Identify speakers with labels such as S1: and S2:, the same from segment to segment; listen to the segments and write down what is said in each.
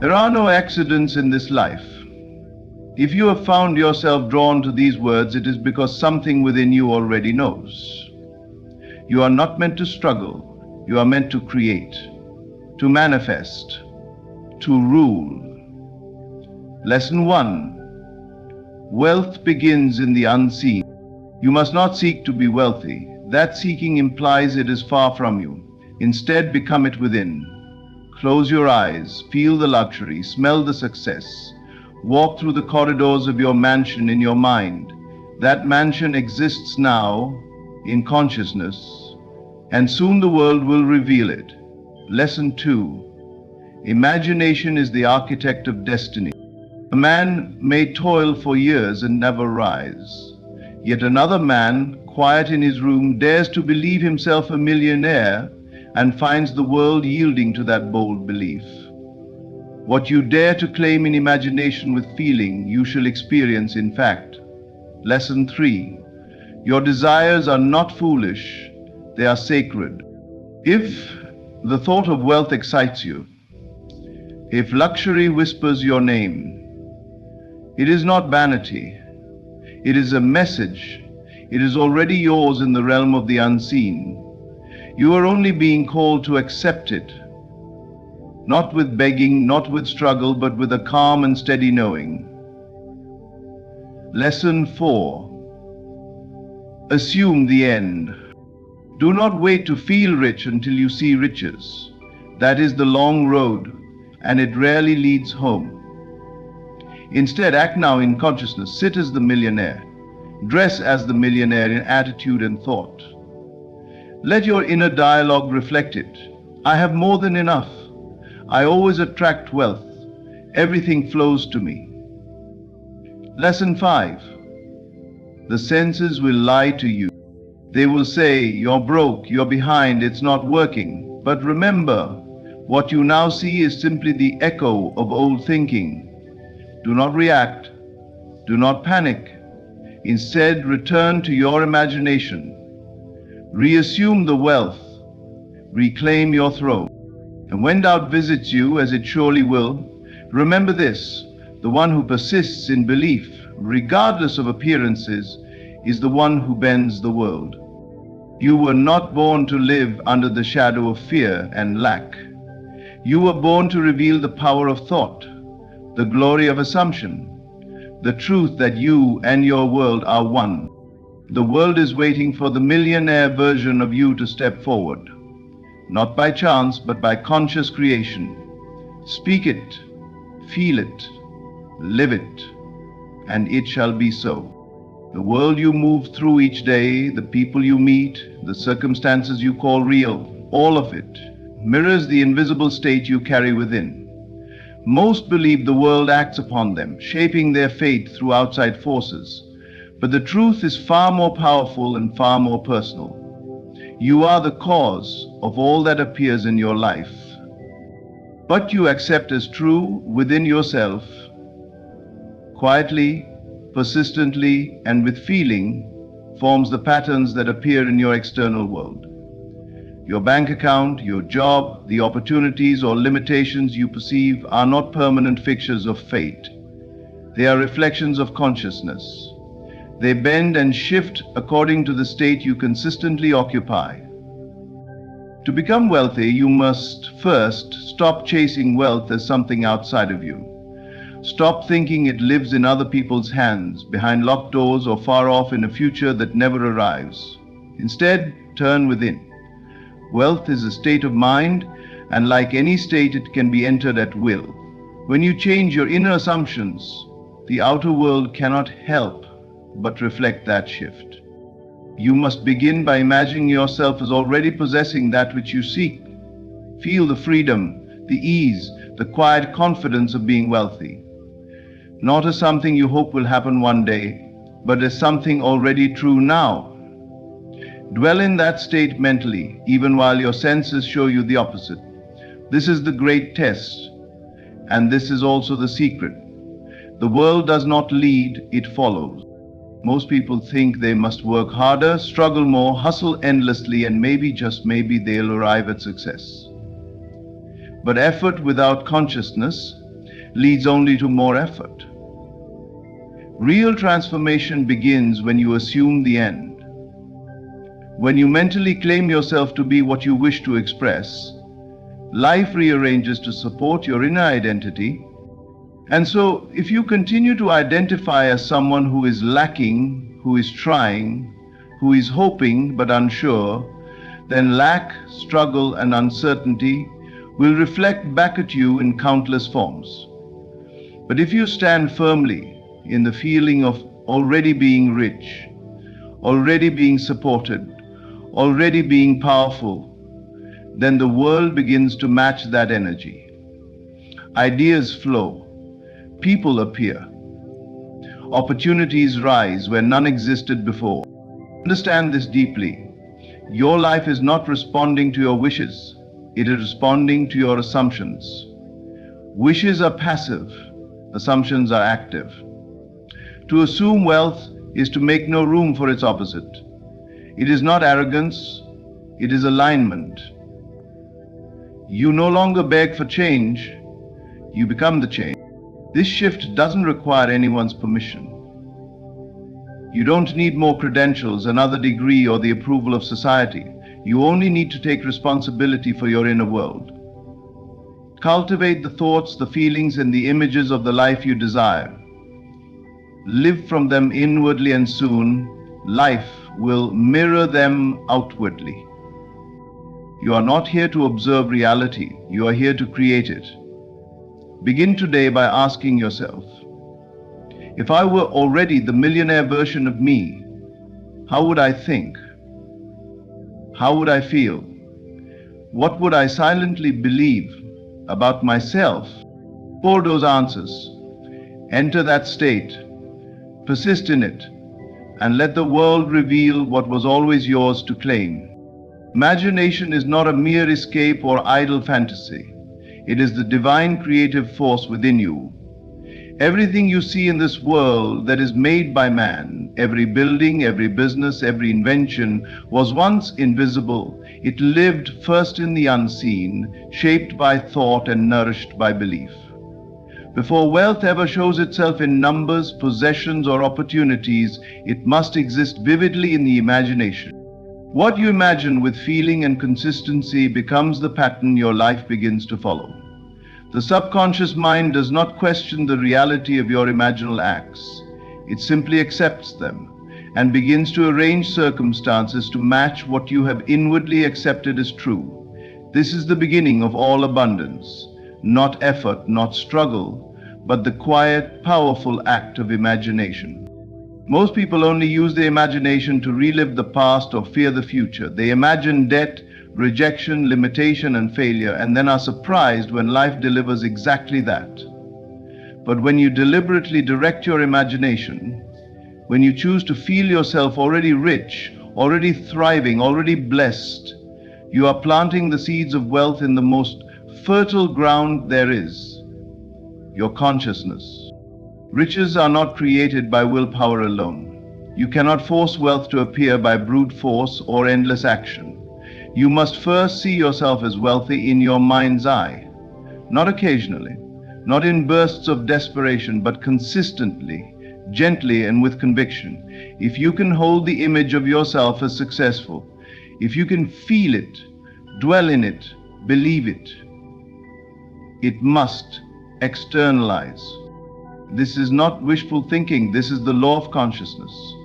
S1: There are no accidents in this life. If you have found yourself drawn to these words, it is because something within you already knows. You are not meant to struggle. You are meant to create, to manifest, to rule. Lesson 1. Wealth begins in the unseen. You must not seek to be wealthy. That seeking implies it is far from you. Instead, become it within. Close your eyes, feel the luxury, smell the success. Walk through the corridors of your mansion in your mind. That mansion exists now in consciousness, and soon the world will reveal it. Lesson 2. Imagination is the architect of destiny. A man may toil for years and never rise. Yet another man, quiet in his room, dares to believe himself a millionaire and finds the world yielding to that bold belief. What you dare to claim in imagination with feeling, you shall experience in fact. Lesson 3. Your desires are not foolish, they are sacred. If the thought of wealth excites you, if luxury whispers your name, it is not vanity. It is a message. It is already yours in the realm of the unseen. You are only being called to accept it. Not with begging, not with struggle, but with a calm and steady knowing. Lesson 4. Assume the end. Do not wait to feel rich until you see riches. That is the long road, and it rarely leads home. Instead, act now in consciousness. Sit as the millionaire. Dress as the millionaire in attitude and thought. Let your inner dialogue reflect it. I have more than enough. I always attract wealth. Everything flows to me. Lesson 5. The senses will lie to you. They will say, you're broke, you're behind, it's not working. But remember, what you now see is simply the echo of old thinking. Do not react. Do not panic. Instead, return to your imagination. Reassume the wealth. Reclaim your throne. And when doubt visits you, as it surely will, remember this: the one who persists in belief, regardless of appearances, is the one who bends the world. You were not born to live under the shadow of fear and lack. You were born to reveal the power of thought, the glory of assumption, the truth that you and your world are one. The world is waiting for the millionaire version of you to step forward. Not by chance, but by conscious creation. Speak it, feel it, live it, and it shall be so. The world you move through each day, the people you meet, the circumstances you call real, all of it mirrors the invisible state you carry within. Most believe the world acts upon them, shaping their fate through outside forces. But the truth is far more powerful and far more personal. You are the cause of all that appears in your life. What you accept as true within yourself, quietly, persistently, and with feeling, forms the patterns that appear in your external world. Your bank account, your job, the opportunities or limitations you perceive are not permanent fixtures of fate. They are reflections of consciousness. They bend and shift according to the state you consistently occupy. To become wealthy, you must first stop chasing wealth as something outside of you. Stop thinking it lives in other people's hands, behind locked doors, or far off in a future that never arrives. Instead, turn within. Wealth is a state of mind, and like any state, it can be entered at will. When you change your inner assumptions, the outer world cannot help but reflect that shift. You must begin by imagining yourself as already possessing that which you seek. Feel the freedom, the ease, the quiet confidence of being wealthy. Not as something you hope will happen one day, but as something already true now. Dwell in that state mentally, even while your senses show you the opposite. This is the great test, and this is also the secret. The world does not lead, it follows. Most people think they must work harder, struggle more, hustle endlessly, and maybe, just maybe, they'll arrive at success. But effort without consciousness leads only to more effort. Real transformation begins when you assume the end. When you mentally claim yourself to be what you wish to express, life rearranges to support your inner identity. And so, if you continue to identify as someone who is lacking, who is trying, who is hoping but unsure, then lack, struggle, and uncertainty will reflect back at you in countless forms. But if you stand firmly in the feeling of already being rich, already being supported, already being powerful, then the world begins to match that energy. Ideas flow, people appear, opportunities rise where none existed before. Understand this deeply. Your life is not responding to your wishes, it is responding to your assumptions. Wishes are passive, assumptions are active. To assume wealth is to make no room for its opposite. It is not arrogance, it is alignment. You no longer beg for change, you become the change. This shift doesn't require anyone's permission. You don't need more credentials, another degree, or the approval of society. You only need to take responsibility for your inner world. Cultivate the thoughts, the feelings, and the images of the life you desire. Live from them inwardly, and soon life will mirror them outwardly. You are not here to observe reality, you are here to create it. Begin today by asking yourself, if I were already the millionaire version of me, how would I think? How would I feel? What would I silently believe about myself? For those answers, enter that state, persist in it, and let the world reveal what was always yours to claim. Imagination is not a mere escape or idle fantasy. It is the divine creative force within you. Everything you see in this world that is made by man, every building, every business, every invention, was once invisible. It lived first in the unseen, shaped by thought and nourished by belief. Before wealth ever shows itself in numbers, possessions, or opportunities, it must exist vividly in the imagination. What you imagine with feeling and consistency becomes the pattern your life begins to follow. The subconscious mind does not question the reality of your imaginal acts. It simply accepts them and begins to arrange circumstances to match what you have inwardly accepted as true. This is the beginning of all abundance, not effort, not struggle, but the quiet, powerful act of imagination. Most people only use their imagination to relive the past or fear the future. They imagine debt, rejection, limitation, and failure, and then are surprised when life delivers exactly that. But when you deliberately direct your imagination, when you choose to feel yourself already rich, already thriving, already blessed, you are planting the seeds of wealth in the most fertile ground there is, your consciousness. Riches are not created by willpower alone. You cannot force wealth to appear by brute force or endless action. You must first see yourself as wealthy in your mind's eye, not occasionally, not in bursts of desperation, but consistently, gently, and with conviction. If you can hold the image of yourself as successful, if you can feel it, dwell in it, believe it, it must externalize. This is not wishful thinking, this is the law of consciousness.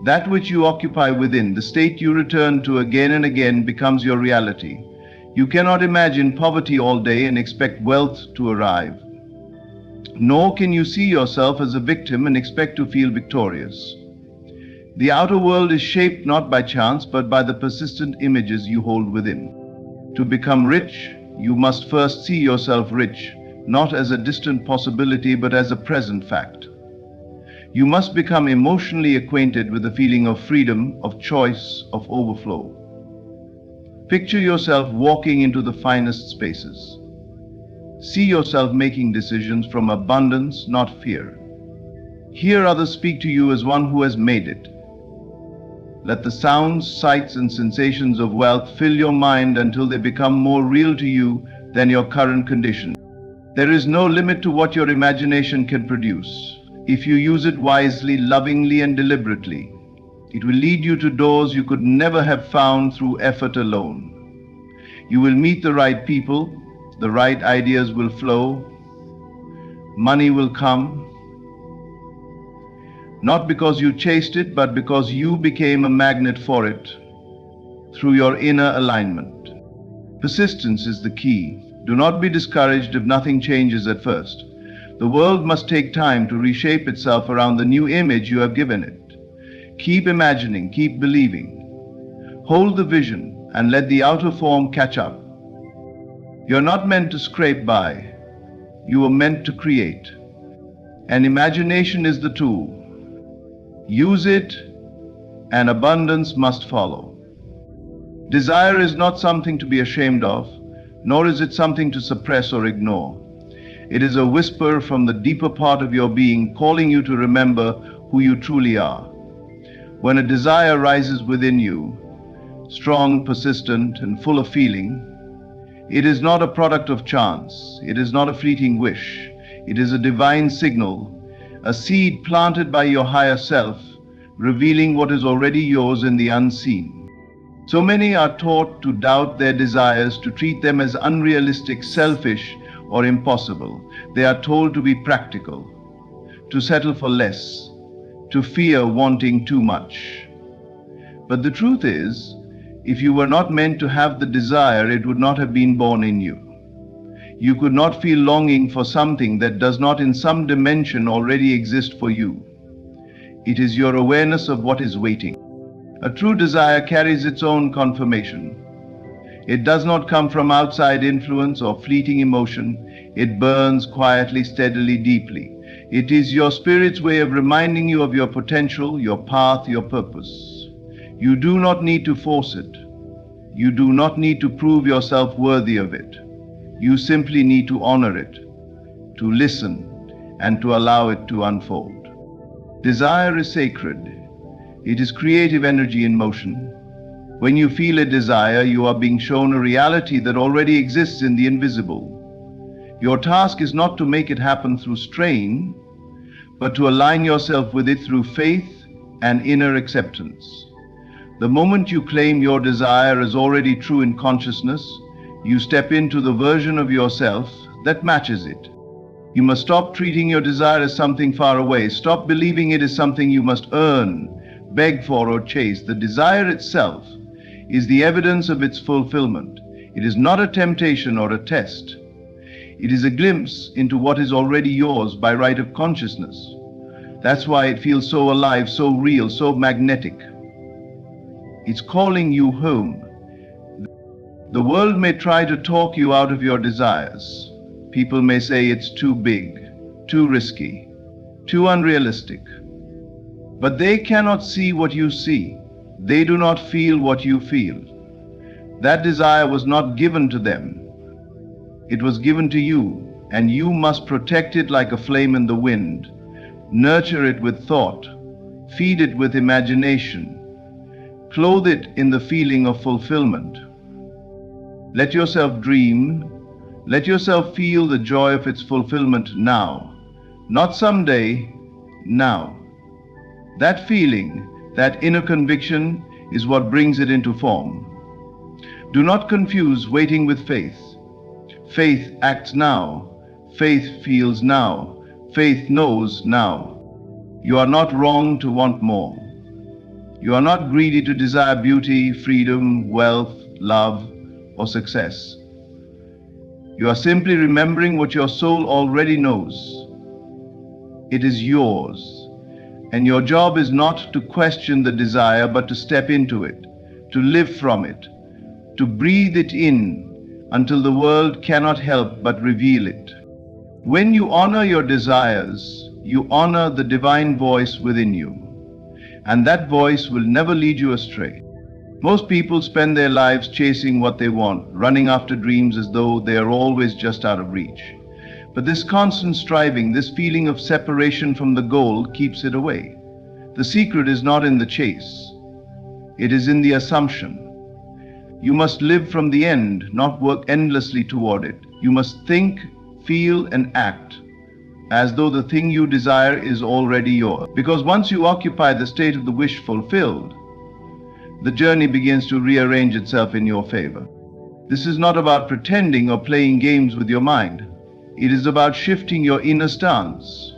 S1: That which you occupy within, the state you return to again and again, becomes your reality. You cannot imagine poverty all day and expect wealth to arrive. Nor can you see yourself as a victim and expect to feel victorious. The outer world is shaped not by chance, but by the persistent images you hold within. To become rich, you must first see yourself rich, not as a distant possibility, but as a present fact. You must become emotionally acquainted with the feeling of freedom, of choice, of overflow. Picture yourself walking into the finest spaces. See yourself making decisions from abundance, not fear. Hear others speak to you as one who has made it. Let the sounds, sights, and sensations of wealth fill your mind until they become more real to you than your current condition. There is no limit to what your imagination can produce. If you use it wisely, lovingly, and deliberately, it will lead you to doors you could never have found through effort alone. You will meet the right people, the right ideas will flow, money will come, not because you chased it, but because you became a magnet for it through your inner alignment. Persistence is the key. Do not be discouraged if nothing changes at first. The world must take time to reshape itself around the new image you have given it. Keep imagining, keep believing. Hold the vision and let the outer form catch up. You're not meant to scrape by. You are meant to create. And imagination is the tool. Use it, and abundance must follow. Desire is not something to be ashamed of, nor is it something to suppress or ignore. It is a whisper from the deeper part of your being calling you to remember who you truly are. When a desire rises within you, strong, persistent, and full of feeling, it is not a product of chance. It is not a fleeting wish. It is a divine signal, a seed planted by your higher self, revealing what is already yours in the unseen. So many are taught to doubt their desires, to treat them as unrealistic, selfish, or impossible. They are told to be practical, to settle for less, to fear wanting too much. But the truth is, if you were not meant to have the desire, it would not have been born in you. You could not feel longing for something that does not in some dimension already exist for you. It is your awareness of what is waiting. A true desire carries its own confirmation. It does not come from outside influence or fleeting emotion. It burns quietly, steadily, deeply. It is your spirit's way of reminding you of your potential, your path, your purpose. You do not need to force it. You do not need to prove yourself worthy of it. You simply need to honor it, to listen, and to allow it to unfold. Desire is sacred. It is creative energy in motion. When you feel a desire, you are being shown a reality that already exists in the invisible. Your task is not to make it happen through strain, but to align yourself with it through faith and inner acceptance. The moment you claim your desire as already true in consciousness, you step into the version of yourself that matches it. You must stop treating your desire as something far away. Stop believing it is something you must earn, beg for, or chase. The desire itself is the evidence of its fulfillment. It is not a temptation or a test. It is a glimpse into what is already yours by right of consciousness. That's why it feels so alive, so real, so magnetic. It's calling you home. The world may try to talk you out of your desires. People may say it's too big, too risky, too unrealistic. But they cannot see what you see. They do not feel what you feel. That desire was not given to them. It was given to you, and you must protect it like a flame in the wind. Nurture it with thought. Feed it with imagination. Clothe it in the feeling of fulfillment. Let yourself dream. Let yourself feel the joy of its fulfillment now. Not someday, now. That feeling, that inner conviction, is what brings it into form. Do not confuse waiting with faith. Faith acts now. Faith feels now. Faith knows now. You are not wrong to want more. You are not greedy to desire beauty, freedom, wealth, love, or success. You are simply remembering what your soul already knows. It is yours, and your job is not to question the desire, but to step into it, to live from it, to breathe it in until the world cannot help but reveal it. When you honor your desires, you honor the divine voice within you, and that voice will never lead you astray. Most people spend their lives chasing what they want, running after dreams as though they are always just out of reach. But this constant striving, this feeling of separation from the goal, keeps it away. The secret is not in the chase. It is in the assumption. You must live from the end, not work endlessly toward it. You must think, feel, and act as though the thing you desire is already yours. Because once you occupy the state of the wish fulfilled, the journey begins to rearrange itself in your favor. This is not about pretending or playing games with your mind. It is about shifting your inner stance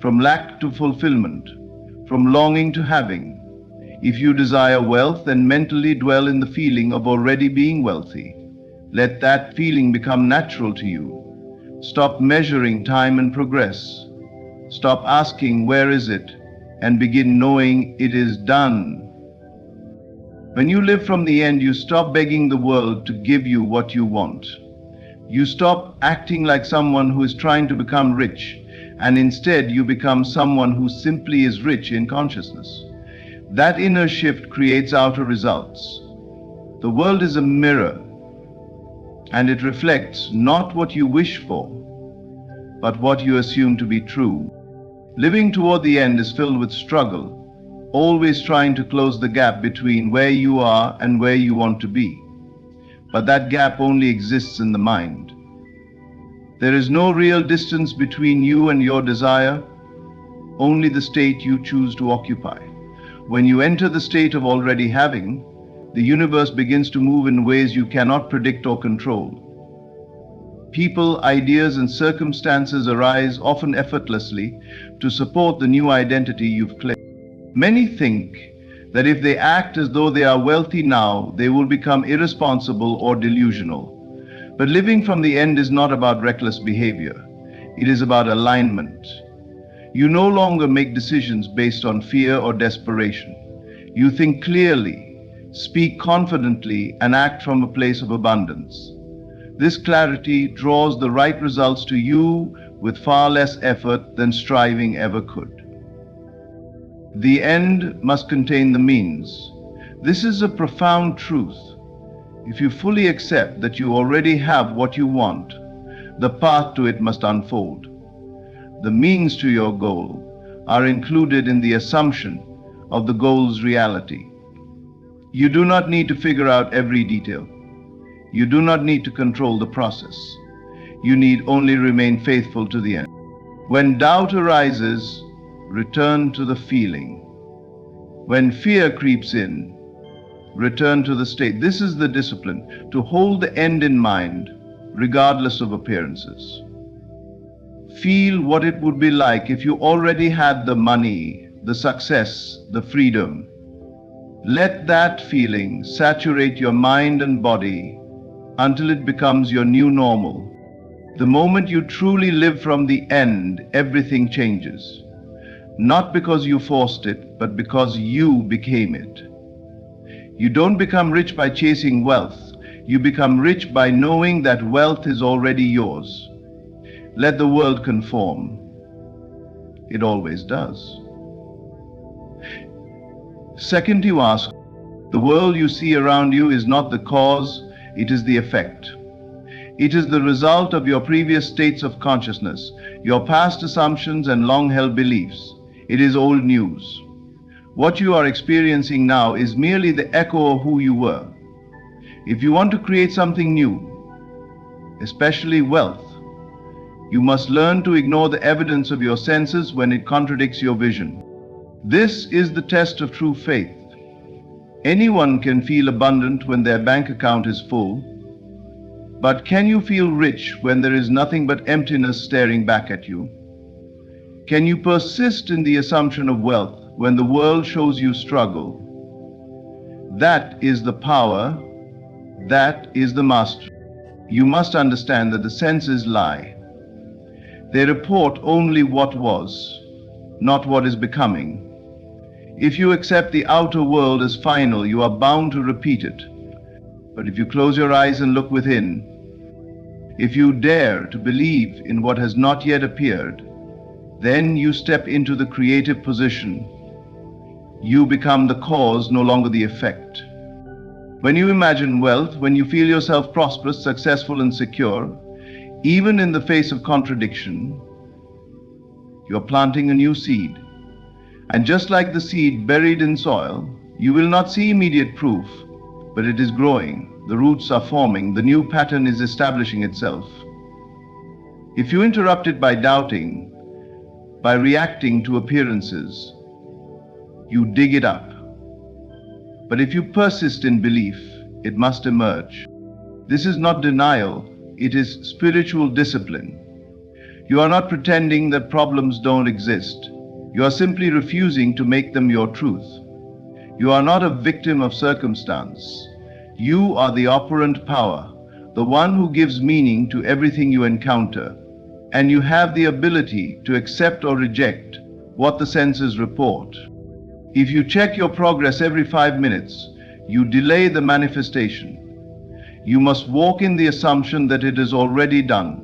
S1: from lack to fulfillment, from longing to having. If you desire wealth, then mentally dwell in the feeling of already being wealthy. Let that feeling become natural to you. Stop measuring time and progress. Stop asking, where is it? And begin knowing it is done. When you live from the end, you stop begging the world to give you what you want. You stop acting like someone who is trying to become rich, and instead you become someone who simply is rich in consciousness. That inner shift creates outer results. The world is a mirror, and it reflects not what you wish for, but what you assume to be true. Living toward the end is filled with struggle, always trying to close the gap between where you are and where you want to be. But that gap only exists in the mind. There is no real distance between you and your desire, only the state you choose to occupy. When you enter the state of already having, the universe begins to move in ways you cannot predict or control. People, ideas, and circumstances arise, often effortlessly, to support the new identity you've claimed. Many think that if they act as though they are wealthy now, they will become irresponsible or delusional. But living from the end is not about reckless behavior. It is about alignment. You no longer make decisions based on fear or desperation. You think clearly, speak confidently, and act from a place of abundance. This clarity draws the right results to you with far less effort than striving ever could. The end must contain the means. This is a profound truth. If you fully accept that you already have what you want, the path to it must unfold. The means to your goal are included in the assumption of the goal's reality. You do not need to figure out every detail. You do not need to control the process. You need only remain faithful to the end. When doubt arises, return to the feeling. When fear creeps in, return to the state. This is the discipline, to hold the end in mind, regardless of appearances. Feel what it would be like if you already had the money, the success, the freedom. Let that feeling saturate your mind and body until it becomes your new normal. The moment you truly live from the end, everything changes. Not because you forced it, but because you became it. You don't become rich by chasing wealth. You become rich by knowing that wealth is already yours. Let the world conform. It always does. Second, you ask, the world you see around you is not the cause, it is the effect. It is the result of your previous states of consciousness, your past assumptions and long-held beliefs. It is old news. What you are experiencing now is merely the echo of who you were. If you want to create something new, especially wealth, you must learn to ignore the evidence of your senses when it contradicts your vision. This is the test of true faith. Anyone can feel abundant when their bank account is full, but can you feel rich when there is nothing but emptiness staring back at you? Can you persist in the assumption of wealth when the world shows you struggle? That is the power, that is the mastery. You must understand that the senses lie. They report only what was, not what is becoming. If you accept the outer world as final, you are bound to repeat it. But if you close your eyes and look within, if you dare to believe in what has not yet appeared, then you step into the creative position. You become the cause, no longer the effect. When you imagine wealth, when you feel yourself prosperous, successful, and secure, even in the face of contradiction, you're planting a new seed. And just like the seed buried in soil, you will not see immediate proof, but it is growing. The roots are forming. The new pattern is establishing itself. If you interrupt it by doubting, by reacting to appearances, you dig it up. But if you persist in belief, it must emerge. This is not denial, it is spiritual discipline. You are not pretending that problems don't exist. You are simply refusing to make them your truth. You are not a victim of circumstance. You are the operant power, the one who gives meaning to everything you encounter. And you have the ability to accept or reject what the senses report. If you check your progress every 5 minutes, you delay the manifestation. You must walk in the assumption that it is already done.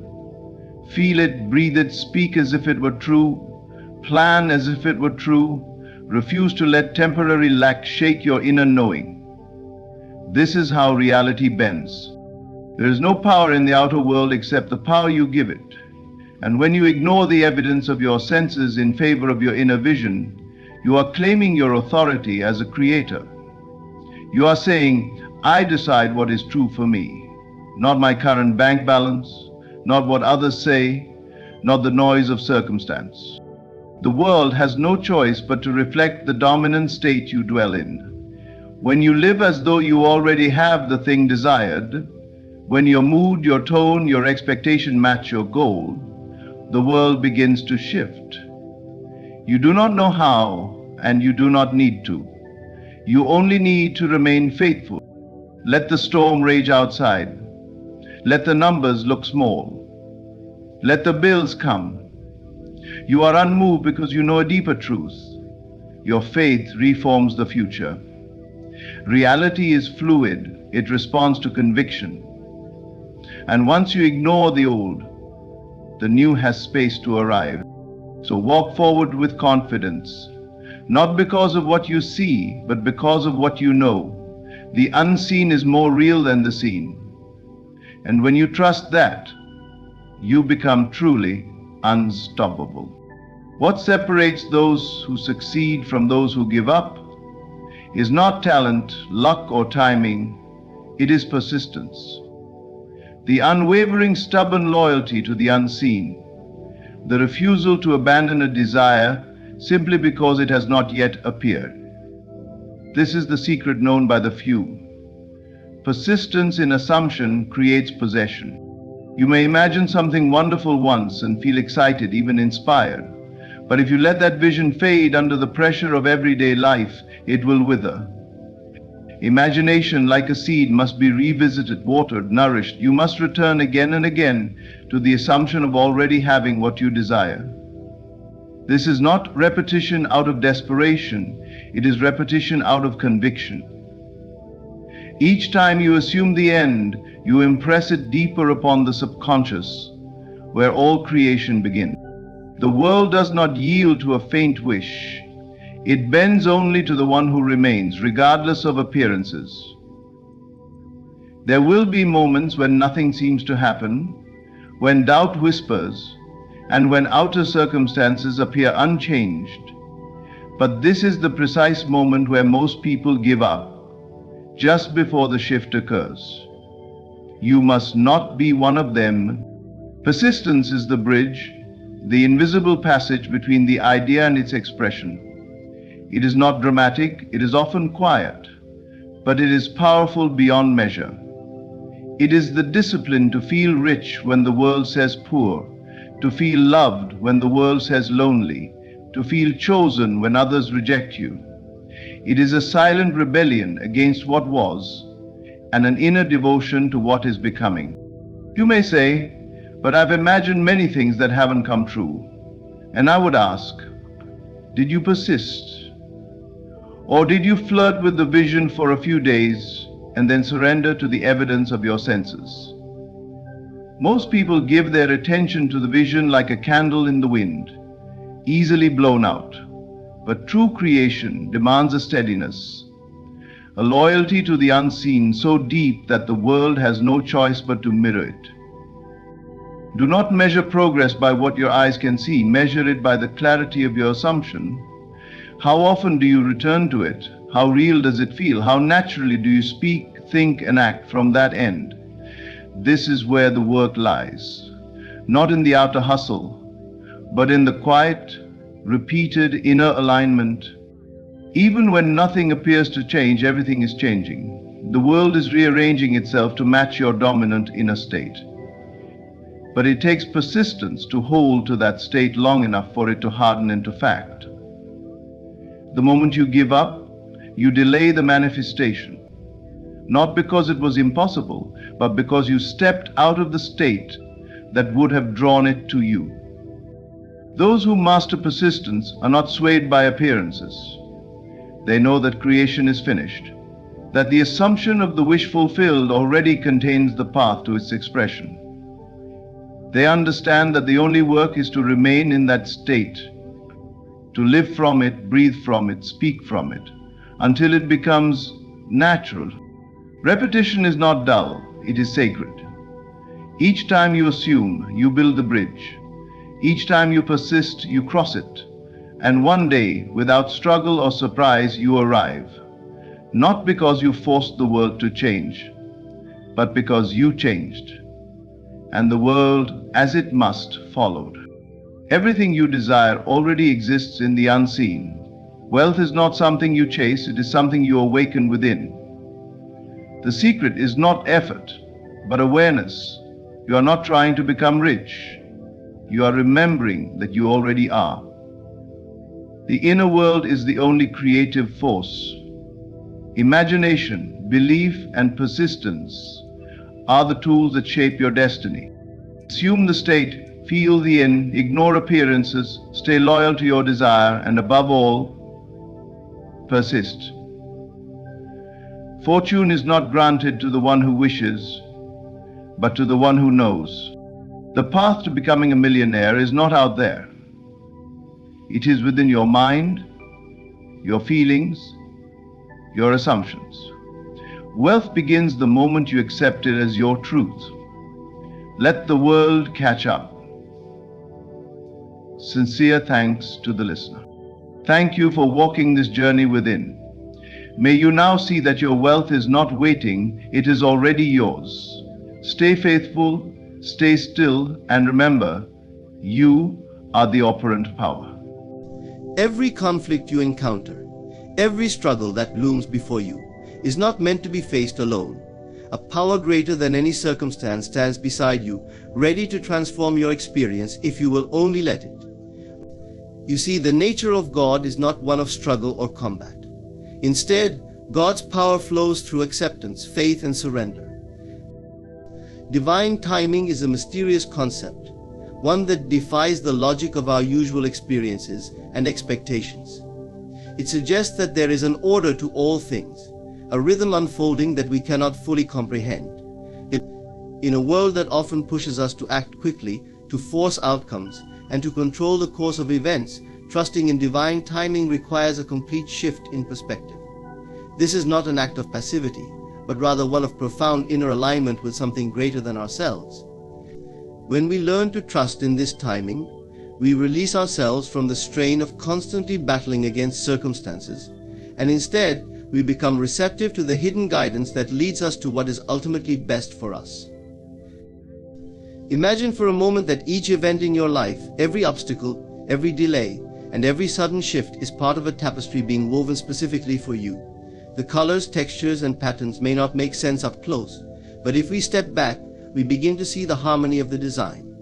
S1: Feel it, breathe it, speak as if it were true, plan as if it were true. Refuse to let temporary lack shake your inner knowing. This is how reality bends. There is no power in the outer world except the power you give it. And when you ignore the evidence of your senses in favor of your inner vision, you are claiming your authority as a creator. You are saying, I decide what is true for me, not my current bank balance, not what others say, not the noise of circumstance. The world has no choice but to reflect the dominant state you dwell in. When you live as though you already have the thing desired, when your mood, your tone, your expectation match your goal, the world begins to shift. You do not know how, and you do not need to. You only need to remain faithful. Let the storm rage outside. Let the numbers look small. Let the bills come. You are unmoved because you know a deeper truth. Your faith reforms the future. Reality is fluid. It responds to conviction. And once you ignore the old, the new has space to arrive. So walk forward with confidence, not because of what you see, but because of what you know. The unseen is more real than the seen. And when you trust that, you become truly unstoppable. What separates those who succeed from those who give up is not talent, luck, or timing. It is persistence. The unwavering, stubborn loyalty to the unseen, the refusal to abandon a desire simply because it has not yet appeared. This is the secret known by the few. Persistence in assumption creates possession. You may imagine something wonderful once and feel excited, even inspired. But if you let that vision fade under the pressure of everyday life, it will wither. Imagination, like a seed, must be revisited, watered, nourished. You must return again and again to the assumption of already having what you desire. This is not repetition out of desperation, it is repetition out of conviction. Each time you assume the end, you impress it deeper upon the subconscious, where all creation begins. The world does not yield to a faint wish. It bends only to the one who remains, regardless of appearances. There will be moments when nothing seems to happen, when doubt whispers, and when outer circumstances appear unchanged. But this is the precise moment where most people give up, just before the shift occurs. You must not be one of them. Persistence is the bridge, the invisible passage between the idea and its expression. It is not dramatic, it is often quiet, but it is powerful beyond measure. It is the discipline to feel rich when the world says poor, to feel loved when the world says lonely, to feel chosen when others reject you. It is a silent rebellion against what was, and an inner devotion to what is becoming. You may say, but I've imagined many things that haven't come true. And I would ask, did you persist? Or did you flirt with the vision for a few days and then surrender to the evidence of your senses? Most people give their attention to the vision like a candle in the wind, easily blown out. But true creation demands a steadiness, a loyalty to the unseen so deep that the world has no choice but to mirror it. Do not measure progress by what your eyes can see. Measure it by the clarity of your assumption. How often do you return to it? How real does it feel? How naturally do you speak, think, and act from that end? This is where the work lies. not in the outer hustle, but in the quiet, repeated inner alignment. Even when nothing appears to change, everything is changing. The world is rearranging itself to match your dominant inner state. But it takes persistence to hold to that state long enough for it to harden into fact. The moment you give up, you delay the manifestation, not because it was impossible, but because you stepped out of the state that would have drawn it to you. Those who master persistence are not swayed by appearances. They know that creation is finished, that the assumption of the wish fulfilled already contains the path to its expression. They understand that the only work is to remain in that state, to live from it, breathe from it, speak from it, until it becomes natural. Repetition is not dull, it is sacred. Each time you assume, you build the bridge. Each time you persist, you cross it. And one day, without struggle or surprise, you arrive. Not because you forced the world to change, but because you changed. And the world, as it must, followed. Everything you desire already exists in the unseen. Wealth is not something you chase, it is something you awaken within. The secret is not effort, but awareness. You are not trying to become rich. You are remembering that you already are. The inner world is the only creative force. Imagination, belief, and persistence are the tools that shape your destiny. Assume the state, feel the in, ignore appearances, stay loyal to your desire, and above all, persist. Fortune is not granted to the one who wishes, but to the one who knows. The path to becoming a millionaire is not out there. It is within your mind, your feelings, your assumptions. Wealth begins the moment you accept it as your truth. Let the world catch up. Sincere thanks to the listener. Thank you for walking this journey within. May you now see that your wealth is not waiting, it is already yours. Stay faithful, stay still, and remember, you are the operant power.
S2: Every conflict you encounter, every struggle that looms before you, is not meant to be faced alone. A power greater than any circumstance stands beside you, ready to transform your experience if you will only let it. You see, the nature of God is not one of struggle or combat. Instead, God's power flows through acceptance, faith, and surrender. Divine timing is a mysterious concept, one that defies the logic of our usual experiences and expectations. It suggests that there is an order to all things, a rhythm unfolding that we cannot fully comprehend. In a world that often pushes us to act quickly, to force outcomes, and to control the course of events, trusting in divine timing requires a complete shift in perspective. This is not an act of passivity, but rather one of profound inner alignment with something greater than ourselves. When we learn to trust in this timing, we release ourselves from the strain of constantly battling against circumstances, and instead we become receptive to the hidden guidance that leads us to what is ultimately best for us. Imagine for a moment that each event in your life, every obstacle, every delay, and every sudden shift is part of a tapestry being woven specifically for you. The colors, textures, and patterns may not make sense up close, but if we step back, we begin to see the harmony of the design.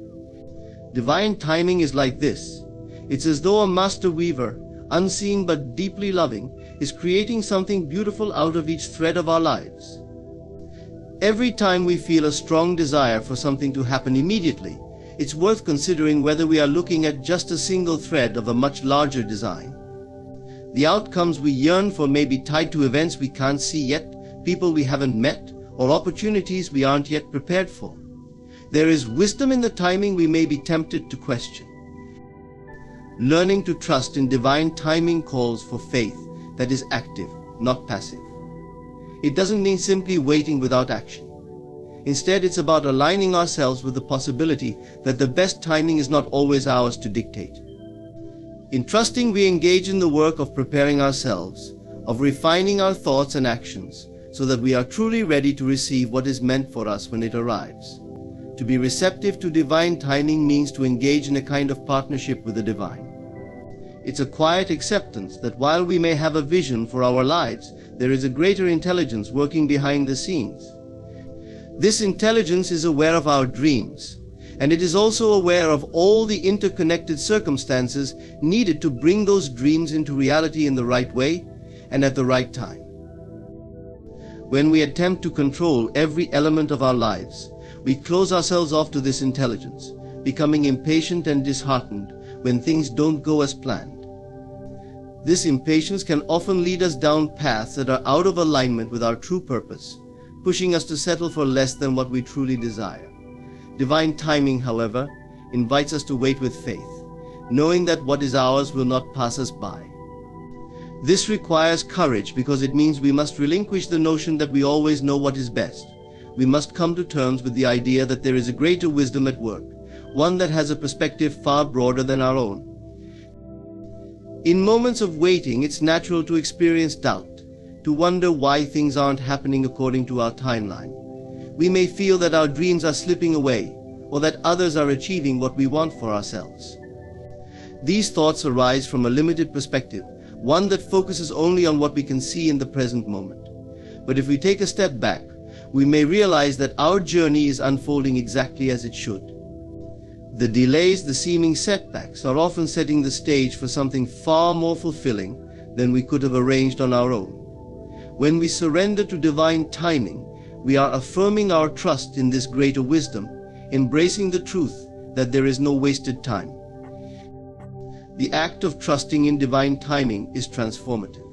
S2: Divine timing is like this. It's as though a master weaver, unseen but deeply loving, is creating something beautiful out of each thread of our lives. Every time we feel a strong desire for something to happen immediately, it's worth considering whether we are looking at just a single thread of a much larger design. The outcomes we yearn for may be tied to events we can't see yet, people we haven't met, or opportunities we aren't yet prepared for. There is wisdom in the timing we may be tempted to question. Learning to trust in divine timing calls for faith that is active, not passive. It doesn't mean simply waiting without action. Instead, it's about aligning ourselves with the possibility that the best timing is not always ours to dictate. In trusting, we engage in the work of preparing ourselves, of refining our thoughts and actions, so that we are truly ready to receive what is meant for us when it arrives. To be receptive to divine timing means to engage in a kind of partnership with the divine. It's a quiet acceptance that while we may have a vision for our lives, there is a greater intelligence working behind the scenes. This intelligence is aware of our dreams, and it is also aware of all the interconnected circumstances needed to bring those dreams into reality in the right way and at the right time. When we attempt to control every element of our lives, we close ourselves off to this intelligence, becoming impatient and disheartened when things don't go as planned. This impatience can often lead us down paths that are out of alignment with our true purpose, pushing us to settle for less than what we truly desire. Divine timing, however, invites us to wait with faith, knowing that what is ours will not pass us by. This requires courage because it means we must relinquish the notion that we always know what is best. We must come to terms with the idea that there is a greater wisdom at work, one that has a perspective far broader than our own. In moments of waiting, it's natural to experience doubt, to wonder why things aren't happening according to our timeline. We may feel that our dreams are slipping away, or that others are achieving what we want for ourselves. These thoughts arise from a limited perspective, one that focuses only on what we can see in the present moment. But if we take a step back, we may realize that our journey is unfolding exactly as it should. The delays, the seeming setbacks, are often setting the stage for something far more fulfilling than we could have arranged on our own. When we surrender to divine timing, we are affirming our trust in this greater wisdom, embracing the truth that there is no wasted time. The act of trusting in divine timing is transformative.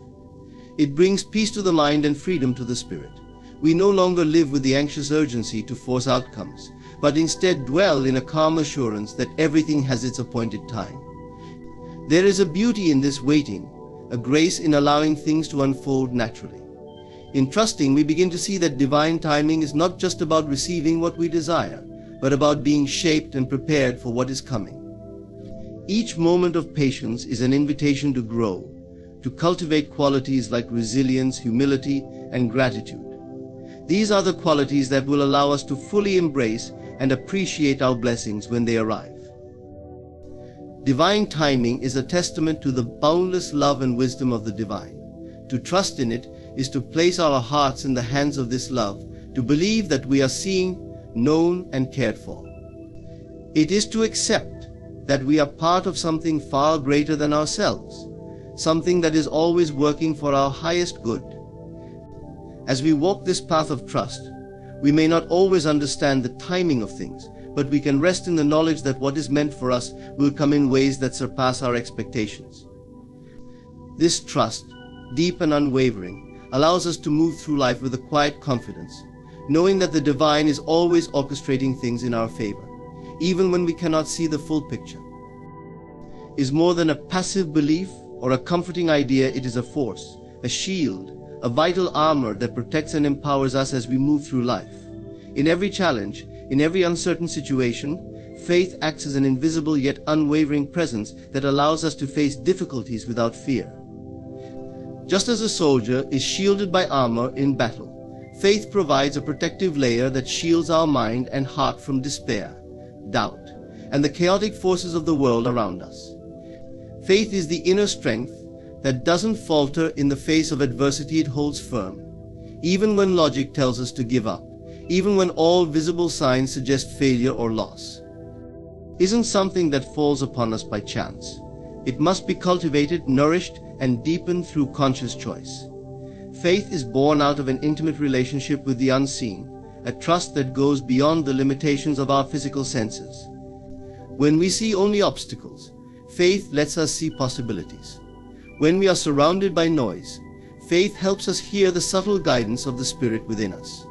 S2: It brings peace to the mind and freedom to the spirit. We no longer live with the anxious urgency to force outcomes, but instead dwell in a calm assurance that everything has its appointed time. There is a beauty in this waiting, a grace in allowing things to unfold naturally. In trusting, we begin to see that divine timing is not just about receiving what we desire, but about being shaped and prepared for what is coming. Each moment of patience is an invitation to grow, to cultivate qualities like resilience, humility, and gratitude. These are the qualities that will allow us to fully embrace and appreciate our blessings when they arrive. Divine timing is a testament to the boundless love and wisdom of the divine. To trust in it is to place our hearts in the hands of this love, to believe that we are seen, known, and cared for. It is to accept that we are part of something far greater than ourselves, something that is always working for our highest good. As we walk this path of trust, we may not always understand the timing of things, but we can rest in the knowledge that what is meant for us will come in ways that surpass our expectations. This trust, deep and unwavering, allows us to move through life with a quiet confidence, knowing that the divine is always orchestrating things in our favor, even when we cannot see the full picture. Is more than a passive belief or a comforting idea. It is a force, a shield, a vital armor that protects and empowers us as we move through life. In every challenge, in every uncertain situation, faith acts as an invisible yet unwavering presence that allows us to face difficulties without fear. Just as a soldier is shielded by armor in battle, faith provides a protective layer that shields our mind and heart from despair, doubt, and the chaotic forces of the world around us. Faith is the inner strength that doesn't falter in the face of adversity. It holds firm, even when logic tells us to give up, even when all visible signs suggest failure or loss. Isn't something that falls upon us by chance. It must be cultivated, nourished, and deepened through conscious choice. Faith is born out of an intimate relationship with the unseen, a trust that goes beyond the limitations of our physical senses. When we see only obstacles, faith lets us see possibilities. When we are surrounded by noise, faith helps us hear the subtle guidance of the Spirit within us.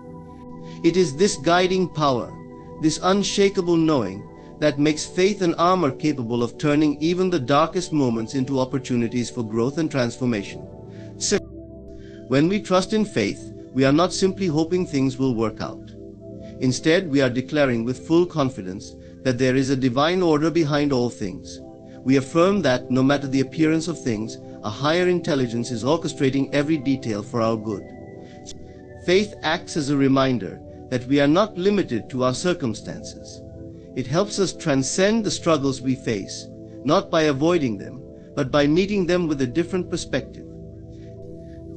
S2: It is this guiding power, this unshakable knowing, that makes faith an armor capable of turning even the darkest moments into opportunities for growth and transformation. So, when we trust in faith, we are not simply hoping things will work out. Instead, we are declaring with full confidence that there is a divine order behind all things. We affirm that, no matter the appearance of things, a higher intelligence is orchestrating every detail for our good. Faith acts as a reminder that we are not limited to our circumstances. It helps us transcend the struggles we face, not by avoiding them, but by meeting them with a different perspective.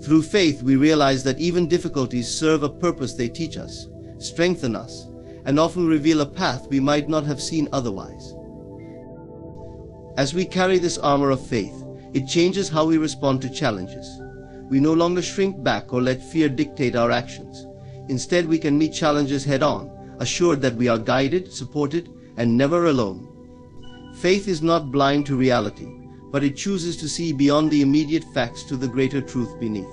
S2: Through faith, we realize that even difficulties serve a purpose. They teach us, strengthen us, and often reveal a path we might not have seen otherwise. As we carry this armor of faith, it changes how we respond to challenges. We no longer shrink back or let fear dictate our actions. Instead, we can meet challenges head-on, assured that we are guided, supported, and never alone. Faith is not blind to reality, but it chooses to see beyond the immediate facts to the greater truth beneath.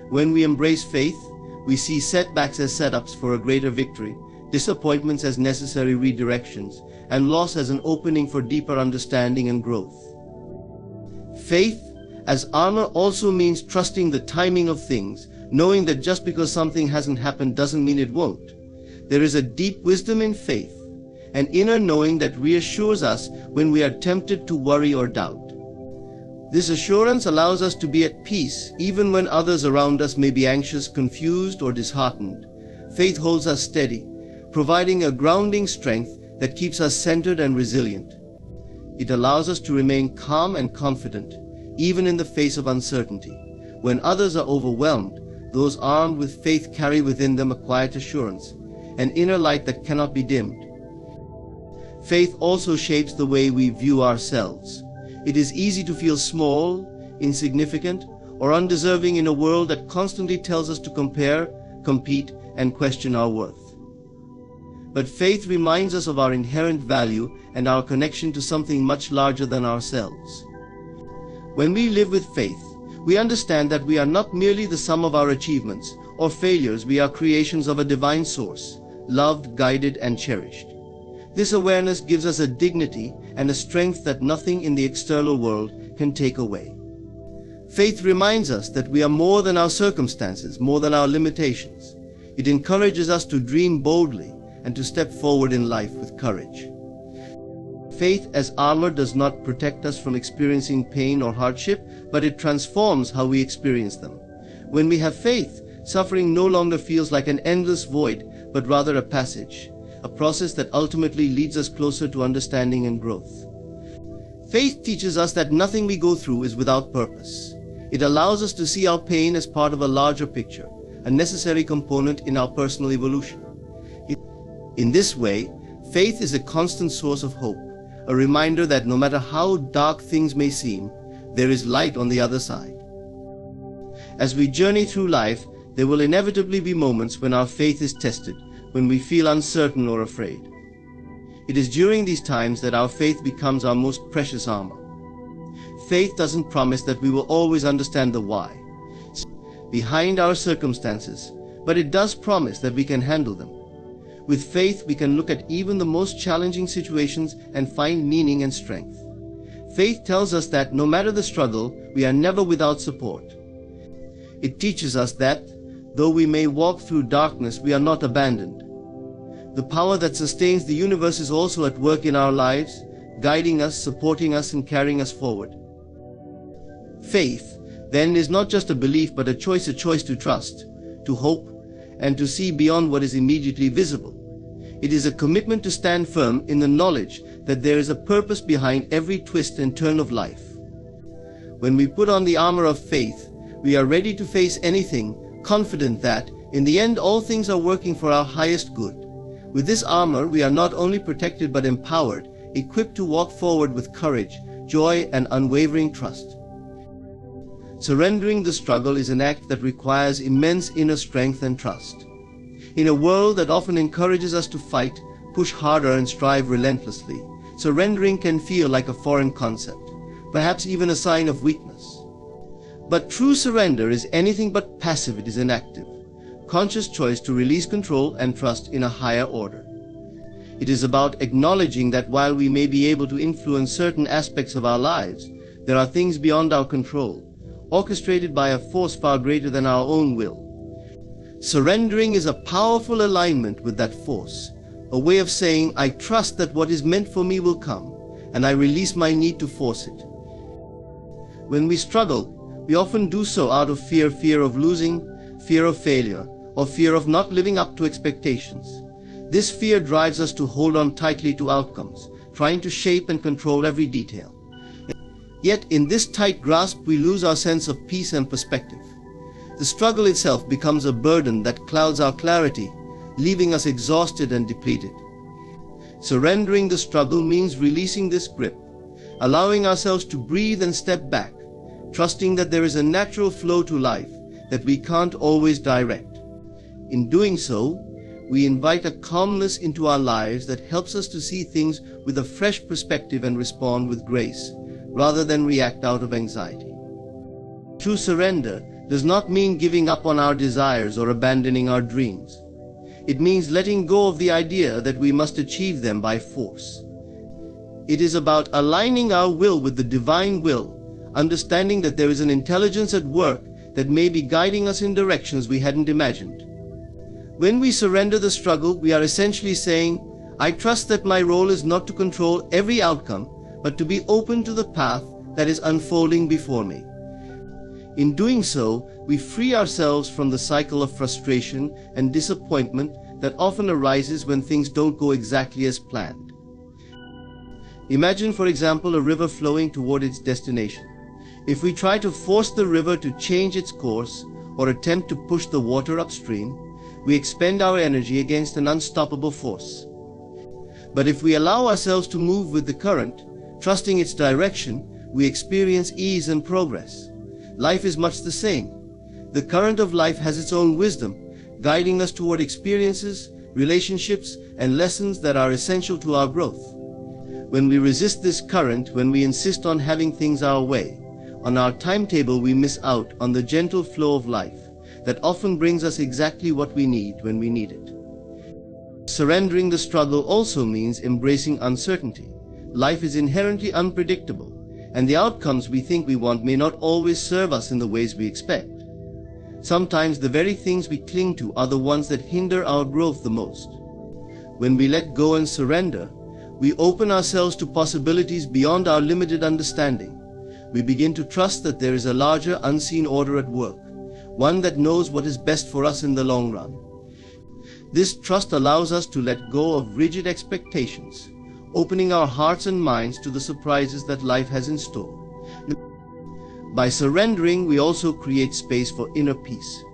S2: When we embrace faith, we see setbacks as setups for a greater victory, disappointments as necessary redirections, and loss as an opening for deeper understanding and growth. Faith as armor also means trusting the timing of things, knowing that just because something hasn't happened doesn't mean it won't. There is a deep wisdom in faith, an inner knowing that reassures us when we are tempted to worry or doubt. This assurance allows us to be at peace even when others around us may be anxious, confused, or disheartened. Faith holds us steady, providing a grounding strength that keeps us centered and resilient. It allows us to remain calm and confident, even in the face of uncertainty. When others are overwhelmed, those armed with faith carry within them a quiet assurance, an inner light that cannot be dimmed. Faith also shapes the way we view ourselves. It is easy to feel small, insignificant, or undeserving in a world that constantly tells us to compare, compete, and question our worth. But faith reminds us of our inherent value and our connection to something much larger than ourselves. When we live with faith, we understand that we are not merely the sum of our achievements or failures. We are creations of a divine source, loved, guided, and cherished. This awareness gives us a dignity and a strength that nothing in the external world can take away. Faith reminds us that we are more than our circumstances, more than our limitations. It encourages us to dream boldly and to step forward in life with courage. Faith as armor does not protect us from experiencing pain or hardship, but it transforms how we experience them. When we have faith, suffering no longer feels like an endless void, but rather a passage, a process that ultimately leads us closer to understanding and growth. Faith teaches us that nothing we go through is without purpose. It allows us to see our pain as part of a larger picture, a necessary component in our personal evolution. In this way, faith is a constant source of hope, a reminder that no matter how dark things may seem, there is light on the other side. As we journey through life, there will inevitably be moments when our faith is tested, when we feel uncertain or afraid. It is during these times that our faith becomes our most precious armor. Faith doesn't promise that we will always understand the why behind our circumstances, but it does promise that we can handle them. With faith, we can look at even the most challenging situations and find meaning and strength. Faith tells us that no matter the struggle, we are never without support. It teaches us that, though we may walk through darkness, we are not abandoned. The power that sustains the universe is also at work in our lives, guiding us, supporting us, and carrying us forward. Faith, then, is not just a belief, but a choice to trust, to hope, and to see beyond what is immediately visible. It is a commitment to stand firm in the knowledge that there is a purpose behind every twist and turn of life. When we put on the armor of faith, we are ready to face anything, confident that, in the end, all things are working for our highest good. With this armor, we are not only protected but empowered, equipped to walk forward with courage, joy, and unwavering trust. Surrendering the struggle is an act that requires immense inner strength and trust. In a world that often encourages us to fight, push harder, and strive relentlessly, surrendering can feel like a foreign concept, perhaps even a sign of weakness. But true surrender is anything but passive. It is an active, conscious choice to release control and trust in a higher order. It is about acknowledging that while we may be able to influence certain aspects of our lives, there are things beyond our control, orchestrated by a force far greater than our own will. Surrendering is a powerful alignment with that force, a way of saying, I trust that what is meant for me will come, and I release my need to force it. When we struggle, we often do so out of fear of losing, fear of failure, or fear of not living up to expectations. This fear drives us to hold on tightly to outcomes, trying to shape and control every detail. Yet in this tight grasp we lose our sense of peace and perspective. The struggle itself becomes a burden that clouds our clarity, leaving us exhausted and depleted. Surrendering the struggle means releasing this grip, allowing ourselves to breathe and step back, trusting that there is a natural flow to life that we can't always direct. In doing so, we invite a calmness into our lives that helps us to see things with a fresh perspective and respond with grace, rather than react out of anxiety. True surrender does not mean giving up on our desires or abandoning our dreams. It means letting go of the idea that we must achieve them by force. It is about aligning our will with the divine will, understanding that there is an intelligence at work that may be guiding us in directions we hadn't imagined. When we surrender the struggle, we are essentially saying, I trust that my role is not to control every outcome, but to be open to the path that is unfolding before me. In doing so, we free ourselves from the cycle of frustration and disappointment that often arises when things don't go exactly as planned. Imagine, for example, a river flowing toward its destination. If we try to force the river to change its course or attempt to push the water upstream, we expend our energy against an unstoppable force. But if we allow ourselves to move with the current, trusting its direction, we experience ease and progress. Life is much the same. The current of life has its own wisdom, guiding us toward experiences, relationships, and lessons that are essential to our growth. When we resist this current, when we insist on having things our way, on our timetable, we miss out on the gentle flow of life that often brings us exactly what we need when we need it. Surrendering the struggle also means embracing uncertainty. Life is inherently unpredictable, and the outcomes we think we want may not always serve us in the ways we expect. Sometimes the very things we cling to are the ones that hinder our growth the most. When we let go and surrender, we open ourselves to possibilities beyond our limited understanding. We begin to trust that there is a larger, unseen order at work, one that knows what is best for us in the long run. This trust allows us to let go of rigid expectations, opening our hearts and minds to the surprises that life has in store. By surrendering, we also create space for inner peace.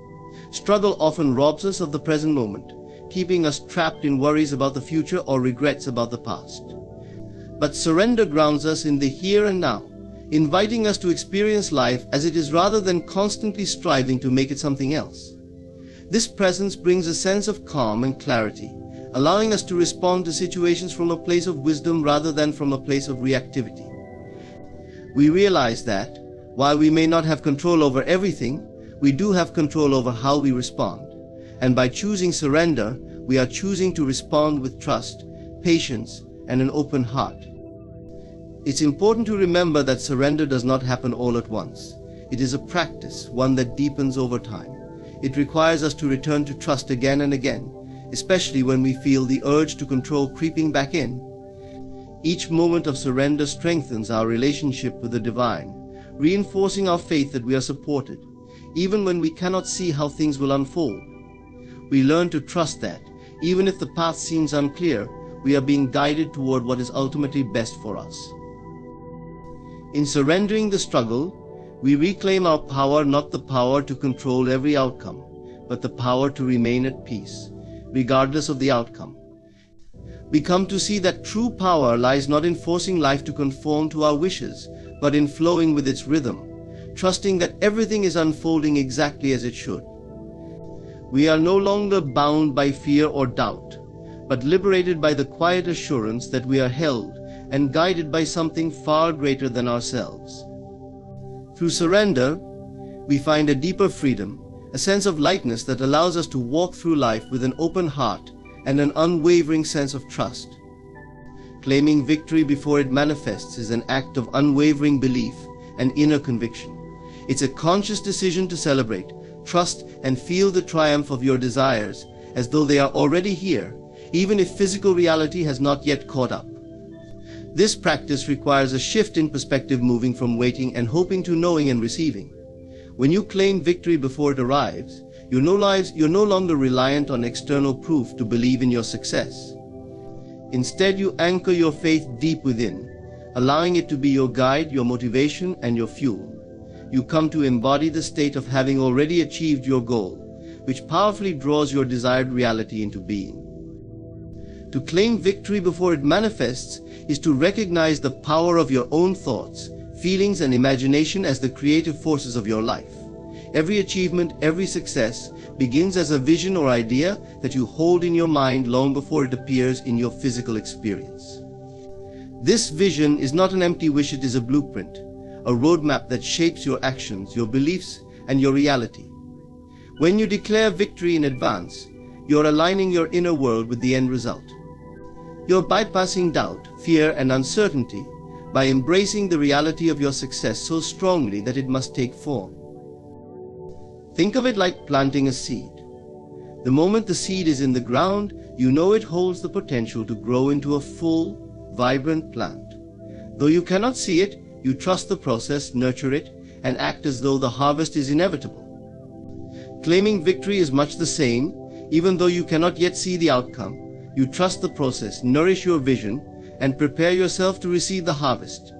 S2: Struggle often robs us of the present moment, keeping us trapped in worries about the future or regrets about the past. But surrender grounds us in the here and now, inviting us to experience life as it is rather than constantly striving to make it something else. This presence brings a sense of calm and clarity, allowing us to respond to situations from a place of wisdom rather than from a place of reactivity. We realize that, while we may not have control over everything, we do have control over how we respond. And by choosing surrender, we are choosing to respond with trust, patience, and an open heart. It's important to remember that surrender does not happen all at once. It is a practice, one that deepens over time. It requires us to return to trust again and again, especially when we feel the urge to control creeping back in. Each moment of surrender strengthens our relationship with the divine, reinforcing our faith that we are supported, even when we cannot see how things will unfold. We learn to trust that, even if the path seems unclear, we are being guided toward what is ultimately best for us. In surrendering the struggle, we reclaim our power, not the power to control every outcome, but the power to remain at peace, regardless of the outcome. We come to see that true power lies not in forcing life to conform to our wishes, but in flowing with its rhythm, trusting that everything is unfolding exactly as it should. We are no longer bound by fear or doubt, but liberated by the quiet assurance that we are held and guided by something far greater than ourselves. Through surrender, we find a deeper freedom, a sense of lightness that allows us to walk through life with an open heart and an unwavering sense of trust. Claiming victory before it manifests is an act of unwavering belief and inner conviction. It's a conscious decision to celebrate, trust, and feel the triumph of your desires as though they are already here, even if physical reality has not yet caught up. This practice requires a shift in perspective, moving from waiting and hoping to knowing and receiving. When you claim victory before it arrives, You're no longer reliant on external proof to believe in your success. Instead, you anchor your faith deep within, allowing it to be your guide, your motivation, and your fuel. You come to embody the state of having already achieved your goal, which powerfully draws your desired reality into being. To claim victory before it manifests is to recognize the power of your own thoughts, feelings, and imagination as the creative forces of your life. Every achievement, every success begins as a vision or idea that you hold in your mind long before it appears in your physical experience. This vision is not an empty wish, it is a blueprint, a roadmap that shapes your actions, your beliefs, and your reality. When you declare victory in advance, you're aligning your inner world with the end result. You're bypassing doubt, fear, and uncertainty by embracing the reality of your success so strongly that it must take form. Think of it like planting a seed. The moment the seed is in the ground, you know it holds the potential to grow into a full, vibrant plant. Though you cannot see it, you trust the process, nurture it, and act as though the harvest is inevitable. Claiming victory is much the same. Even though you cannot yet see the outcome, you trust the process, nourish your vision, and prepare yourself to receive the harvest.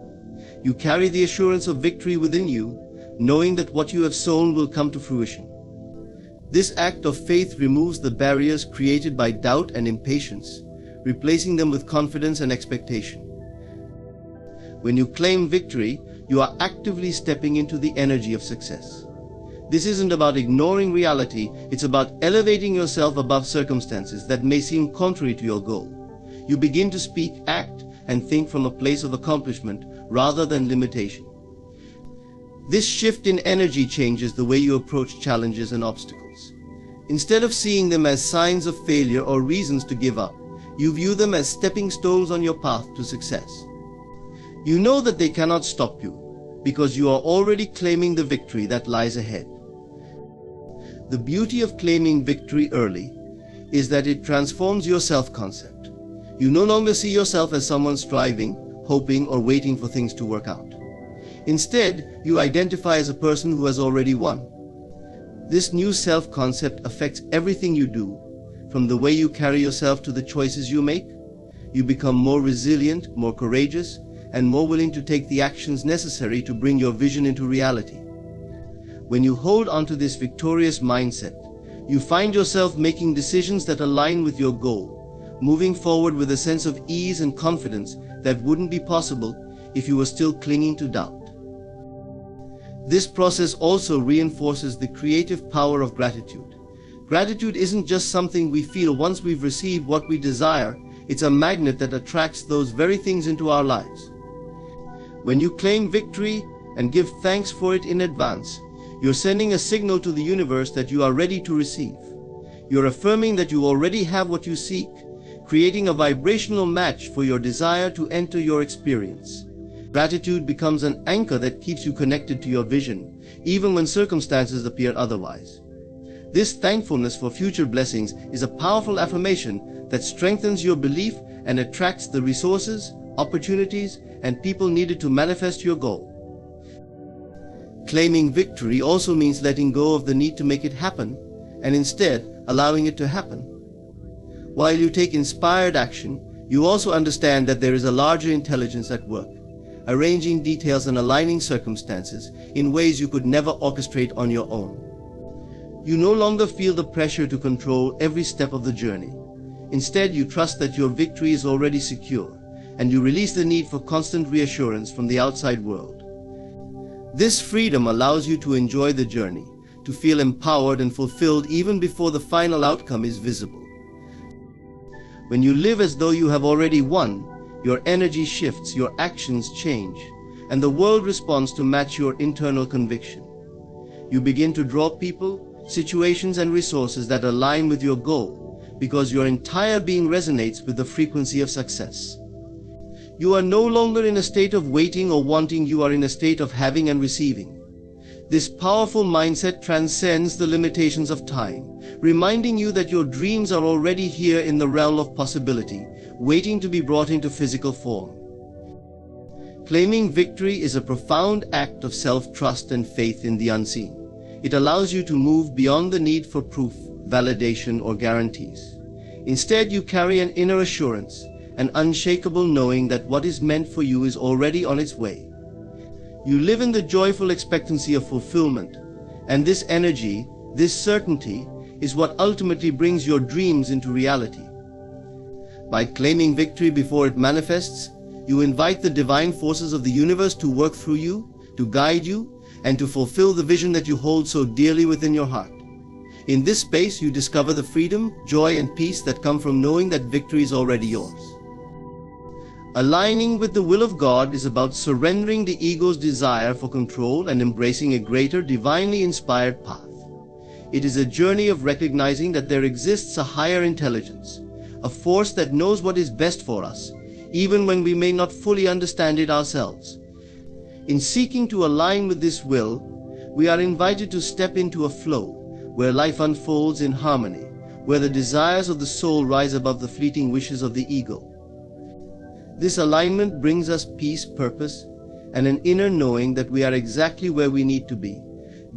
S2: You carry the assurance of victory within you, knowing that what you have sown will come to fruition. This act of faith removes the barriers created by doubt and impatience, replacing them with confidence and expectation. When you claim victory, you are actively stepping into the energy of success. This isn't about ignoring reality, it's about elevating yourself above circumstances that may seem contrary to your goal. You begin to speak, act, and think from a place of accomplishment rather than limitation. This shift in energy changes the way you approach challenges and obstacles. Instead of seeing them as signs of failure or reasons to give up, you view them as stepping stones on your path to success. You know that they cannot stop you, because you are already claiming the victory that lies ahead. The beauty of claiming victory early is that it transforms your self-concept. You no longer see yourself as someone striving, hoping, or waiting for things to work out. Instead, you identify as a person who has already won. This new self-concept affects everything you do, from the way you carry yourself to the choices you make. You become more resilient, more courageous, and more willing to take the actions necessary to bring your vision into reality. When you hold onto this victorious mindset, you find yourself making decisions that align with your goal, moving forward with a sense of ease and confidence that wouldn't be possible if you were still clinging to doubt. This process also reinforces the creative power of gratitude. Gratitude isn't just something we feel once we've received what we desire, it's a magnet that attracts those very things into our lives. When you claim victory and give thanks for it in advance, you're sending a signal to the universe that you are ready to receive. You're affirming that you already have what you seek, creating a vibrational match for your desire to enter your experience. Gratitude becomes an anchor that keeps you connected to your vision, even when circumstances appear otherwise. This thankfulness for future blessings is a powerful affirmation that strengthens your belief and attracts the resources, opportunities, and people needed to manifest your goal. Claiming victory also means letting go of the need to make it happen, and instead allowing it to happen. While you take inspired action, you also understand that there is a larger intelligence at work, arranging details and aligning circumstances in ways you could never orchestrate on your own. You no longer feel the pressure to control every step of the journey. Instead, you trust that your victory is already secure, and you release the need for constant reassurance from the outside world. This freedom allows you to enjoy the journey, to feel empowered and fulfilled even before the final outcome is visible. When you live as though you have already won, your energy shifts, your actions change, and the world responds to match your internal conviction. You begin to draw people, situations, and resources that align with your goal, because your entire being resonates with the frequency of success. You are no longer in a state of waiting or wanting, you are in a state of having and receiving. This powerful mindset transcends the limitations of time, reminding you that your dreams are already here in the realm of possibility, waiting to be brought into physical form. Claiming victory is a profound act of self-trust and faith in the unseen. It allows you to move beyond the need for proof, validation, or guarantees. Instead, you carry an inner assurance, an unshakable knowing that what is meant for you is already on its way. You live in the joyful expectancy of fulfillment, and this energy, this certainty, is what ultimately brings your dreams into reality. By claiming victory before it manifests, you invite the divine forces of the universe to work through you, to guide you, and to fulfill the vision that you hold so dearly within your heart. In this space, you discover the freedom, joy, and peace that come from knowing that victory is already yours. Aligning with the will of God is about surrendering the ego's desire for control and embracing a greater, divinely inspired path. It is a journey of recognizing that there exists a higher intelligence, a force that knows what is best for us, even when we may not fully understand it ourselves. In seeking to align with this will, we are invited to step into a flow where life unfolds in harmony, where the desires of the soul rise above the fleeting wishes of the ego. This alignment brings us peace, purpose, and an inner knowing that we are exactly where we need to be,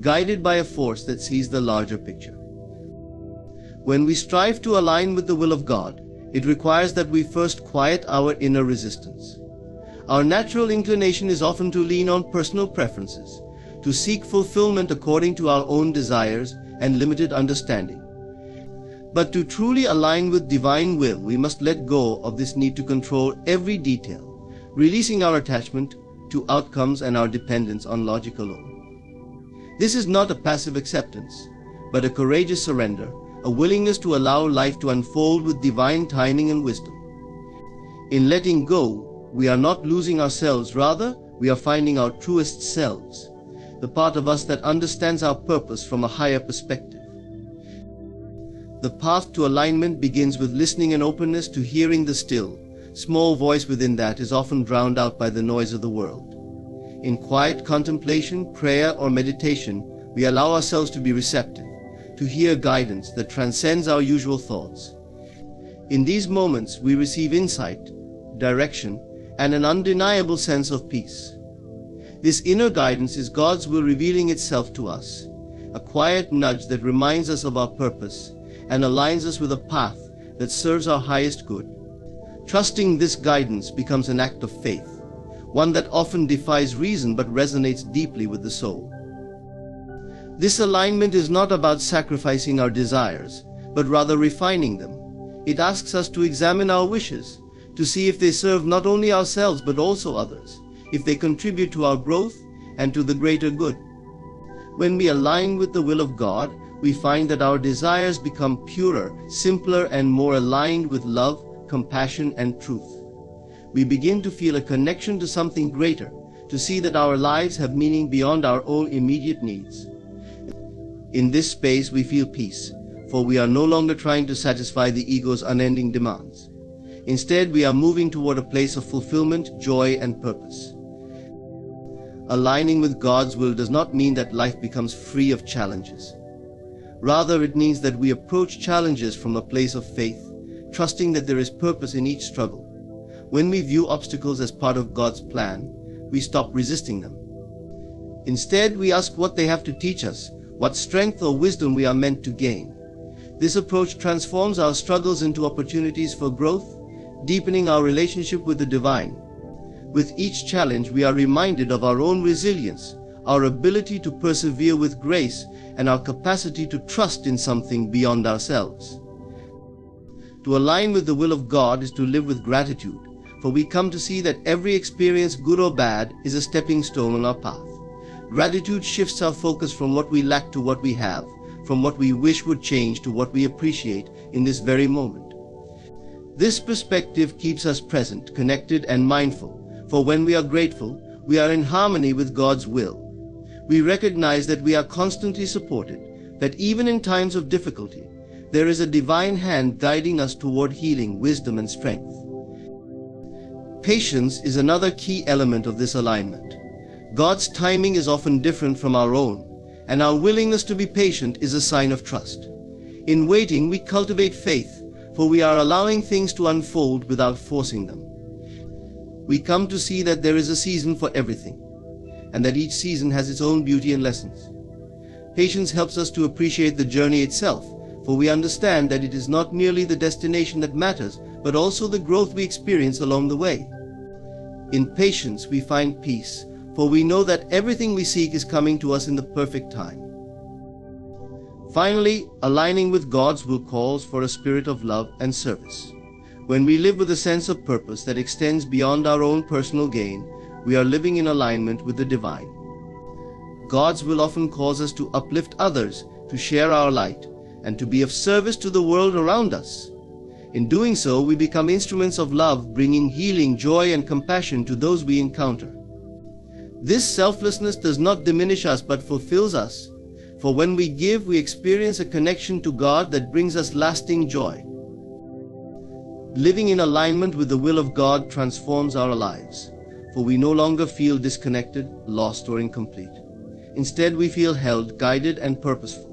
S2: guided by a force that sees the larger picture. When we strive to align with the will of God, it requires that we first quiet our inner resistance. Our natural inclination is often to lean on personal preferences, to seek fulfillment according to our own desires and limited understanding. But to truly align with divine will, we must let go of this need to control every detail, releasing our attachment to outcomes and our dependence on logic alone. This is not a passive acceptance, but a courageous surrender, a willingness to allow life to unfold with divine timing and wisdom. In letting go, we are not losing ourselves, rather, we are finding our truest selves, the part of us that understands our purpose from a higher perspective. The path to alignment begins with listening and openness to hearing the still, small voice within that is often drowned out by the noise of the world. In quiet contemplation, prayer, or meditation, we allow ourselves to be receptive, to hear guidance that transcends our usual thoughts. In these moments, we receive insight, direction, and an undeniable sense of peace. This inner guidance is God's will revealing itself to us, a quiet nudge that reminds us of our purpose and aligns us with a path that serves our highest good. Trusting this guidance becomes an act of faith, one that often defies reason but resonates deeply with the soul. This alignment is not about sacrificing our desires, but rather refining them. It asks us to examine our wishes, to see if they serve not only ourselves but also others, if they contribute to our growth and to the greater good. When we align with the will of God, we find that our desires become purer, simpler, and more aligned with love, compassion, and truth. We begin to feel a connection to something greater, to see that our lives have meaning beyond our own immediate needs. In this space, we feel peace, for we are no longer trying to satisfy the ego's unending demands. Instead, we are moving toward a place of fulfillment, joy, and purpose. Aligning with God's will does not mean that life becomes free of challenges. Rather, it means that we approach challenges from a place of faith, trusting that there is purpose in each struggle. When we view obstacles as part of God's plan, we stop resisting them. Instead, we ask what they have to teach us, what strength or wisdom we are meant to gain. This approach transforms our struggles into opportunities for growth, deepening our relationship with the divine. With each challenge, we are reminded of our own resilience, our ability to persevere with grace, and our capacity to trust in something beyond ourselves. To align with the will of God is to live with gratitude, for we come to see that every experience, good or bad, is a stepping stone on our path. Gratitude shifts our focus from what we lack to what we have, from what we wish would change to what we appreciate in this very moment. This perspective keeps us present, connected, and mindful, for when we are grateful, we are in harmony with God's will. We recognize that we are constantly supported, that even in times of difficulty, there is a divine hand guiding us toward healing, wisdom, and strength. Patience is another key element of this alignment. God's timing is often different from our own, and our willingness to be patient is a sign of trust. In waiting, we cultivate faith, for we are allowing things to unfold without forcing them. We come to see that there is a season for everything, and that each season has its own beauty and lessons. Patience helps us to appreciate the journey itself, for we understand that it is not merely the destination that matters, but also the growth we experience along the way. In patience we find peace, for we know that everything we seek is coming to us in the perfect time. Finally, aligning with God's will calls for a spirit of love and service. When we live with a sense of purpose that extends beyond our own personal gain, we are living in alignment with the divine. God's will often calls us to uplift others, to share our light, and to be of service to the world around us. In doing so, we become instruments of love, bringing healing, joy, and compassion to those we encounter. This selflessness does not diminish us but fulfills us, for when we give, we experience a connection to God that brings us lasting joy. Living in alignment with the will of God transforms our lives, for we no longer feel disconnected, lost, or incomplete. Instead, we feel held, guided, and purposeful.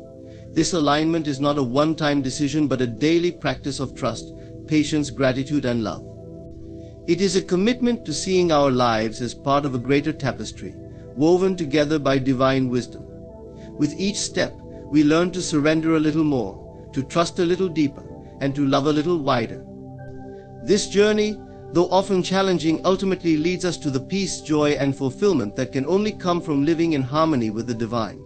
S2: This alignment is not a one-time decision but a daily practice of trust, patience, gratitude, and love. It is a commitment to seeing our lives as part of a greater tapestry, woven together by divine wisdom. With each step, we learn to surrender a little more, to trust a little deeper, and to love a little wider. This journey, though often challenging, ultimately leads us to the peace, joy, and fulfillment that can only come from living in harmony with the divine.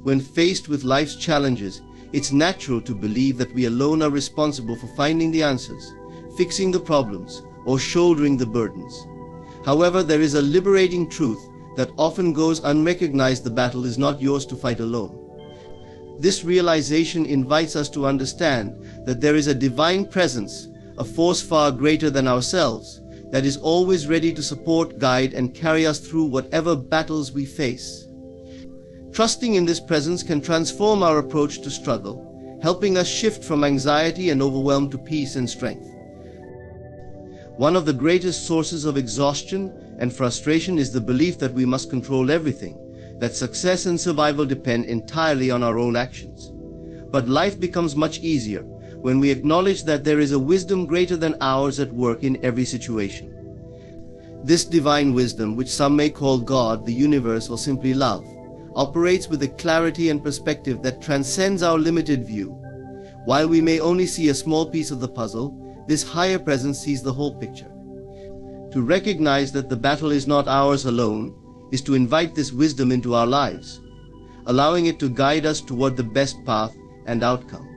S2: When faced with life's challenges, it's natural to believe that we alone are responsible for finding the answers, fixing the problems, or shouldering the burdens. However, there is a liberating truth that often goes unrecognized: the battle is not yours to fight alone. This realization invites us to understand that there is a divine presence, a force far greater than ourselves, that is always ready to support, guide, and carry us through whatever battles we face. Trusting in this presence can transform our approach to struggle, helping us shift from anxiety and overwhelm to peace and strength. One of the greatest sources of exhaustion and frustration is the belief that we must control everything, that success and survival depend entirely on our own actions. But life becomes much easier when we acknowledge that there is a wisdom greater than ours at work in every situation. This divine wisdom, which some may call God, the universe, or simply love, operates with a clarity and perspective that transcends our limited view. While we may only see a small piece of the puzzle, this higher presence sees the whole picture. To recognize that the battle is not ours alone is to invite this wisdom into our lives, allowing it to guide us toward the best path and outcome.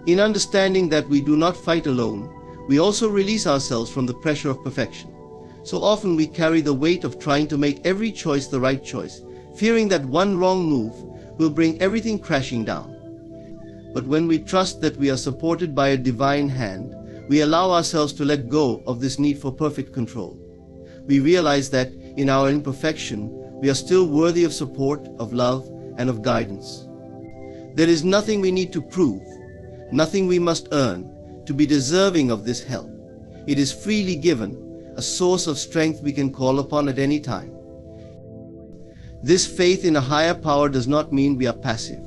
S2: In understanding that we do not fight alone, we also release ourselves from the pressure of perfection. So often we carry the weight of trying to make every choice the right choice, fearing that one wrong move will bring everything crashing down. But when we trust that we are supported by a divine hand, we allow ourselves to let go of this need for perfect control. We realize that in our imperfection, we are still worthy of support, of love, and of guidance. There is nothing we need to prove, nothing we must earn to be deserving of this help. It is freely given, a source of strength we can call upon at any time. This faith in a higher power does not mean we are passive.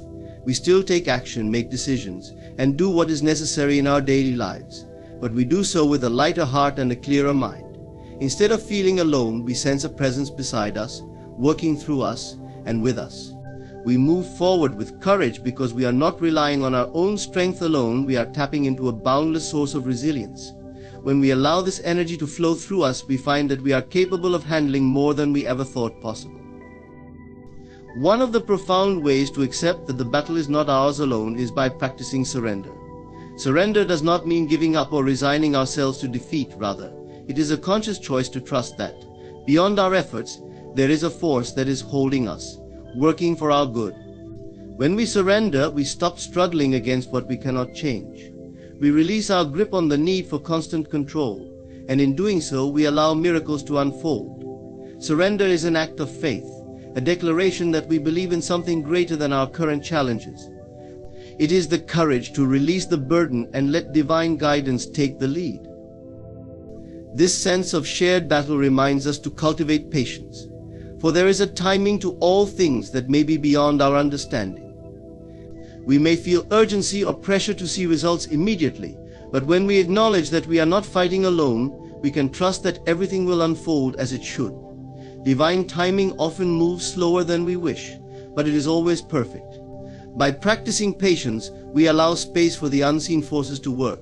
S2: We still take action, make decisions, and do what is necessary in our daily lives, but we do so with a lighter heart and a clearer mind. Instead of feeling alone, we sense a presence beside us, working through us and with us. We move forward with courage because we are not relying on our own strength alone. We are tapping into a boundless source of resilience. When we allow this energy to flow through us, we find that we are capable of handling more than we ever thought possible. One of the profound ways to accept that the battle is not ours alone is by practicing surrender. Surrender does not mean giving up or resigning ourselves to defeat. Rather, it is a conscious choice to trust that, beyond our efforts, there is a force that is holding us, working for our good. When we surrender, we stop struggling against what we cannot change. We release our grip on the need for constant control, and in doing so, we allow miracles to unfold. Surrender is an act of faith, a declaration that we believe in something greater than our current challenges. It is the courage to release the burden and let divine guidance take the lead. This sense of shared battle reminds us to cultivate patience, for there is a timing to all things that may be beyond our understanding. We may feel urgency or pressure to see results immediately, but when we acknowledge that we are not fighting alone, we can trust that everything will unfold as it should. Divine timing often moves slower than we wish, but it is always perfect. By practicing patience, we allow space for the unseen forces to work,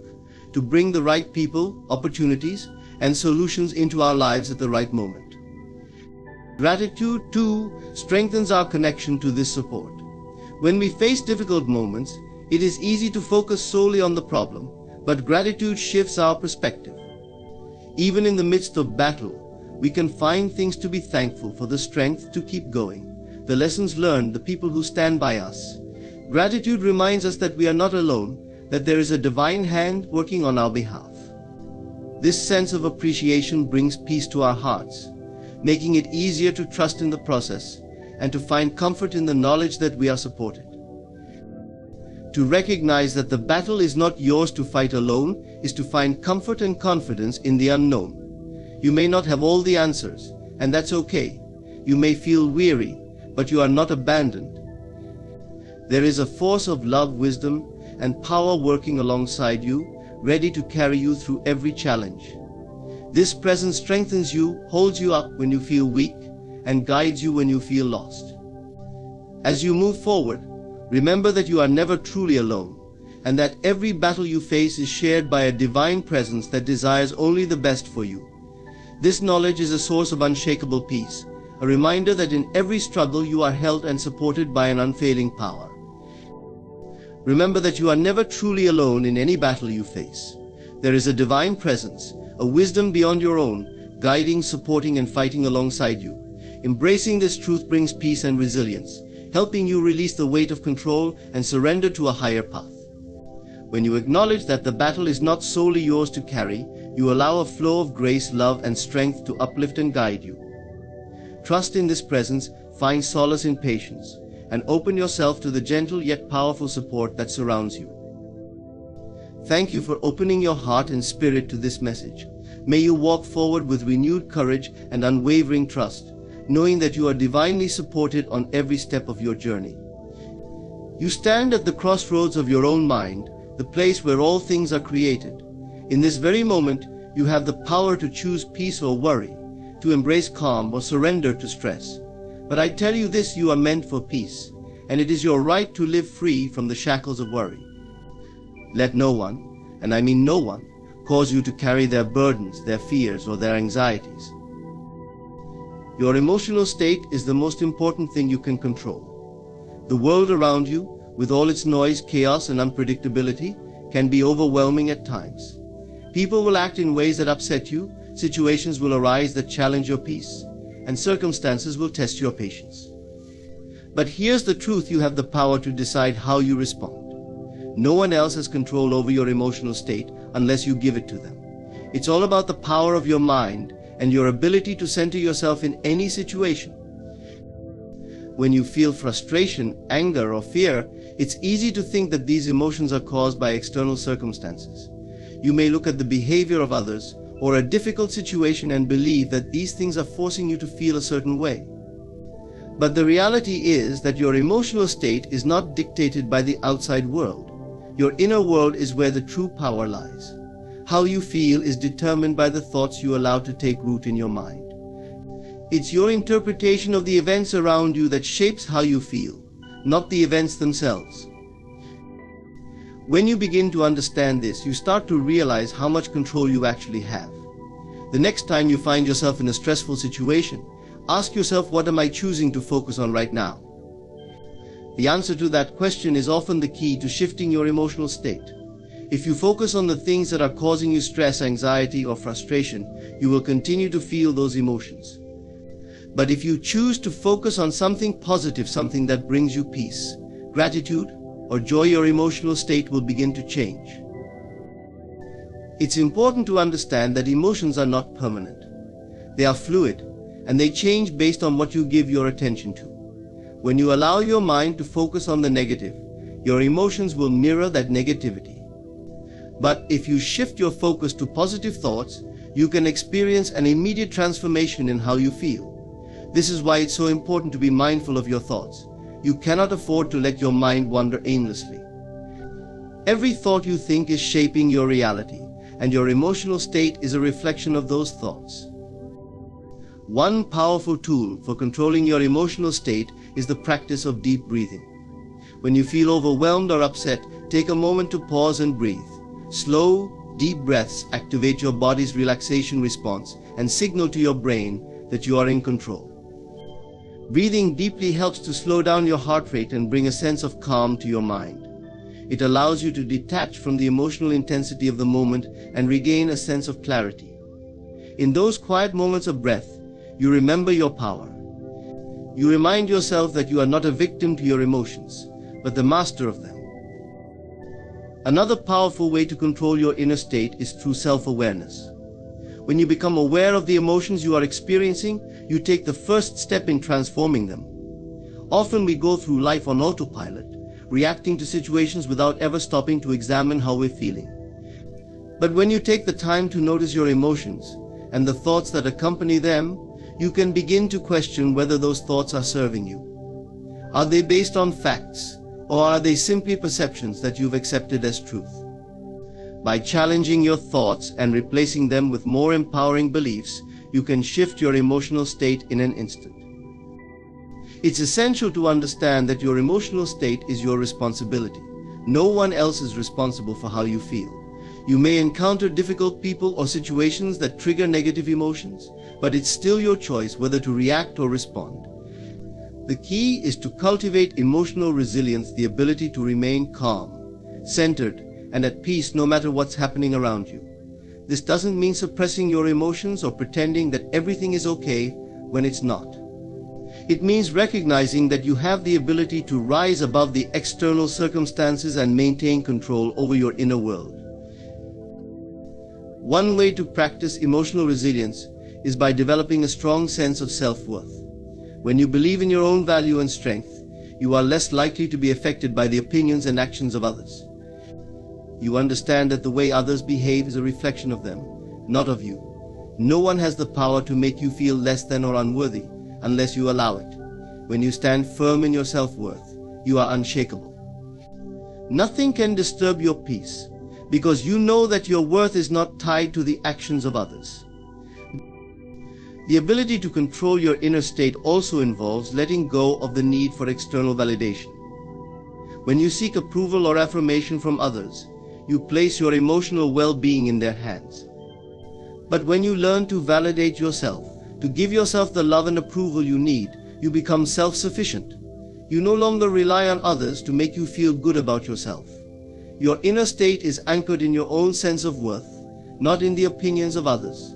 S2: to bring the right people, opportunities, and solutions into our lives at the right moment. Gratitude, too, strengthens our connection to this support. When we face difficult moments, it is easy to focus solely on the problem, but gratitude shifts our perspective. Even in the midst of battle, we can find things to be thankful for: the strength to keep going, the lessons learned, the people who stand by us. Gratitude reminds us that we are not alone, that there is a divine hand working on our behalf. This sense of appreciation brings peace to our hearts, making it easier to trust in the process and to find comfort in the knowledge that we are supported. To recognize that the battle is not yours to fight alone is to find comfort and confidence in the unknown. You may not have all the answers, and that's okay. You may feel weary, but you are not abandoned. There is a force of love, wisdom, and power working alongside you, ready to carry you through every challenge. This presence strengthens you, holds you up when you feel weak, and guides you when you feel lost. As you move forward, remember that you are never truly alone, and that every battle you face is shared by a divine presence that desires only the best for you. This knowledge is a source of unshakable peace, a reminder that in every struggle you are held and supported by an unfailing power. Remember that you are never truly alone in any battle you face. There is a divine presence, a wisdom beyond your own, guiding, supporting, and fighting alongside you. Embracing this truth brings peace and resilience, helping you release the weight of control and surrender to a higher path. When you acknowledge that the battle is not solely yours to carry, you allow a flow of grace, love, and strength to uplift and guide you. Trust in this presence, find solace in patience, and open yourself to the gentle yet powerful support that surrounds you. Thank you for opening your heart and spirit to this message. May you walk forward with renewed courage and unwavering trust, knowing that you are divinely supported on every step of your journey. You stand at the crossroads of your own mind, the place where all things are created. In this very moment, you have the power to choose peace or worry, to embrace calm or surrender to stress. But I tell you this: you are meant for peace, and it is your right to live free from the shackles of worry. Let no one, and I mean no one, cause you to carry their burdens, their fears, or their anxieties. Your emotional state is the most important thing you can control. The world around you, with all its noise, chaos, and unpredictability, can be overwhelming at times. People will act in ways that upset you, situations will arise that challenge your peace, and circumstances will test your patience. But here's the truth: you have the power to decide how you respond. No one else has control over your emotional state unless you give it to them. It's all about the power of your mind and your ability to center yourself in any situation. When you feel frustration, anger, or fear, it's easy to think that these emotions are caused by external circumstances. You may look at the behavior of others or a difficult situation and believe that these things are forcing you to feel a certain way. But the reality is that your emotional state is not dictated by the outside world. Your inner world is where the true power lies. How you feel is determined by the thoughts you allow to take root in your mind. It's your interpretation of the events around you that shapes how you feel, not the events themselves. When you begin to understand this, you start to realize how much control you actually have. The next time you find yourself in a stressful situation, ask yourself, what am I choosing to focus on right now? The answer to that question is often the key to shifting your emotional state. If you focus on the things that are causing you stress, anxiety, or frustration, you will continue to feel those emotions. But if you choose to focus on something positive, something that brings you peace, gratitude, or joy, your emotional state will begin to change. It's important to understand that emotions are not permanent. They are fluid, and they change based on what you give your attention to. When you allow your mind to focus on the negative, your emotions will mirror that negativity. But if you shift your focus to positive thoughts, you can experience an immediate transformation in how you feel. This is why it's so important to be mindful of your thoughts. You cannot afford to let your mind wander aimlessly. Every thought you think is shaping your reality, and your emotional state is a reflection of those thoughts. One powerful tool for controlling your emotional state is the practice of deep breathing. When you feel overwhelmed or upset, take a moment to pause and breathe. Slow, deep breaths activate your body's relaxation response and signal to your brain that you are in control. Breathing deeply helps to slow down your heart rate and bring a sense of calm to your mind. It allows you to detach from the emotional intensity of the moment and regain a sense of clarity. In those quiet moments of breath, you remember your power. You remind yourself that you are not a victim to your emotions, but the master of them. Another powerful way to control your inner state is through self-awareness. When you become aware of the emotions you are experiencing, you take the first step in transforming them. Often we go through life on autopilot, reacting to situations without ever stopping to examine how we're feeling. But when you take the time to notice your emotions and the thoughts that accompany them, you can begin to question whether those thoughts are serving you. Are they based on facts, or are they simply perceptions that you've accepted as truth? By challenging your thoughts and replacing them with more empowering beliefs, you can shift your emotional state in an instant. It's essential to understand that your emotional state is your responsibility. No one else is responsible for how you feel. You may encounter difficult people or situations that trigger negative emotions, but it's still your choice whether to react or respond. The key is to cultivate emotional resilience, the ability to remain calm, centered, and at peace no matter what's happening around you. This doesn't mean suppressing your emotions or pretending that everything is okay when it's not. It means recognizing that you have the ability to rise above the external circumstances and maintain control over your inner world. One way to practice emotional resilience is by developing a strong sense of self-worth. When you believe in your own value and strength, you are less likely to be affected by the opinions and actions of others. You understand that the way others behave is a reflection of them, not of you. No one has the power to make you feel less than or unworthy unless you allow it. When you stand firm in your self-worth, you are unshakable. Nothing can disturb your peace because you know that your worth is not tied to the actions of others. The ability to control your inner state also involves letting go of the need for external validation. When you seek approval or affirmation from others, you place your emotional well-being in their hands. But when you learn to validate yourself, to give yourself the love and approval you need, you become self-sufficient. You no longer rely on others to make you feel good about yourself. Your inner state is anchored in your own sense of worth, not in the opinions of others.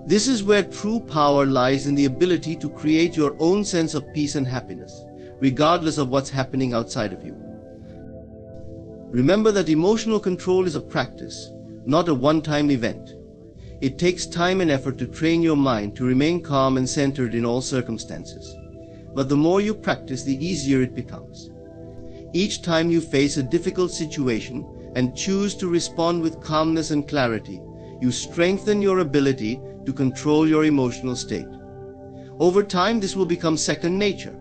S2: This is where true power lies, in the ability to create your own sense of peace and happiness, regardless of what's happening outside of you. Remember that emotional control is a practice, not a one-time event. It takes time and effort to train your mind to remain calm and centered in all circumstances. But the more you practice, the easier it becomes. Each time you face a difficult situation and choose to respond with calmness and clarity, you strengthen your ability to control your emotional state. Over time, this will become second nature.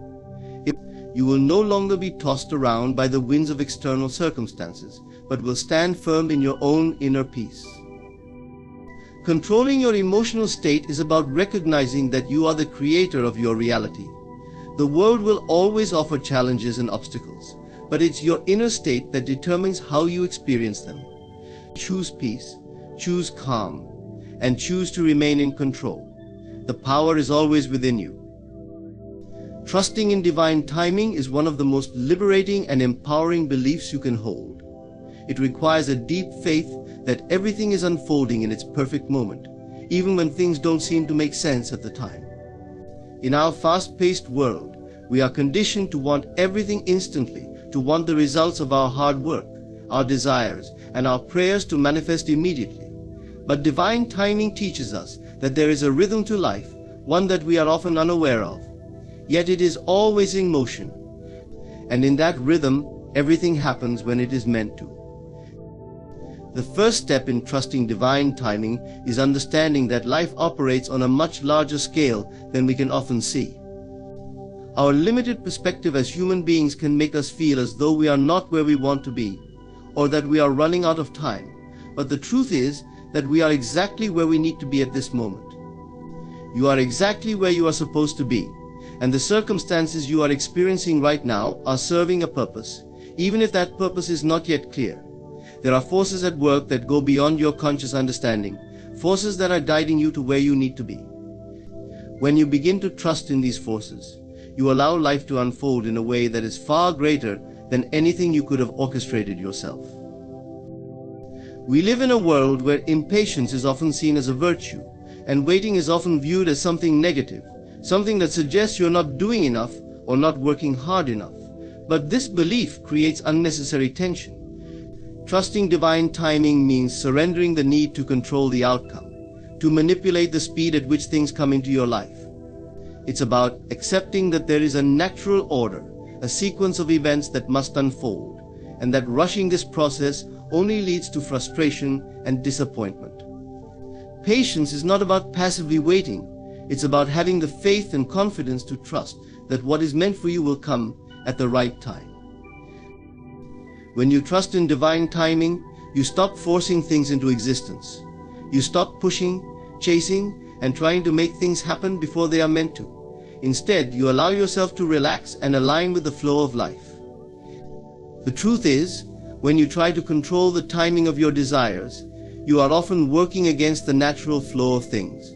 S2: You will no longer be tossed around by the winds of external circumstances, but will stand firm in your own inner peace. Controlling your emotional state is about recognizing that you are the creator of your reality. The world will always offer challenges and obstacles, but it's your inner state that determines how you experience them. Choose peace, choose calm, and choose to remain in control. The power is always within you. Trusting in divine timing is one of the most liberating and empowering beliefs you can hold. It requires a deep faith that everything is unfolding in its perfect moment, even when things don't seem to make sense at the time. In our fast-paced world, we are conditioned to want everything instantly, to want the results of our hard work, our desires, and our prayers to manifest immediately. But divine timing teaches us that there is a rhythm to life, one that we are often unaware of. Yet it is always in motion. And in that rhythm, everything happens when it is meant to. The first step in trusting divine timing is understanding that life operates on a much larger scale than we can often see. Our limited perspective as human beings can make us feel as though we are not where we want to be, or that we are running out of time. But the truth is that we are exactly where we need to be at this moment. You are exactly where you are supposed to be, and the circumstances you are experiencing right now are serving a purpose, even if that purpose is not yet clear. There are forces at work that go beyond your conscious understanding, forces that are guiding you to where you need to be. When you begin to trust in these forces, you allow life to unfold in a way that is far greater than anything you could have orchestrated yourself. We live in a world where impatience is often seen as a virtue, and waiting is often viewed as something negative, something that suggests you're not doing enough or not working hard enough. But this belief creates unnecessary tension. Trusting divine timing means surrendering the need to control the outcome, to manipulate the speed at which things come into your life. It's about accepting that there is a natural order, a sequence of events that must unfold, and that rushing this process only leads to frustration and disappointment. Patience is not about passively waiting. It's about having the faith and confidence to trust that what is meant for you will come at the right time. When you trust in divine timing, you stop forcing things into existence. You stop pushing, chasing, and trying to make things happen before they are meant to. Instead, you allow yourself to relax and align with the flow of life. The truth is, when you try to control the timing of your desires, you are often working against the natural flow of things.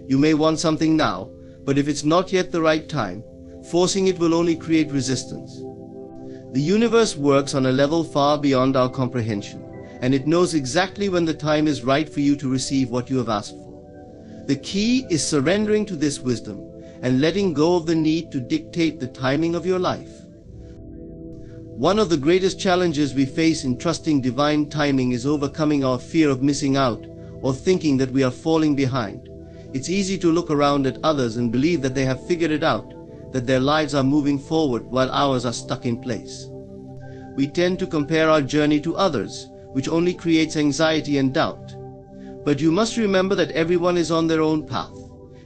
S2: You may want something now, but if it's not yet the right time, forcing it will only create resistance. The universe works on a level far beyond our comprehension, and it knows exactly when the time is right for you to receive what you have asked for. The key is surrendering to this wisdom and letting go of the need to dictate the timing of your life. One of the greatest challenges we face in trusting divine timing is overcoming our fear of missing out or thinking that we are falling behind. It's easy to look around at others and believe that they have figured it out, that their lives are moving forward while ours are stuck in place. We tend to compare our journey to others, which only creates anxiety and doubt. But you must remember that everyone is on their own path,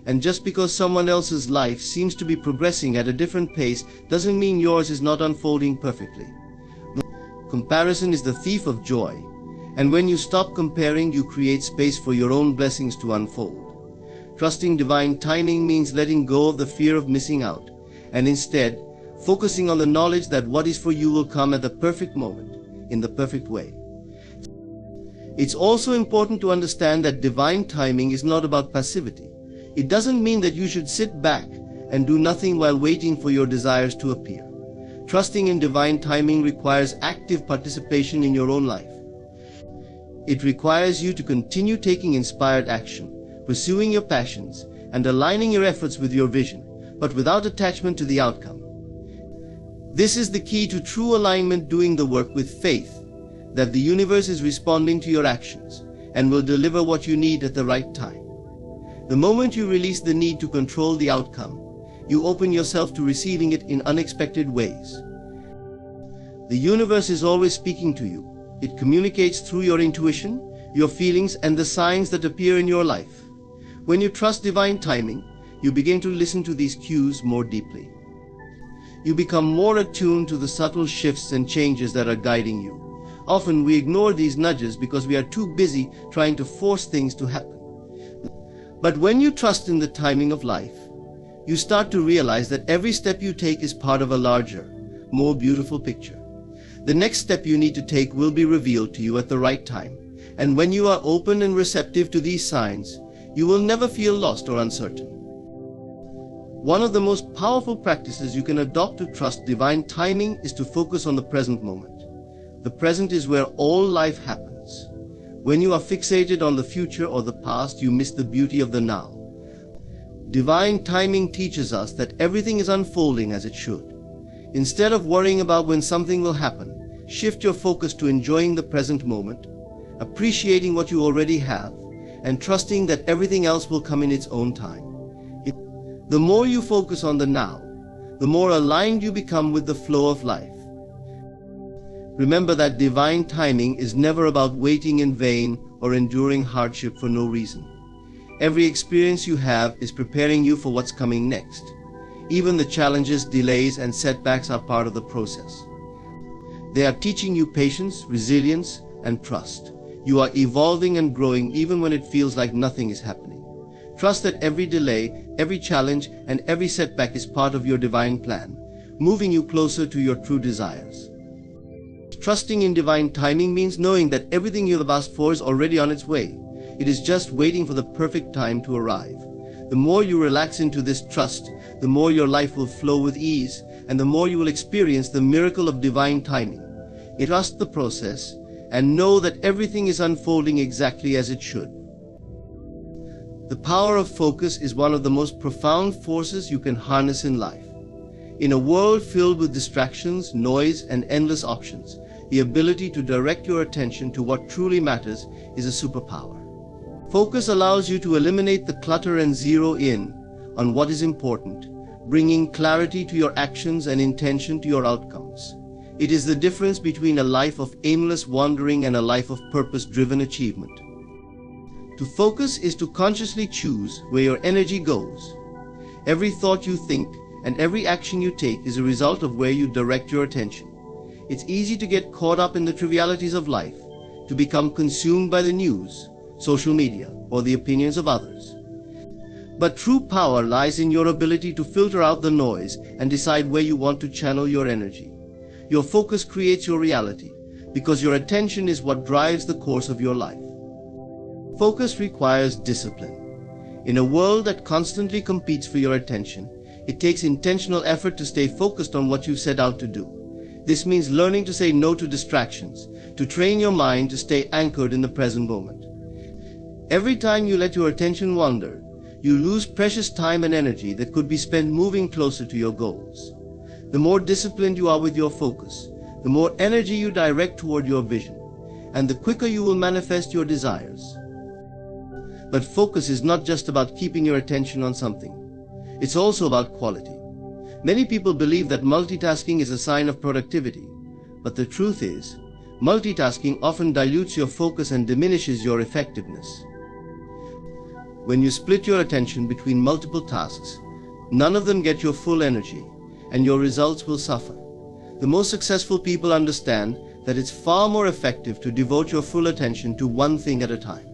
S2: and just because someone else's life seems to be progressing at a different pace doesn't mean yours is not unfolding perfectly. Comparison is the thief of joy, and when you stop comparing, you create space for your own blessings to unfold. Trusting divine timing means letting go of the fear of missing out, and instead focusing on the knowledge that what is for you will come at the perfect moment, in the perfect way. It's also important to understand that divine timing is not about passivity. It doesn't mean that you should sit back and do nothing while waiting for your desires to appear. Trusting in divine timing requires active participation in your own life. It requires you to continue taking inspired action, pursuing your passions, and aligning your efforts with your vision, but without attachment to the outcome. This is the key to true alignment, doing the work with faith that the universe is responding to your actions and will deliver what you need at the right time. The moment you release the need to control the outcome, you open yourself to receiving it in unexpected ways. The universe is always speaking to you. It communicates through your intuition, your feelings, and the signs that appear in your life. When you trust divine timing, you begin to listen to these cues more deeply. You become more attuned to the subtle shifts and changes that are guiding you. Often we ignore these nudges because we are too busy trying to force things to happen. But when you trust in the timing of life, you start to realize that every step you take is part of a larger, more beautiful picture. The next step you need to take will be revealed to you at the right time, and when you are open and receptive to these signs, you will never feel lost or uncertain. One of the most powerful practices you can adopt to trust divine timing is to focus on the present moment. The present is where all life happens. When you are fixated on the future or the past, you miss the beauty of the now. Divine timing teaches us that everything is unfolding as it should. Instead of worrying about when something will happen, shift your focus to enjoying the present moment, appreciating what you already have, and trusting that everything else will come in its own time. The more you focus on the now, the more aligned you become with the flow of life. Remember that divine timing is never about waiting in vain or enduring hardship for no reason. Every experience you have is preparing you for what's coming next. Even the challenges, delays, and setbacks are part of the process. They are teaching you patience, resilience, and trust. You are evolving and growing even when it feels like nothing is happening. Trust that every delay, every challenge, and every setback is part of your divine plan, moving you closer to your true desires. Trusting in divine timing means knowing that everything you have asked for is already on its way. It is just waiting for the perfect time to arrive. The more you relax into this trust, the more your life will flow with ease, and the more you will experience the miracle of divine timing. Trust the process, and know that everything is unfolding exactly as it should. The power of focus is one of the most profound forces you can harness in life. In a world filled with distractions, noise, and endless options, the ability to direct your attention to what truly matters is a superpower. Focus allows you to eliminate the clutter and zero in on what is important, bringing clarity to your actions and intention to your outcomes. It is the difference between a life of aimless wandering and a life of purpose-driven achievement. To focus is to consciously choose where your energy goes. Every thought you think and every action you take is a result of where you direct your attention. It's easy to get caught up in the trivialities of life, to become consumed by the news, social media, or the opinions of others. But true power lies in your ability to filter out the noise and decide where you want to channel your energy. Your focus creates your reality, because your attention is what drives the course of your life. Focus requires discipline. In a world that constantly competes for your attention, it takes intentional effort to stay focused on what you set out to do. This means learning to say no to distractions, to train your mind to stay anchored in the present moment. Every time you let your attention wander, you lose precious time and energy that could be spent moving closer to your goals. The more disciplined you are with your focus, the more energy you direct toward your vision, and the quicker you will manifest your desires. But focus is not just about keeping your attention on something. It's also about quality. Many people believe that multitasking is a sign of productivity, but the truth is, multitasking often dilutes your focus and diminishes your effectiveness. When you split your attention between multiple tasks, none of them get your full energy, and your results will suffer. The most successful people understand that it's far more effective to devote your full attention to one thing at a time.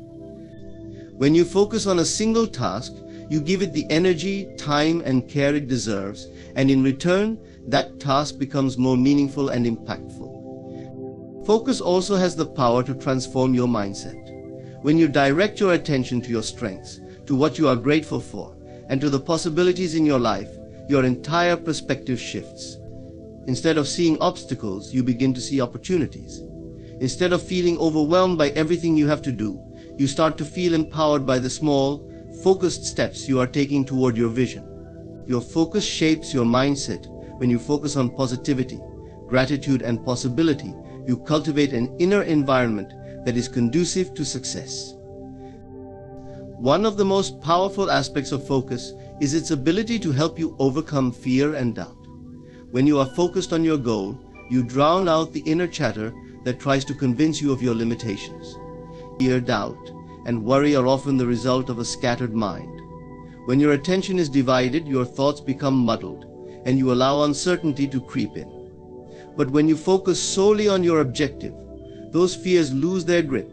S2: When you focus on a single task, you give it the energy, time, and care it deserves, and in return, that task becomes more meaningful and impactful. Focus also has the power to transform your mindset. When you direct your attention to your strengths, to what you are grateful for, and to the possibilities in your life, your entire perspective shifts. Instead of seeing obstacles, you begin to see opportunities. Instead of feeling overwhelmed by everything you have to do, you start to feel empowered by the small, focused steps you are taking toward your vision. Your focus shapes your mindset. When you focus on positivity, gratitude, and possibility, you cultivate an inner environment that is conducive to success. One of the most powerful aspects of focus is its ability to help you overcome fear and doubt. When you are focused on your goal, you drown out the inner chatter that tries to convince you of your limitations. Fear, doubt, and worry are often the result of a scattered mind. When your attention is divided, your thoughts become muddled, and you allow uncertainty to creep in. But when you focus solely on your objective, those fears lose their grip.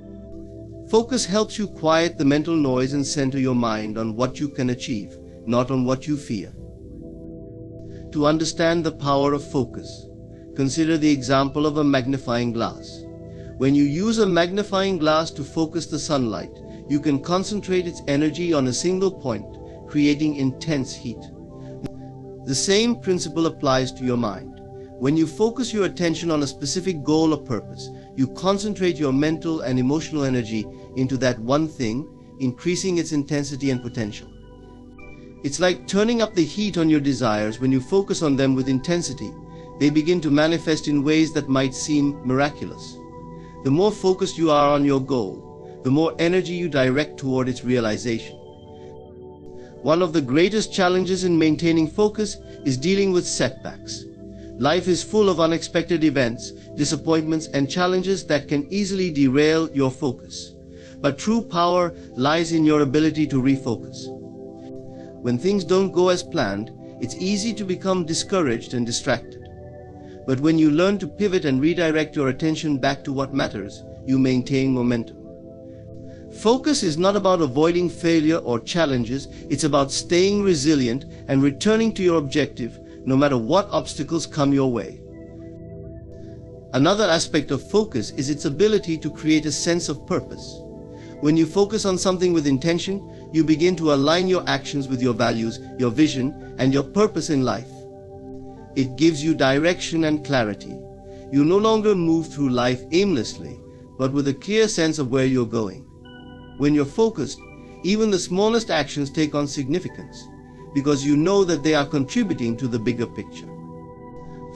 S2: Focus helps you quiet the mental noise and center your mind on what you can achieve, not on what you fear. To understand the power of focus, consider the example of a magnifying glass. When you use a magnifying glass to focus the sunlight, you can concentrate its energy on a single point, creating intense heat. The same principle applies to your mind. When you focus your attention on a specific goal or purpose, you concentrate your mental and emotional energy into that one thing, increasing its intensity and potential. It's like turning up the heat on your desires. When you focus on them with intensity, they begin to manifest in ways that might seem miraculous. The more focused you are on your goal, the more energy you direct toward its realization. One of the greatest challenges in maintaining focus is dealing with setbacks. Life is full of unexpected events, disappointments, and challenges that can easily derail your focus. But true power lies in your ability to refocus. When things don't go as planned, it's easy to become discouraged and distracted. But when you learn to pivot and redirect your attention back to what matters, you maintain momentum. Focus is not about avoiding failure or challenges, it's about staying resilient and returning to your objective no matter what obstacles come your way. Another aspect of focus is its ability to create a sense of purpose. When you focus on something with intention, you begin to align your actions with your values, your vision, and your purpose in life. It gives you direction and clarity. You no longer move through life aimlessly, but with a clear sense of where you're going. When you're focused, even the smallest actions take on significance, because you know that they are contributing to the bigger picture.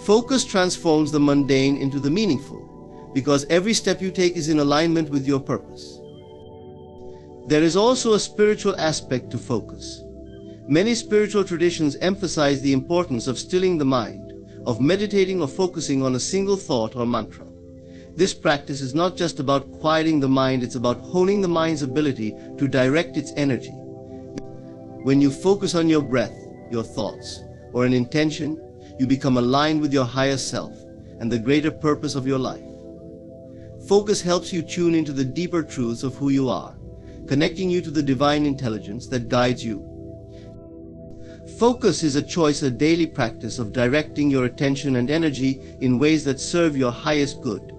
S2: Focus transforms the mundane into the meaningful, because every step you take is in alignment with your purpose. There is also a spiritual aspect to focus. Many spiritual traditions emphasize the importance of stilling the mind, of meditating or focusing on a single thought or mantra. This practice is not just about quieting the mind, it's about honing the mind's ability to direct its energy. When you focus on your breath, your thoughts, or an intention, you become aligned with your higher self and the greater purpose of your life. Focus helps you tune into the deeper truths of who you are, connecting you to the divine intelligence that guides you. Focus is a choice, a daily practice of directing your attention and energy in ways that serve your highest good.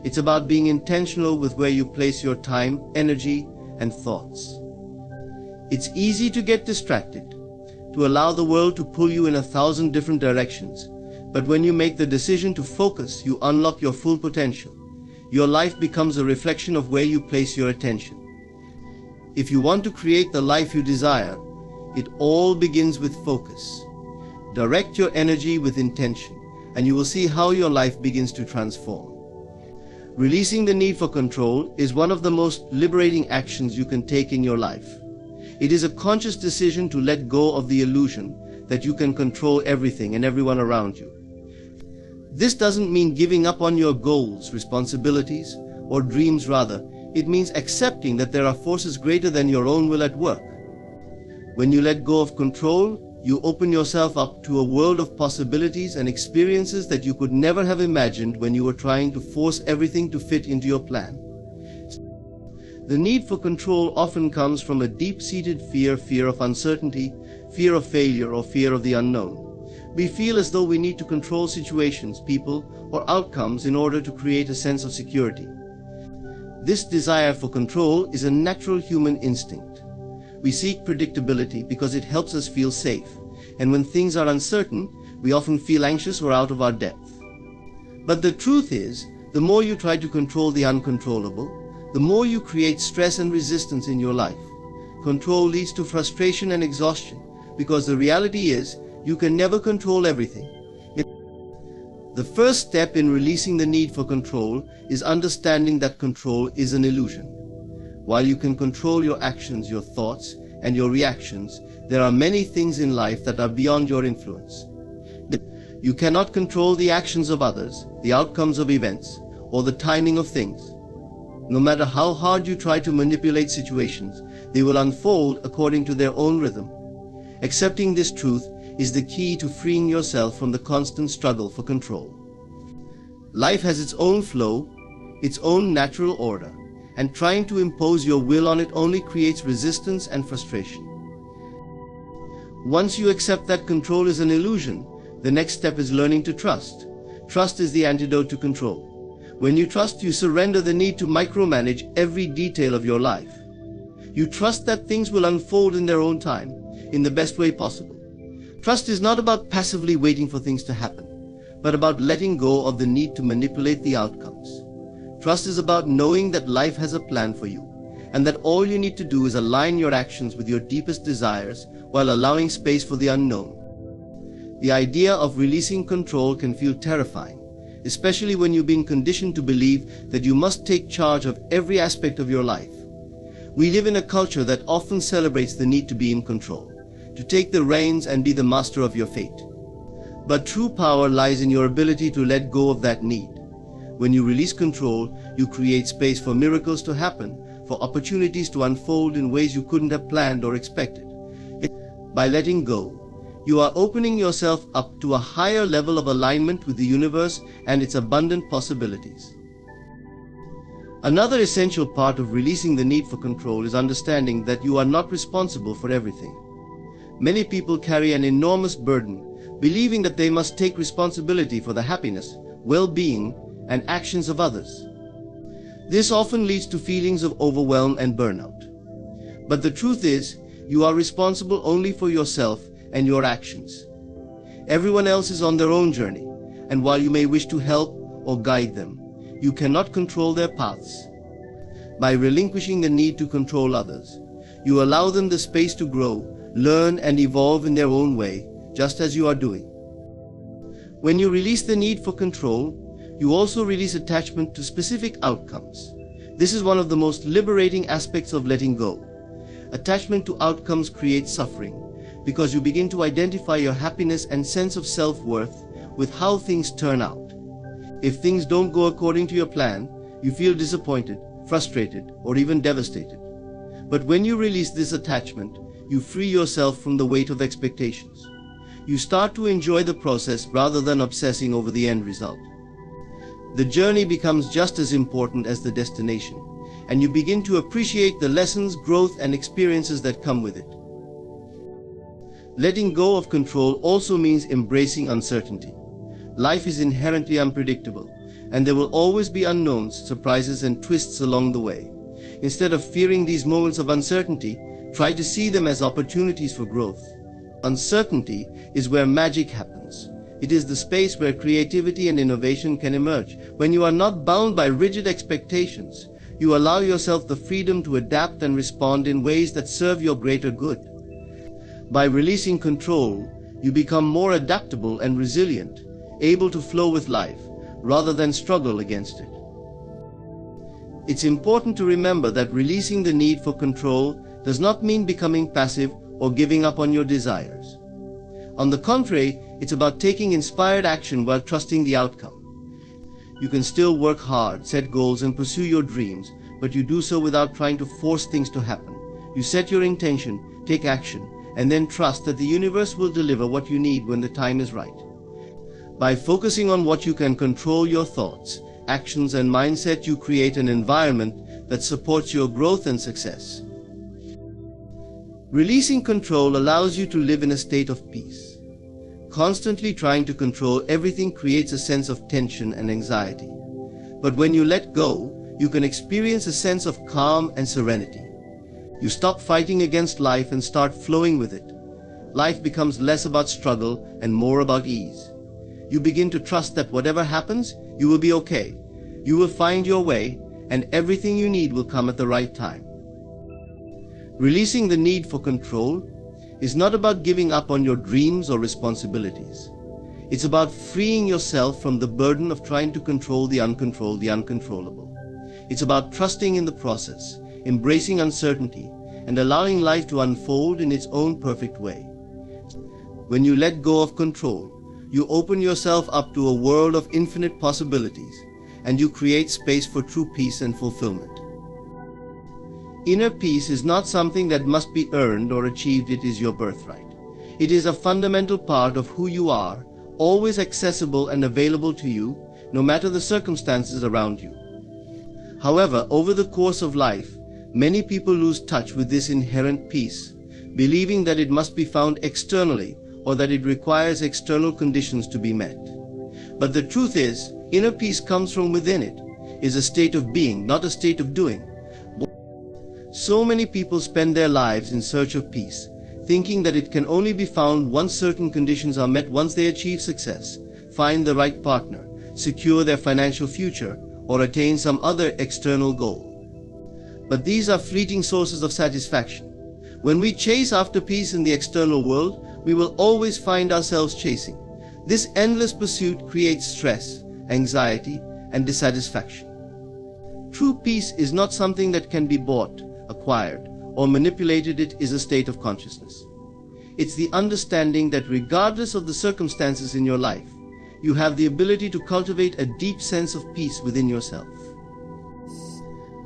S2: It's about being intentional with where you place your time, energy, and thoughts. It's easy to get distracted, to allow the world to pull you in 1,000 different directions. But when you make the decision to focus, you unlock your full potential. Your life becomes a reflection of where you place your attention. If you want to create the life you desire, it all begins with focus. Direct your energy with intention, and you will see how your life begins to transform. Releasing the need for control is one of the most liberating actions you can take in your life. It is a conscious decision to let go of the illusion that you can control everything and everyone around you. This doesn't mean giving up on your goals, responsibilities, or dreams. Rather, it means accepting that there are forces greater than your own will at work. When you let go of control, you open yourself up to a world of possibilities and experiences that you could never have imagined when you were trying to force everything to fit into your plan. The need for control often comes from a deep-seated fear of uncertainty, fear of failure, or fear of the unknown. We feel as though we need to control situations, people, or outcomes in order to create a sense of security. This desire for control is a natural human instinct. We seek predictability because it helps us feel safe, and when things are uncertain, we often feel anxious or out of our depth. But the truth is, the more you try to control the uncontrollable, the more you create stress and resistance in your life. Control leads to frustration and exhaustion, because the reality is, you can never control everything. The first step in releasing the need for control is understanding that control is an illusion. While you can control your actions, your thoughts, and your reactions, there are many things in life that are beyond your influence. You cannot control the actions of others, the outcomes of events, or the timing of things. No matter how hard you try to manipulate situations, they will unfold according to their own rhythm. Accepting this truth is the key to freeing yourself from the constant struggle for control. Life has its own flow, its own natural order, and trying to impose your will on it only creates resistance and frustration. Once you accept that control is an illusion, the next step is learning to trust. Trust is the antidote to control. When you trust, you surrender the need to micromanage every detail of your life. You trust that things will unfold in their own time, in the best way possible. Trust is not about passively waiting for things to happen, but about letting go of the need to manipulate the outcomes. Trust is about knowing that life has a plan for you, and that all you need to do is align your actions with your deepest desires while allowing space for the unknown. The idea of releasing control can feel terrifying, especially when you've been conditioned to believe that you must take charge of every aspect of your life. We live in a culture that often celebrates the need to be in control, to take the reins and be the master of your fate. But true power lies in your ability to let go of that need. When you release control, you create space for miracles to happen, for opportunities to unfold in ways you couldn't have planned or expected. By letting go, you are opening yourself up to a higher level of alignment with the universe and its abundant possibilities. Another essential part of releasing the need for control is understanding that you are not responsible for everything. Many people carry an enormous burden, believing that they must take responsibility for the happiness, well-being, and actions of others. This often leads to feelings of overwhelm and burnout. But the truth is, you are responsible only for yourself and your actions. Everyone else is on their own journey, and while you may wish to help or guide them, you cannot control their paths. By relinquishing the need to control others, you allow them the space to grow, learn, and evolve in their own way, just as you are doing. When you release the need for control, you also release attachment to specific outcomes. This is one of the most liberating aspects of letting go. Attachment to outcomes creates suffering, because you begin to identify your happiness and sense of self-worth with how things turn out. If things don't go according to your plan, you feel disappointed, frustrated, or even devastated. But when you release this attachment, you free yourself from the weight of expectations. You start to enjoy the process rather than obsessing over the end result. The journey becomes just as important as the destination, and you begin to appreciate the lessons, growth, and experiences that come with it. Letting go of control also means embracing uncertainty. Life is inherently unpredictable, and there will always be unknowns, surprises, and twists along the way. Instead of fearing these moments of uncertainty, try to see them as opportunities for growth. Uncertainty is where magic happens. It is the space where creativity and innovation can emerge. When you are not bound by rigid expectations, you allow yourself the freedom to adapt and respond in ways that serve your greater good. By releasing control, you become more adaptable and resilient, able to flow with life, rather than struggle against it. It's important to remember that releasing the need for control does not mean becoming passive or giving up on your desires. On the contrary, it's about taking inspired action while trusting the outcome. You can still work hard, set goals, and pursue your dreams, but you do so without trying to force things to happen. You set your intention, take action, and then trust that the universe will deliver what you need when the time is right. By focusing on what you can control, your thoughts, actions, and mindset, you create an environment that supports your growth and success. Releasing control allows you to live in a state of peace. Constantly trying to control everything creates a sense of tension and anxiety. But when you let go, you can experience a sense of calm and serenity. You stop fighting against life and start flowing with it. Life becomes less about struggle and more about ease. You begin to trust that whatever happens, you will be okay. You will find your way, and everything you need will come at the right time. Releasing the need for control is not about giving up on your dreams or responsibilities. It's about freeing yourself from the burden of trying to control the uncontrollable. It's about trusting in the process, embracing uncertainty, and allowing life to unfold in its own perfect way. When you let go of control, you open yourself up to a world of infinite possibilities, and you create space for true peace and fulfillment. Inner peace is not something that must be earned or achieved. It is your birthright. It is a fundamental part of who you are, always accessible and available to you, no matter the circumstances around you. However, over the course of life, many people lose touch with this inherent peace, believing that it must be found externally or that it requires external conditions to be met. But the truth is, inner peace comes from within. It is a state of being, not a state of doing. So many people spend their lives in search of peace, thinking that it can only be found once certain conditions are met, once they achieve success, find the right partner, secure their financial future, or attain some other external goal. But these are fleeting sources of satisfaction. When we chase after peace in the external world, we will always find ourselves chasing. This endless pursuit creates stress, anxiety, and dissatisfaction. True peace is not something that can be bought, acquired, or manipulated. It is a state of consciousness. It's the understanding that regardless of the circumstances in your life, you have the ability to cultivate a deep sense of peace within yourself.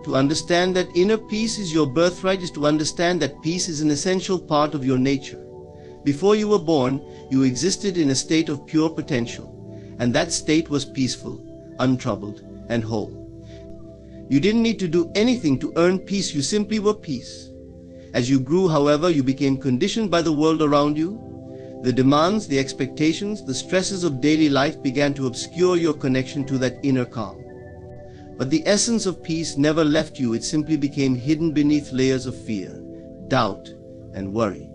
S2: To understand that inner peace is your birthright is to understand that peace is an essential part of your nature. Before you were born, you existed in a state of pure potential, and that state was peaceful, untroubled, and whole. You didn't need to do anything to earn peace, you simply were peace. As you grew, however, you became conditioned by the world around you. The demands, the expectations, the stresses of daily life began to obscure your connection to that inner calm. But the essence of peace never left you, it simply became hidden beneath layers of fear, doubt, and worry.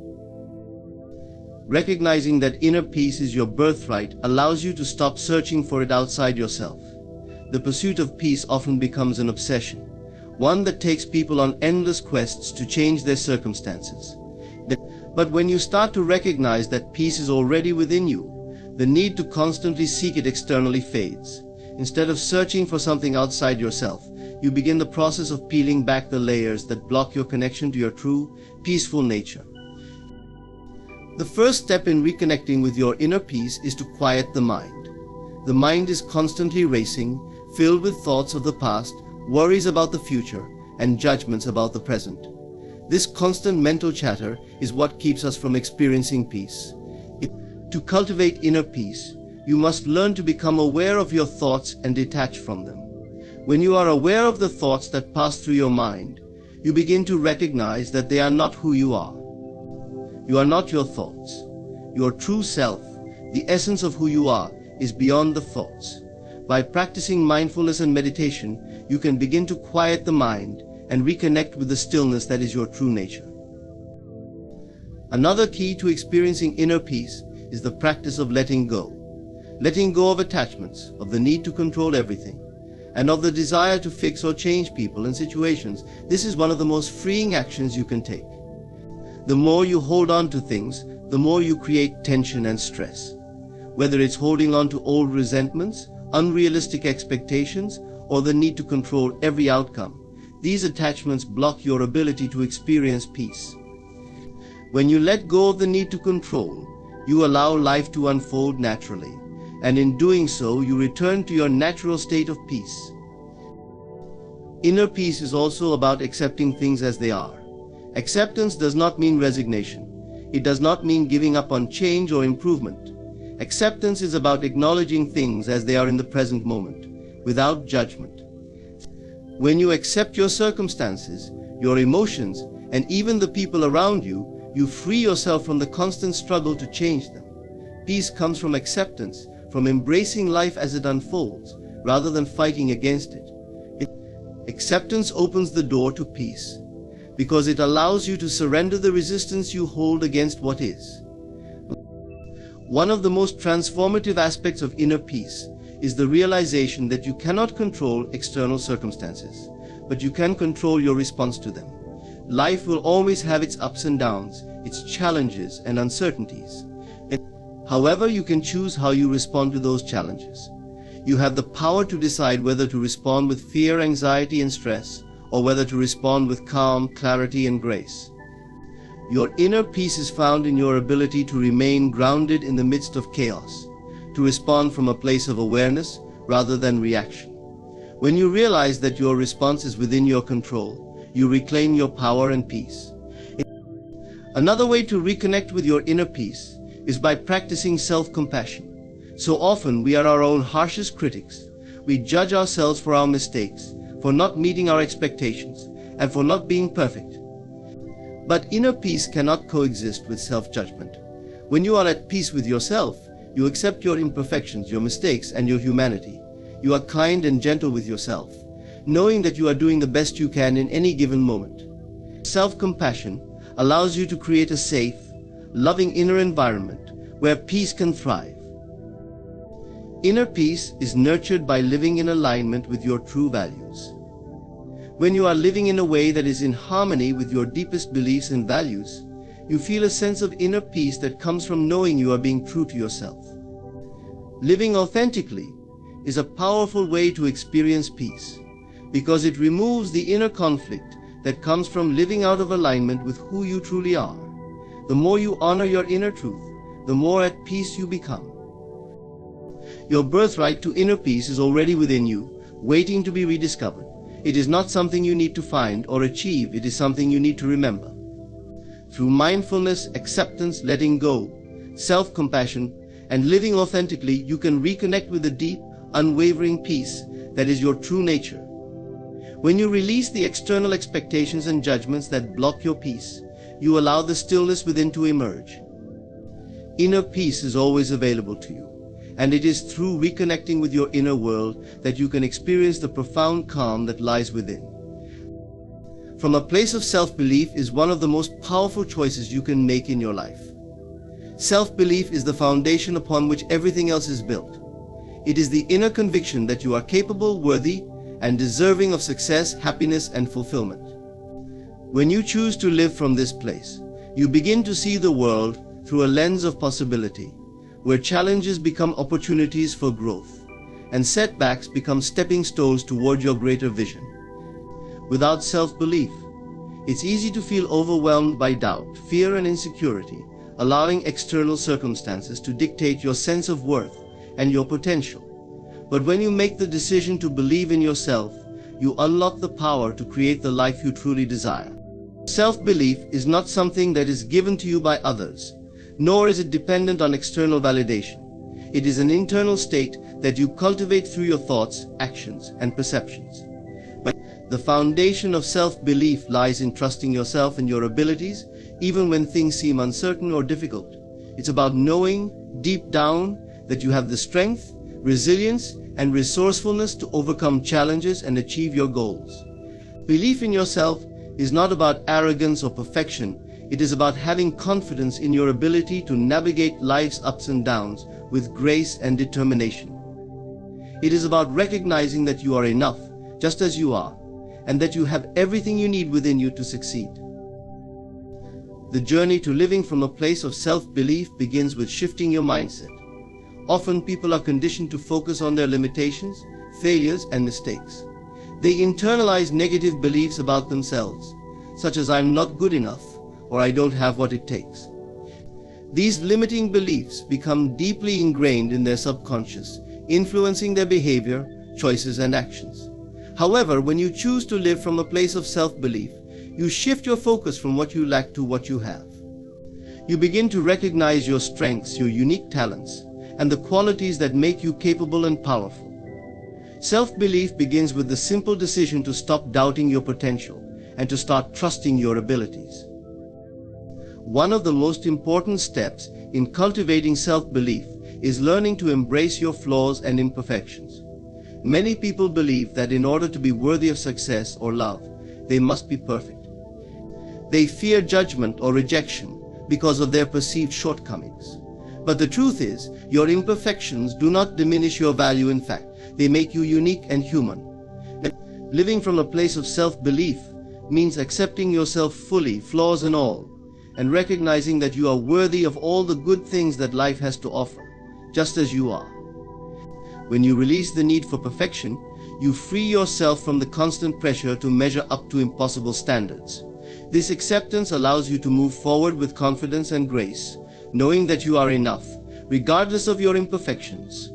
S2: Recognizing that inner peace is your birthright allows you to stop searching for it outside yourself. The pursuit of peace often becomes an obsession, one that takes people on endless quests to change their circumstances. But when you start to recognize that peace is already within you, the need to constantly seek it externally fades. Instead of searching for something outside yourself, you begin the process of peeling back the layers that block your connection to your true, peaceful nature. The first step in reconnecting with your inner peace is to quiet the mind. The mind is constantly racing, filled with thoughts of the past, worries about the future, and judgments about the present. This constant mental chatter is what keeps us from experiencing peace. To cultivate inner peace, you must learn to become aware of your thoughts and detach from them. When you are aware of the thoughts that pass through your mind, you begin to recognize that they are not who you are. You are not your thoughts. Your true self, the essence of who you are, is beyond the thoughts. By practicing mindfulness and meditation, you can begin to quiet the mind and reconnect with the stillness that is your true nature. Another key to experiencing inner peace is the practice of letting go. Letting go of attachments, of the need to control everything, and of the desire to fix or change people and situations. This is one of the most freeing actions you can take. The more you hold on to things, the more you create tension and stress. Whether it's holding on to old resentments, unrealistic expectations, or the need to control every outcome, these attachments block your ability to experience peace. When you let go of the need to control, you allow life to unfold naturally, and in doing so, you return to your natural state of peace. Inner peace is also about accepting things as they are. Acceptance does not mean resignation. It does not mean giving up on change or improvement. Acceptance is about acknowledging things as they are in the present moment, without judgment. When you accept your circumstances, your emotions, and even the people around you, you free yourself from the constant struggle to change them. Peace comes from acceptance, from embracing life as it unfolds, rather than fighting against it. Acceptance opens the door to peace, because it allows you to surrender the resistance you hold against what is. One of the most transformative aspects of inner peace is the realization that you cannot control external circumstances, but you can control your response to them. Life will always have its ups and downs, its challenges and uncertainties. However, you can choose how you respond to those challenges. You have the power to decide whether to respond with fear, anxiety, and stress, or whether to respond with calm, clarity, and grace. Your inner peace is found in your ability to remain grounded in the midst of chaos, to respond from a place of awareness rather than reaction. When you realize that your response is within your control, you reclaim your power and peace. Another way to reconnect with your inner peace is by practicing self-compassion. So often we are our own harshest critics. We judge ourselves for our mistakes, for not meeting our expectations, and for not being perfect. But inner peace cannot coexist with self-judgment. When you are at peace with yourself, you accept your imperfections, your mistakes, and your humanity. You are kind and gentle with yourself, knowing that you are doing the best you can in any given moment. Self-compassion allows you to create a safe, loving inner environment where peace can thrive. Inner peace is nurtured by living in alignment with your true values. When you are living in a way that is in harmony with your deepest beliefs and values, you feel a sense of inner peace that comes from knowing you are being true to yourself. Living authentically is a powerful way to experience peace, because it removes the inner conflict that comes from living out of alignment with who you truly are. The more you honor your inner truth, the more at peace you become. Your birthright to inner peace is already within you, waiting to be rediscovered. It is not something you need to find or achieve, it is something you need to remember. Through mindfulness, acceptance, letting go, self-compassion, and living authentically, you can reconnect with the deep, unwavering peace that is your true nature. When you release the external expectations and judgments that block your peace, you allow the stillness within to emerge. Inner peace is always available to you, and it is through reconnecting with your inner world that you can experience the profound calm that lies within. From a place of self-belief is one of the most powerful choices you can make in your life. Self-belief is the foundation upon which everything else is built. It is the inner conviction that you are capable, worthy, and deserving of success, happiness, and fulfillment. When you choose to live from this place, you begin to see the world through a lens of possibility, where challenges become opportunities for growth, and setbacks become stepping stones toward your greater vision. Without self-belief, it's easy to feel overwhelmed by doubt, fear, and insecurity, allowing external circumstances to dictate your sense of worth and your potential. But when you make the decision to believe in yourself, you unlock the power to create the life you truly desire. Self-belief is not something that is given to you by others, nor is it dependent on external validation. It is an internal state that you cultivate through your thoughts, actions, and perceptions. But the foundation of self-belief lies in trusting yourself and your abilities, even when things seem uncertain or difficult. It's about knowing, deep down, that you have the strength, resilience, and resourcefulness to overcome challenges and achieve your goals. Belief in yourself is not about arrogance or perfection. It is about having confidence in your ability to navigate life's ups and downs with grace and determination. It is about recognizing that you are enough, just as you are, and that you have everything you need within you to succeed. The journey to living from a place of self-belief begins with shifting your mindset. Often people are conditioned to focus on their limitations, failures, and mistakes. They internalize negative beliefs about themselves, such as "I'm not good enough" or "I don't have what it takes." These limiting beliefs become deeply ingrained in their subconscious, influencing their behavior, choices, and actions. However, when you choose to live from a place of self-belief, you shift your focus from what you lack to what you have. You begin to recognize your strengths, your unique talents, and the qualities that make you capable and powerful. Self-belief begins with the simple decision to stop doubting your potential and to start trusting your abilities. One of the most important steps in cultivating self-belief is learning to embrace your flaws and imperfections. Many people believe that in order to be worthy of success or love, they must be perfect. They fear judgment or rejection because of their perceived shortcomings. But the truth is, your imperfections do not diminish your value. In fact, they make you unique and human. Living from a place of self-belief means accepting yourself fully, flaws and all, and recognizing that you are worthy of all the good things that life has to offer, just as you are. When you release the need for perfection, you free yourself from the constant pressure to measure up to impossible standards. This acceptance allows you to move forward with confidence and grace, knowing that you are enough, regardless of your imperfections.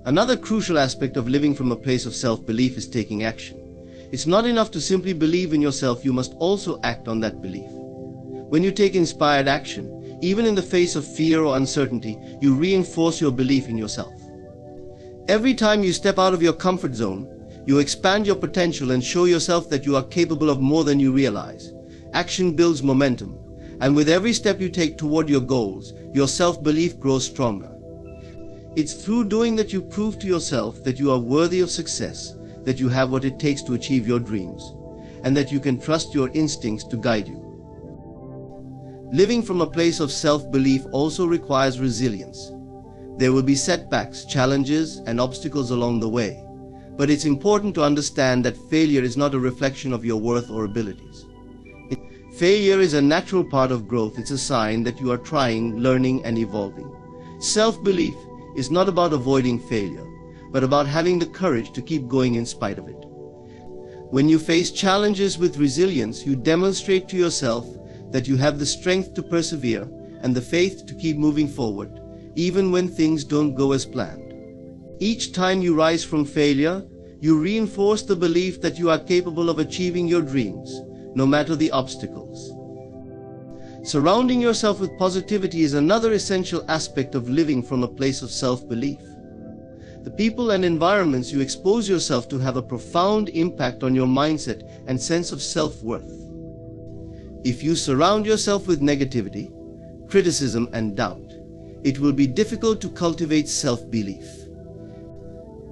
S2: Another crucial aspect of living from a place of self-belief is taking action. It's not enough to simply believe in yourself, you must also act on that belief. When you take inspired action, even in the face of fear or uncertainty, you reinforce your belief in yourself. Every time you step out of your comfort zone, you expand your potential and show yourself that you are capable of more than you realize. Action builds momentum, and with every step you take toward your goals, your self-belief grows stronger. It's through doing that you prove to yourself that you are worthy of success, that you have what it takes to achieve your dreams, and that you can trust your instincts to guide you. Living from a place of self-belief also requires resilience. There will be setbacks, challenges, and obstacles along the way, but it's important to understand that failure is not a reflection of your worth or abilities. Failure is a natural part of growth. It's a sign that you are trying, learning, and evolving. Self-belief is not about avoiding failure, but about having the courage to keep going in spite of it. When you face challenges with resilience, you demonstrate to yourself that you have the strength to persevere and the faith to keep moving forward, even when things don't go as planned. Each time you rise from failure, you reinforce the belief that you are capable of achieving your dreams, no matter the obstacles. Surrounding yourself with positivity is another essential aspect of living from a place of self-belief. The people and environments you expose yourself to have a profound impact on your mindset and sense of self-worth. If you surround yourself with negativity, criticism, and doubt, it will be difficult to cultivate self-belief.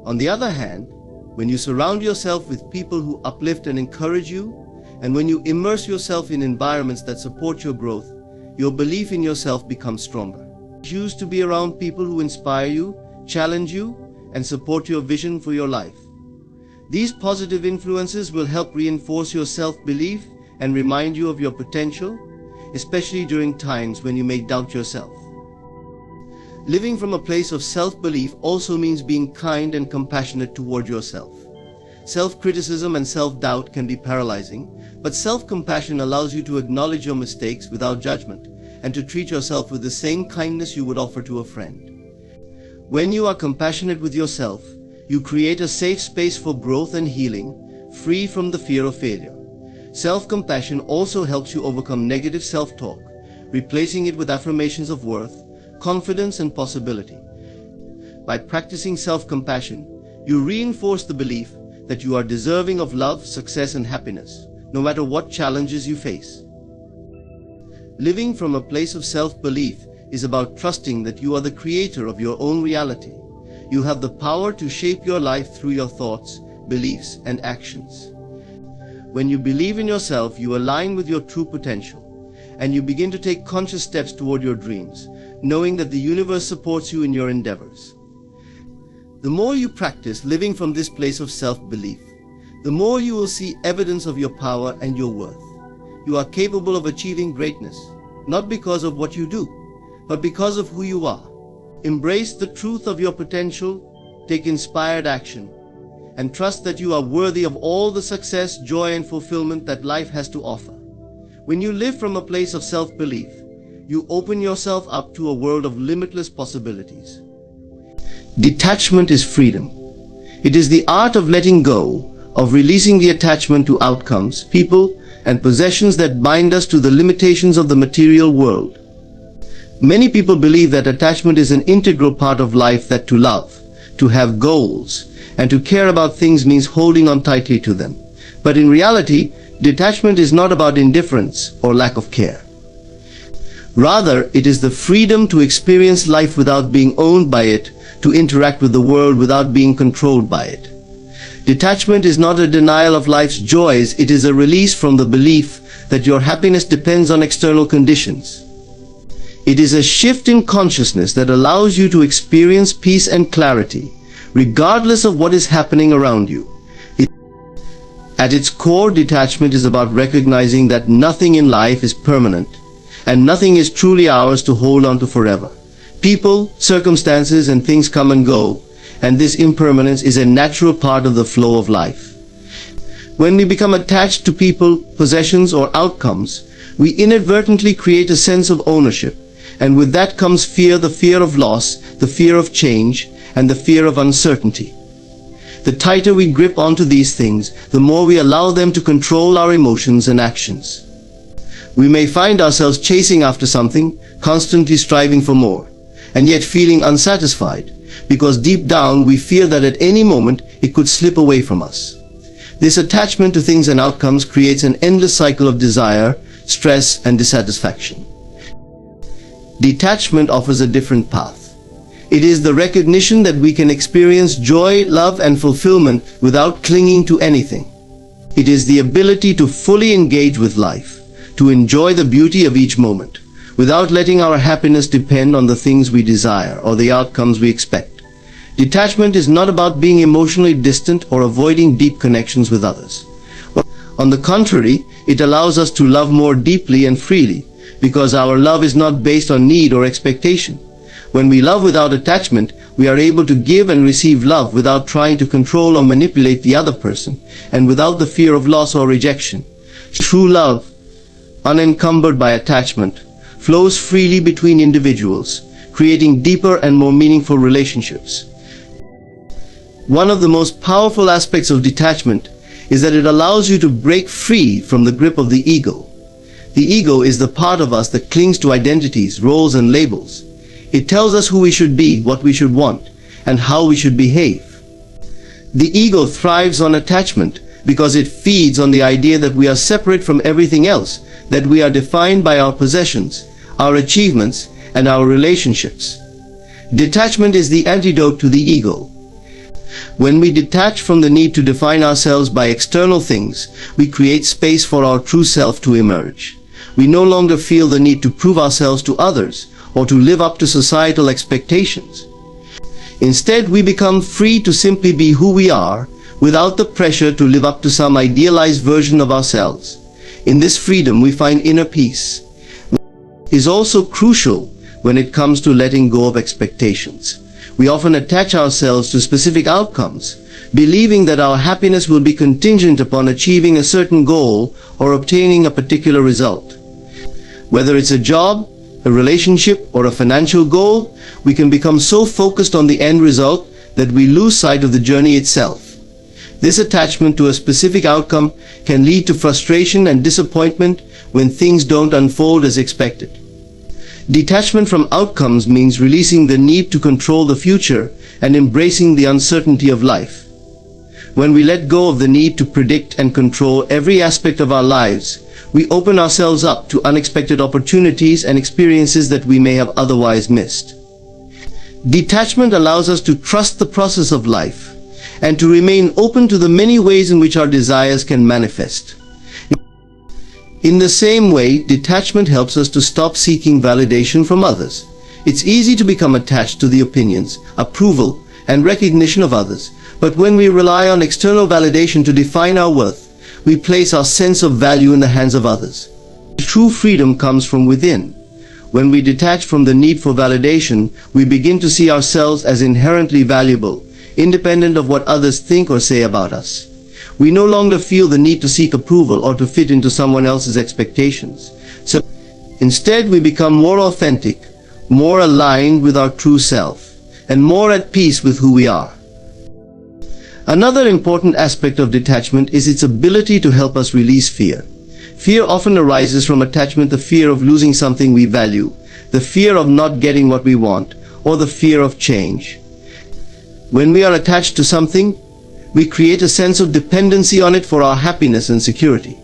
S2: On the other hand, when you surround yourself with people who uplift and encourage you, and when you immerse yourself in environments that support your growth, your belief in yourself becomes stronger. Choose to be around people who inspire you, challenge you, and support your vision for your life. These positive influences will help reinforce your self-belief and remind you of your potential, especially during times when you may doubt yourself. Living from a place of self-belief also means being kind and compassionate toward yourself. Self-criticism and self-doubt can be paralyzing, but self-compassion allows you to acknowledge your mistakes without judgment and to treat yourself with the same kindness you would offer to a friend. When you are compassionate with yourself, you create a safe space for growth and healing, free from the fear of failure. Self-compassion also helps you overcome negative self-talk, replacing it with affirmations of worth, confidence, and possibility. By practicing self-compassion, you reinforce the belief that you are deserving of love, success, and happiness, no matter what challenges you face. Living from a place of self-belief is about trusting that you are the creator of your own reality. You have the power to shape your life through your thoughts, beliefs, and actions. When you believe in yourself, you align with your true potential, and you begin to take conscious steps toward your dreams, knowing that the universe supports you in your endeavors. The more you practice living from this place of self-belief, the more you will see evidence of your power and your worth. You are capable of achieving greatness, not because of what you do, but because of who you are. Embrace the truth of your potential, take inspired action, and trust that you are worthy of all the success, joy, and fulfillment that life has to offer. When you live from a place of self-belief, you open yourself up to a world of limitless possibilities. Detachment is freedom. It is the art of letting go, of releasing the attachment to outcomes, people, and possessions that bind us to the limitations of the material world. Many people believe that attachment is an integral part of life, that to love, to have goals, and to care about things means holding on tightly to them. But in reality, detachment is not about indifference or lack of care. Rather, it is the freedom to experience life without being owned by it, to interact with the world without being controlled by it. Detachment is not a denial of life's joys, it is a release from the belief that your happiness depends on external conditions. It is a shift in consciousness that allows you to experience peace and clarity, regardless of what is happening around you. At its core, detachment is about recognizing that nothing in life is permanent, and nothing is truly ours to hold on to forever. People, circumstances, and things come and go, and this impermanence is a natural part of the flow of life. When we become attached to people, possessions, or outcomes, we inadvertently create a sense of ownership, and with that comes fear, the fear of loss, the fear of change, and the fear of uncertainty. The tighter we grip onto these things, the more we allow them to control our emotions and actions. We may find ourselves chasing after something, constantly striving for more, and yet feeling unsatisfied, because deep down we fear that at any moment it could slip away from us. This attachment to things and outcomes creates an endless cycle of desire, stress, and dissatisfaction. Detachment offers a different path. It is the recognition that we can experience joy, love, and fulfillment without clinging to anything. It is the ability to fully engage with life, to enjoy the beauty of each moment, without letting our happiness depend on the things we desire or the outcomes we expect. Detachment is not about being emotionally distant or avoiding deep connections with others. On the contrary, it allows us to love more deeply and freely, because our love is not based on need or expectation. When we love without attachment, we are able to give and receive love without trying to control or manipulate the other person, and without the fear of loss or rejection. True love, unencumbered by attachment, flows freely between individuals, creating deeper and more meaningful relationships. One of the most powerful aspects of detachment is that it allows you to break free from the grip of the ego. The ego is the part of us that clings to identities, roles, and labels. It tells us who we should be, what we should want, and how we should behave. The ego thrives on attachment because it feeds on the idea that we are separate from everything else, that we are defined by our possessions, our achievements, and our relationships. Detachment is the antidote to the ego. When we detach from the need to define ourselves by external things, we create space for our true self to emerge. We no longer feel the need to prove ourselves to others or to live up to societal expectations. Instead, we become free to simply be who we are, without the pressure to live up to some idealized version of ourselves. In this freedom, we find inner peace. It is also crucial when it comes to letting go of expectations. We often attach ourselves to specific outcomes, believing that our happiness will be contingent upon achieving a certain goal or obtaining a particular result. Whether it's a job, a relationship, or a financial goal, we can become so focused on the end result that we lose sight of the journey itself. This attachment to a specific outcome can lead to frustration and disappointment when things don't unfold as expected. Detachment from outcomes means releasing the need to control the future and embracing the uncertainty of life. When we let go of the need to predict and control every aspect of our lives, we open ourselves up to unexpected opportunities and experiences that we may have otherwise missed. Detachment allows us to trust the process of life and to remain open to the many ways in which our desires can manifest. In the same way, detachment helps us to stop seeking validation from others. It's easy to become attached to the opinions, approval, and recognition of others, but when we rely on external validation to define our worth, we place our sense of value in the hands of others. True freedom comes from within. When we detach from the need for validation, we begin to see ourselves as inherently valuable, independent of what others think or say about us. We no longer feel the need to seek approval or to fit into someone else's expectations. So instead, we become more authentic, more aligned with our true self, and more at peace with who we are. Another important aspect of detachment is its ability to help us release fear. Fear often arises from attachment, the fear of losing something we value, the fear of not getting what we want, or the fear of change. When we are attached to something, we create a sense of dependency on it for our happiness and security.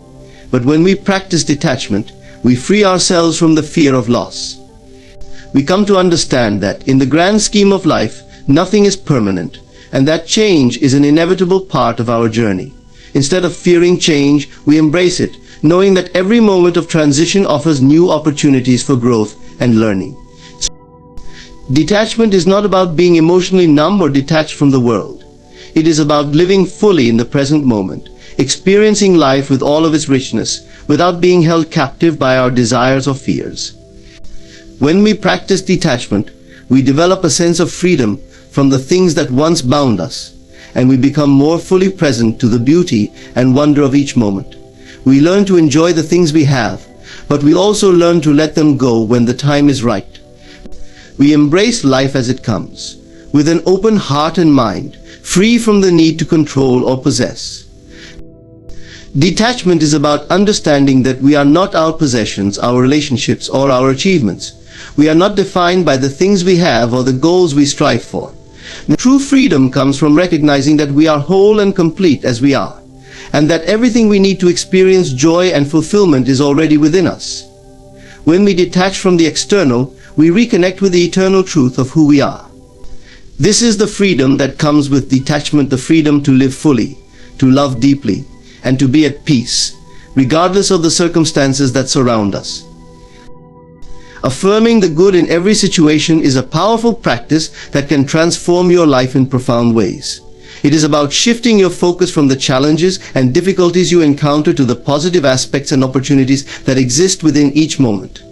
S2: But when we practice detachment, we free ourselves from the fear of loss. We come to understand that in the grand scheme of life, nothing is permanent, and that change is an inevitable part of our journey. Instead of fearing change, we embrace it, knowing that every moment of transition offers new opportunities for growth and learning. Detachment is not about being emotionally numb or detached from the world. It is about living fully in the present moment, experiencing life with all of its richness, without being held captive by our desires or fears. When we practice detachment, we develop a sense of freedom from the things that once bound us, and we become more fully present to the beauty and wonder of each moment. We learn to enjoy the things we have, but we also learn to let them go when the time is right. We embrace life as it comes, with an open heart and mind, free from the need to control or possess. Detachment is about understanding that we are not our possessions, our relationships, or our achievements. We are not defined by the things we have or the goals we strive for. True freedom comes from recognizing that we are whole and complete as we are, and that everything we need to experience joy and fulfillment is already within us. When we detach from the external, we reconnect with the eternal truth of who we are. This is the freedom that comes with detachment, the freedom to live fully, to love deeply, and to be at peace, regardless of the circumstances that surround us. Affirming the good in every situation is a powerful practice that can transform your life in profound ways. It is about shifting your focus from the challenges and difficulties you encounter to the positive aspects and opportunities that exist within each moment.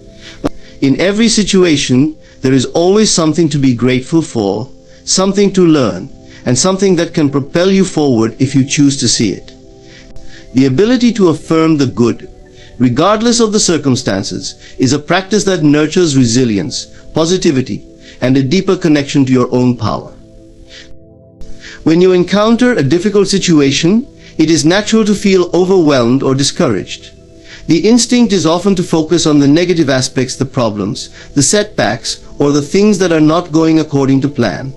S2: In every situation, there is always something to be grateful for, something to learn, and something that can propel you forward if you choose to see it. The ability to affirm the good, regardless of the circumstances, is a practice that nurtures resilience, positivity, and a deeper connection to your own power. When you encounter a difficult situation, it is natural to feel overwhelmed or discouraged. The instinct is often to focus on the negative aspects, the problems, the setbacks, or the things that are not going according to plan.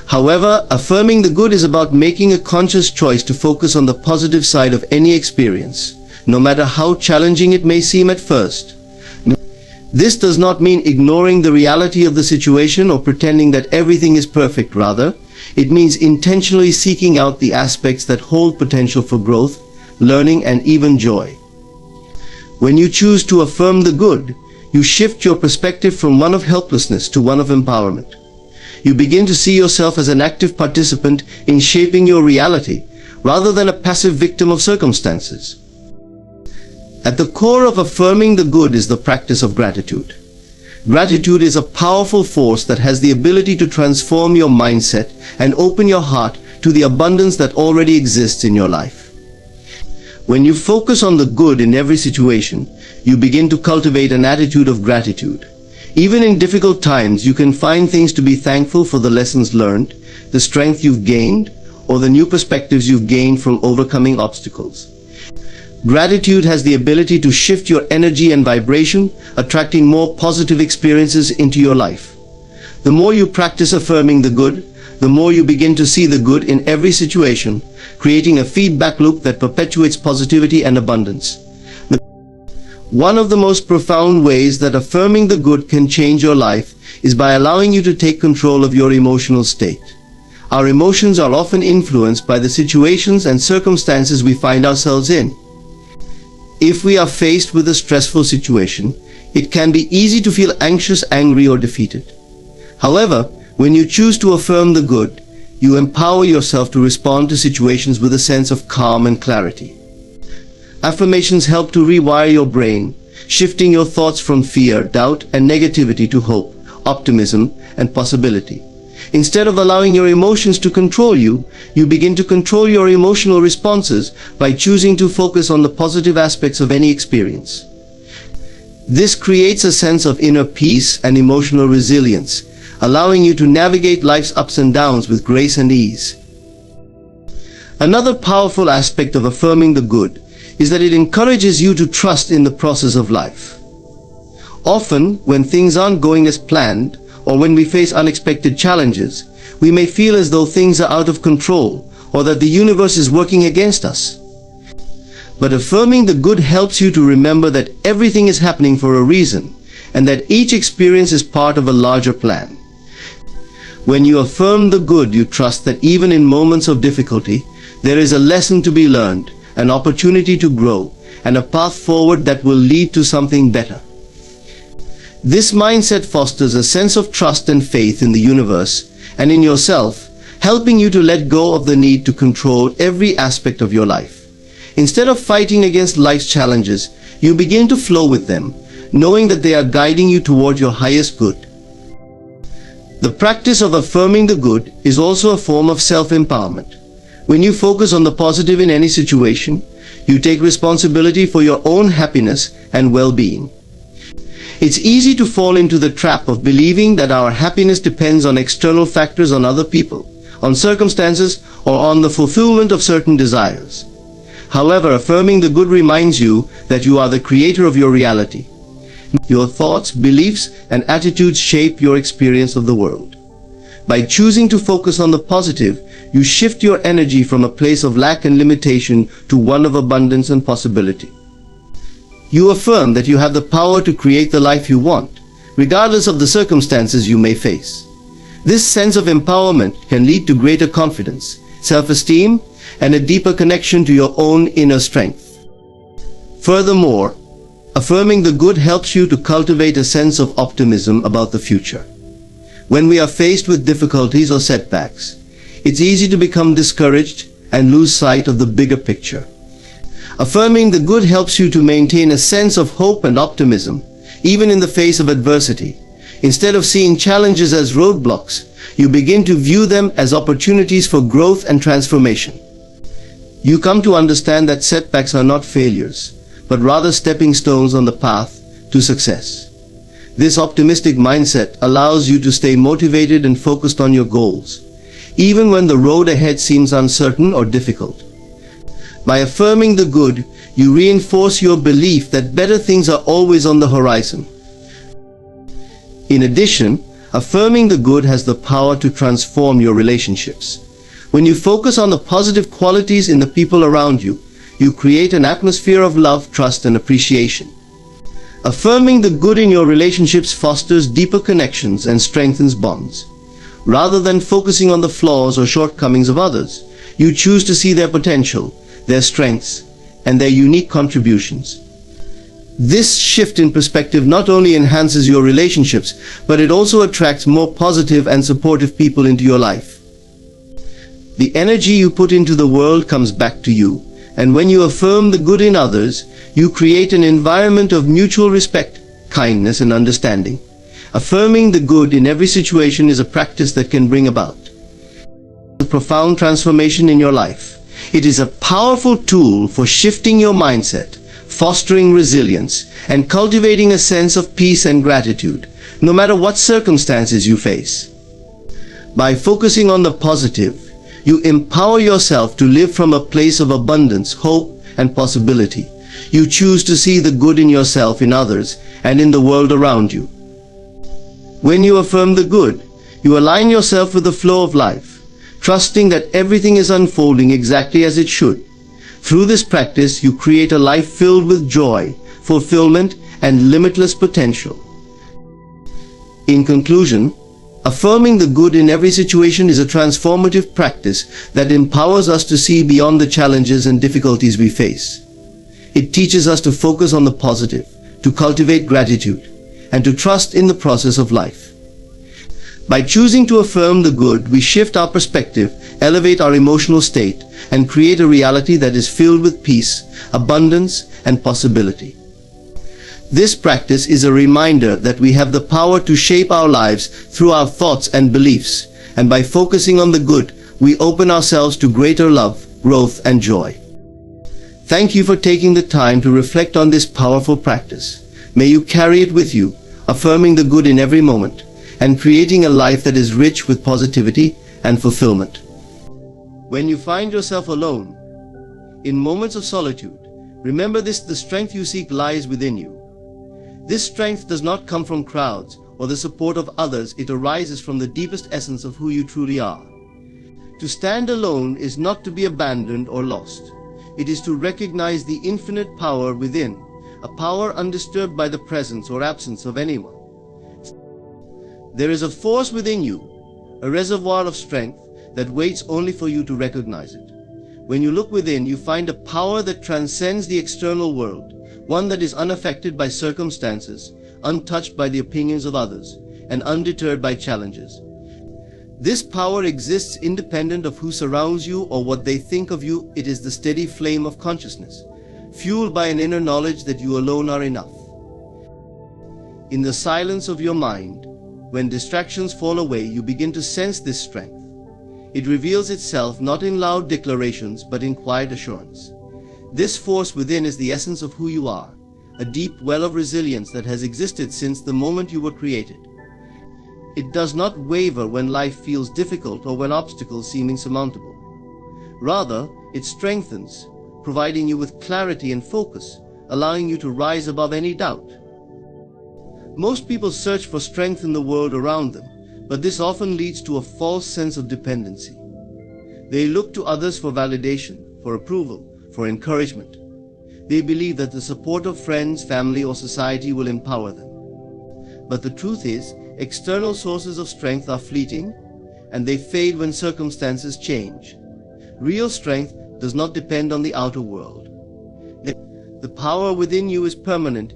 S2: However, affirming the good is about making a conscious choice to focus on the positive side of any experience, no matter how challenging it may seem at first. This does not mean ignoring the reality of the situation or pretending that everything is perfect. Rather, it means intentionally seeking out the aspects that hold potential for growth, learning, and even joy. When you choose to affirm the good, you shift your perspective from one of helplessness to one of empowerment. You begin to see yourself as an active participant in shaping your reality, rather than a passive victim of circumstances. At the core of affirming the good is the practice of gratitude. Gratitude is a powerful force that has the ability to transform your mindset and open your heart to the abundance that already exists in your life. When you focus on the good in every situation, you begin to cultivate an attitude of gratitude. Even in difficult times, you can find things to be thankful for: the lessons learned, the strength you've gained, or the new perspectives you've gained from overcoming obstacles. Gratitude has the ability to shift your energy and vibration, attracting more positive experiences into your life. The more you practice affirming the good, the more you begin to see the good in every situation, creating a feedback loop that perpetuates positivity and abundance. One of the most profound ways that affirming the good can change your life is by allowing you to take control of your emotional state. Our emotions are often influenced by the situations and circumstances we find ourselves in. If we are faced with a stressful situation, it can be easy to feel anxious, angry, or defeated. However, when you choose to affirm the good, you empower yourself to respond to situations with a sense of calm and clarity. Affirmations help to rewire your brain, shifting your thoughts from fear, doubt, and negativity to hope, optimism, and possibility. Instead of allowing your emotions to control you, you begin to control your emotional responses by choosing to focus on the positive aspects of any experience. This creates a sense of inner peace and emotional resilience, allowing you to navigate life's ups and downs with grace and ease. Another powerful aspect of affirming the good is that it encourages you to trust in the process of life. Often, when things aren't going as planned, or when we face unexpected challenges, we may feel as though things are out of control, or that the universe is working against us. But affirming the good helps you to remember that everything is happening for a reason, and that each experience is part of a larger plan. When you affirm the good, you trust that even in moments of difficulty, there is a lesson to be learned, an opportunity to grow, and a path forward that will lead to something better. This mindset fosters a sense of trust and faith in the universe and in yourself, helping you to let go of the need to control every aspect of your life. Instead of fighting against life's challenges, you begin to flow with them, knowing that they are guiding you toward your highest good. The practice of affirming the good is also a form of self-empowerment. When you focus on the positive in any situation, you take responsibility for your own happiness and well-being. It's easy to fall into the trap of believing that our happiness depends on external factors, on other people, on circumstances, or on the fulfillment of certain desires. However, affirming the good reminds you that you are the creator of your reality. Your thoughts, beliefs, and attitudes shape your experience of the world. By choosing to focus on the positive, you shift your energy from a place of lack and limitation to one of abundance and possibility. You affirm that you have the power to create the life you want, regardless of the circumstances you may face. This sense of empowerment can lead to greater confidence, self-esteem, and a deeper connection to your own inner strength. Furthermore, affirming the good helps you to cultivate a sense of optimism about the future. When we are faced with difficulties or setbacks, it's easy to become discouraged and lose sight of the bigger picture. Affirming the good helps you to maintain a sense of hope and optimism, even in the face of adversity. Instead of seeing challenges as roadblocks, you begin to view them as opportunities for growth and transformation. You come to understand that setbacks are not failures, but rather stepping stones on the path to success. This optimistic mindset allows you to stay motivated and focused on your goals, even when the road ahead seems uncertain or difficult. By affirming the good, you reinforce your belief that better things are always on the horizon. In addition, Affirming the good has the power to transform your relationships. When you focus on the positive qualities in the people around you, you create an atmosphere of love, trust, and appreciation. Affirming the good in your relationships fosters deeper connections and strengthens bonds. Rather than focusing on the flaws or shortcomings of others, you choose to see their potential, their strengths, and their unique contributions. This shift in perspective not only enhances your relationships, but it also attracts more positive and supportive people into your life. The energy you put into the world comes back to you, and when you affirm the good in others, you create an environment of mutual respect, kindness, and understanding. Affirming the good in every situation is a practice that can bring about a profound transformation in your life. It is a powerful tool for shifting your mindset, fostering resilience, and cultivating a sense of peace and gratitude, no matter what circumstances you face. By focusing on the positive, you empower yourself to live from a place of abundance, hope, and possibility. You choose to see the good in yourself, in others, and in the world around you. When you affirm the good, you align yourself with the flow of life, trusting that everything is unfolding exactly as it should. Through this practice, you create a life filled with joy, fulfillment, and limitless potential. In conclusion, affirming the good in every situation is a transformative practice that empowers us to see beyond the challenges and difficulties we face. It teaches us to focus on the positive, to cultivate gratitude, and to trust in the process of life. By choosing to affirm the good, we shift our perspective, elevate our emotional state, and create a reality that is filled with peace, abundance, and possibility. This practice is a reminder that we have the power to shape our lives through our thoughts and beliefs, and by focusing on the good, we open ourselves to greater love, growth, and joy. Thank you for taking the time to reflect on this powerful practice. May you carry it with you, affirming the good in every moment, and creating a life that is rich with positivity and fulfillment. When you find yourself alone, in moments of solitude, remember this: the strength you seek lies within you. This strength does not come from crowds or the support of others. It arises from the deepest essence of who you truly are. To stand alone is not to be abandoned or lost. It is to recognize the infinite power within, a power undisturbed by the presence or absence of anyone. There is a force within you, a reservoir of strength that waits only for you to recognize it. When you look within, you find a power that transcends the external world, one that is unaffected by circumstances, untouched by the opinions of others, and undeterred by challenges. This power exists independent of who surrounds you or what they think of you. It is the steady flame of consciousness, fueled by an inner knowledge that you alone are enough. In the silence of your mind, when distractions fall away, you begin to sense this strength. It reveals itself not in loud declarations, but in quiet assurance. This force within is the essence of who you are, a deep well of resilience that has existed since the moment you were created. It does not waver when life feels difficult or when obstacles seem insurmountable. Rather, it strengthens, providing you with clarity and focus, allowing you to rise above any doubt. Most people search for strength in the world around them, but this often leads to a false sense of dependency. They look to others for validation, for approval, for encouragement. They believe that the support of friends, family, or society will empower them. But the truth is, external sources of strength are fleeting, and they fade when circumstances change. Real strength does not depend on the outer world. The power within you is permanent.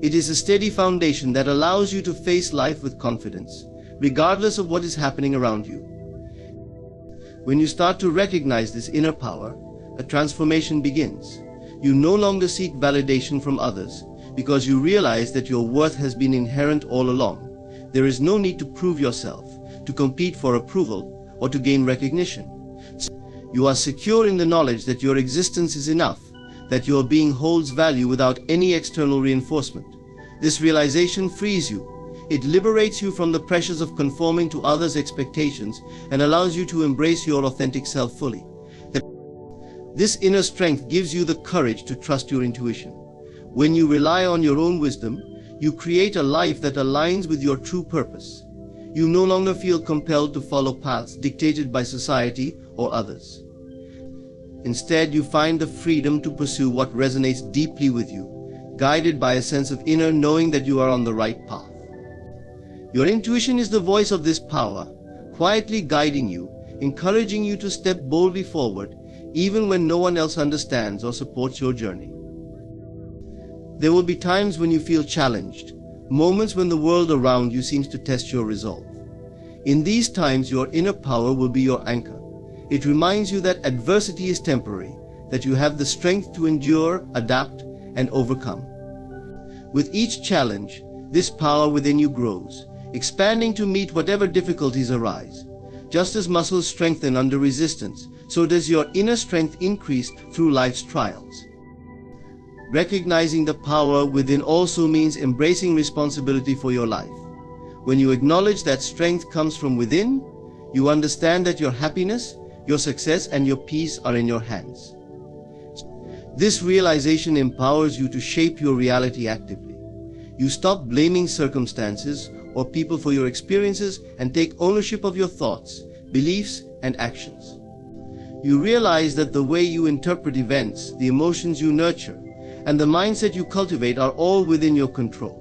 S2: It is a steady foundation that allows you to face life with confidence, regardless of what is happening around you. When you start to recognize this inner power, a transformation begins. You no longer seek validation from others, because you realize that your worth has been inherent all along. There is no need to prove yourself, to compete for approval, or to gain recognition. You are secure in the knowledge that your existence is enough, that your being holds value without any external reinforcement. This realization frees you. It liberates you from the pressures of conforming to others' expectations and allows you to embrace your authentic self fully. This inner strength gives you the courage to trust your intuition. When you rely on your own wisdom, you create a life that aligns with your true purpose. You no longer feel compelled to follow paths dictated by society or others. Instead, you find the freedom to pursue what resonates deeply with you, guided by a sense of inner knowing that you are on the right path. Your intuition is the voice of this power, quietly guiding you, encouraging you to step boldly forward, even when no one else understands or supports your journey. There will be times when you feel challenged, moments when the world around you seems to test your resolve. In these times, your inner power will be your anchor. It reminds you that adversity is temporary, that you have the strength to endure, adapt, and overcome. With each challenge, this power within you grows, expanding to meet whatever difficulties arise. Just as muscles strengthen under resistance, so does your inner strength increase through life's trials. Recognizing the power within also means embracing responsibility for your life. When you acknowledge that strength comes from within, you understand that your happiness, your success, and your peace are in your hands. This realization empowers you to shape your reality actively. You stop blaming circumstances or people for your experiences and take ownership of your thoughts, beliefs, and actions. You realize that the way you interpret events, the emotions you nurture, and the mindset you cultivate are all within your control.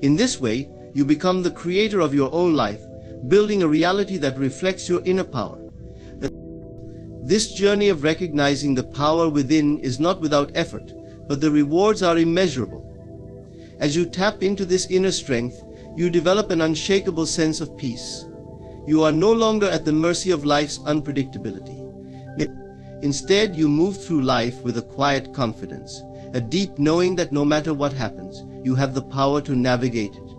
S2: In this way, you become the creator of your own life, building a reality that reflects your inner power. This journey of recognizing the power within is not without effort, but the rewards are immeasurable. As you tap into this inner strength, you develop an unshakable sense of peace. You are no longer at the mercy of life's unpredictability. Instead, you move through life with a quiet confidence, a deep knowing that no matter what happens, you have the power to navigate it.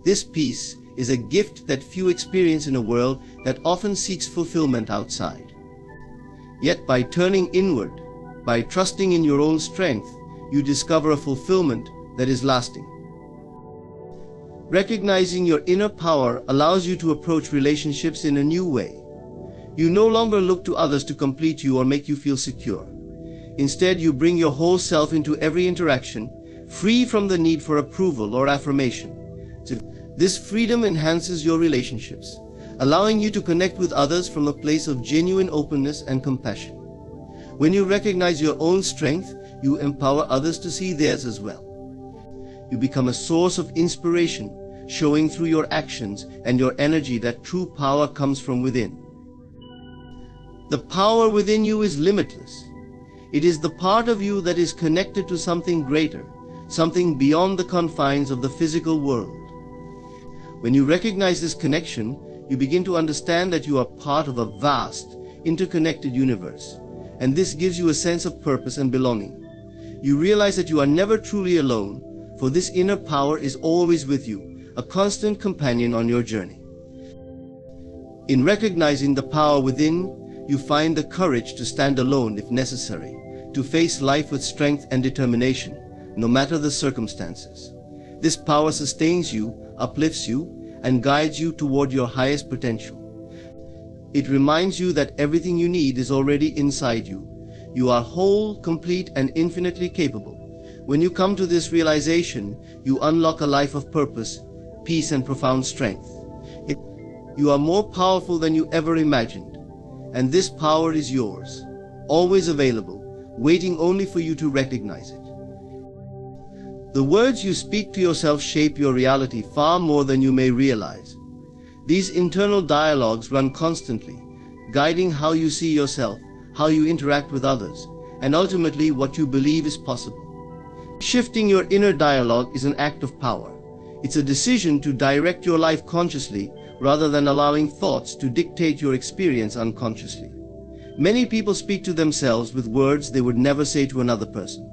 S2: This peace is a gift that few experience in a world that often seeks fulfillment outside. Yet by turning inward, by trusting in your own strength, you discover a fulfillment that is lasting. Recognizing your inner power allows you to approach relationships in a new way. You no longer look to others to complete you or make you feel secure. Instead, you bring your whole self into every interaction, free from the need for approval or affirmation. This freedom enhances your relationships, allowing you to connect with others from a place of genuine openness and compassion. When you recognize your own strength, you empower others to see theirs as well. You become a source of inspiration, showing through your actions and your energy that true power comes from within. The power within you is limitless. It is the part of you that is connected to something greater, something beyond the confines of the physical world. When you recognize this connection, you begin to understand that you are part of a vast, interconnected universe, and this gives you a sense of purpose and belonging. You realize that you are never truly alone, for this inner power is always with you, a constant companion on your journey. In recognizing the power within, you find the courage to stand alone if necessary, to face life with strength and determination, no matter the circumstances. This power sustains you, uplifts you, and guides you toward your highest potential. It reminds you that everything you need is already inside you. You are whole, complete, and infinitely capable. When you come to this realization, you unlock a life of purpose, peace, and profound strength. You are more powerful than you ever imagined, and this power is yours, always available, waiting only for you to recognize it. The words you speak to yourself shape your reality far more than you may realize. These internal dialogues run constantly, guiding how you see yourself, how you interact with others, and ultimately what you believe is possible. Shifting your inner dialogue is an act of power. It's a decision to direct your life consciously rather than allowing thoughts to dictate your experience unconsciously. Many people speak to themselves with words they would never say to another person.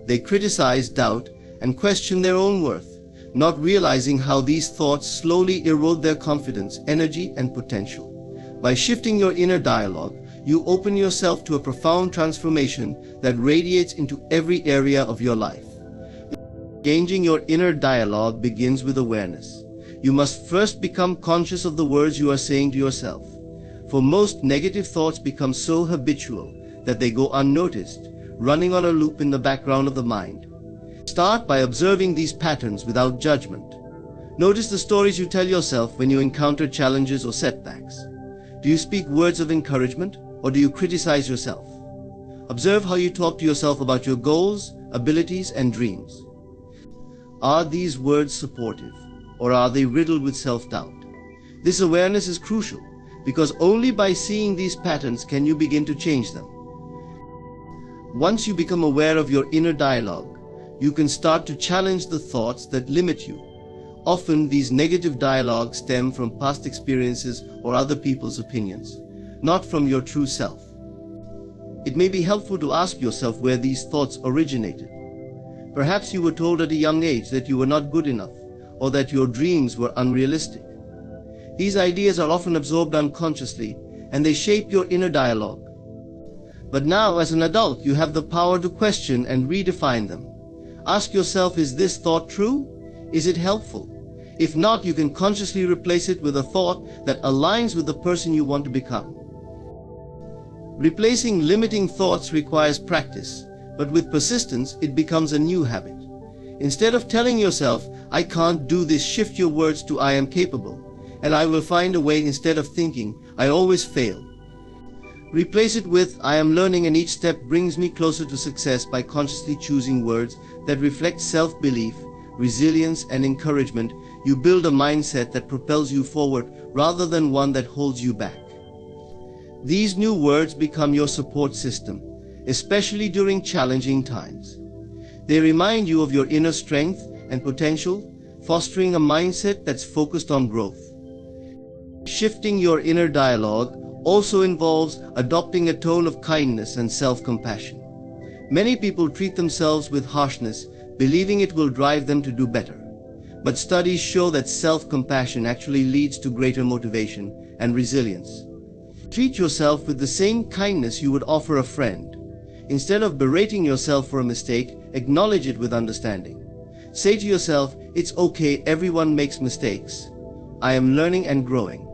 S2: They criticize, doubt, and question their own worth, not realizing how these thoughts slowly erode their confidence, energy, and potential. By shifting your inner dialogue, you open yourself to a profound transformation that radiates into every area of your life. Changing your inner dialogue begins with awareness. You must first become conscious of the words you are saying to yourself. For most, negative thoughts become so habitual that they go unnoticed, running on a loop in the background of the mind. Start by observing these patterns without judgment. Notice the stories you tell yourself when you encounter challenges or setbacks. Do you speak words of encouragement, or do you criticize yourself? Observe how you talk to yourself about your goals, abilities, and dreams. Are these words supportive, or are they riddled with self-doubt? This awareness is crucial, because only by seeing these patterns can you begin to change them. Once you become aware of your inner dialogue, you can start to challenge the thoughts that limit you. Often these negative dialogues stem from past experiences or other people's opinions, not from your true self. It may be helpful to ask yourself where these thoughts originated. Perhaps you were told at a young age that you were not good enough, or that your dreams were unrealistic. These ideas are often absorbed unconsciously, and they shape your inner dialogue. But now, as an adult, you have the power to question and redefine them. Ask yourself, is this thought true? Is it helpful? If not, you can consciously replace it with a thought that aligns with the person you want to become. Replacing limiting thoughts requires practice, but with persistence, it becomes a new habit. Instead of telling yourself, I can't do this, shift your words to I am capable, and I will find a way. Instead of thinking, I always fail, replace it with, I am learning and each step brings me closer to success. By consciously choosing words that reflect self-belief, resilience, and encouragement, you build a mindset that propels you forward rather than one that holds you back. These new words become your support system, especially during challenging times. They remind you of your inner strength and potential, fostering a mindset that's focused on growth. Shifting your inner dialogue also involves adopting a tone of kindness and self-compassion. Many people treat themselves with harshness, believing it will drive them to do better. But studies show that self-compassion actually leads to greater motivation and resilience. Treat yourself with the same kindness you would offer a friend. Instead of berating yourself for a mistake, acknowledge it with understanding. Say to yourself, it's okay, everyone makes mistakes. I am learning and growing.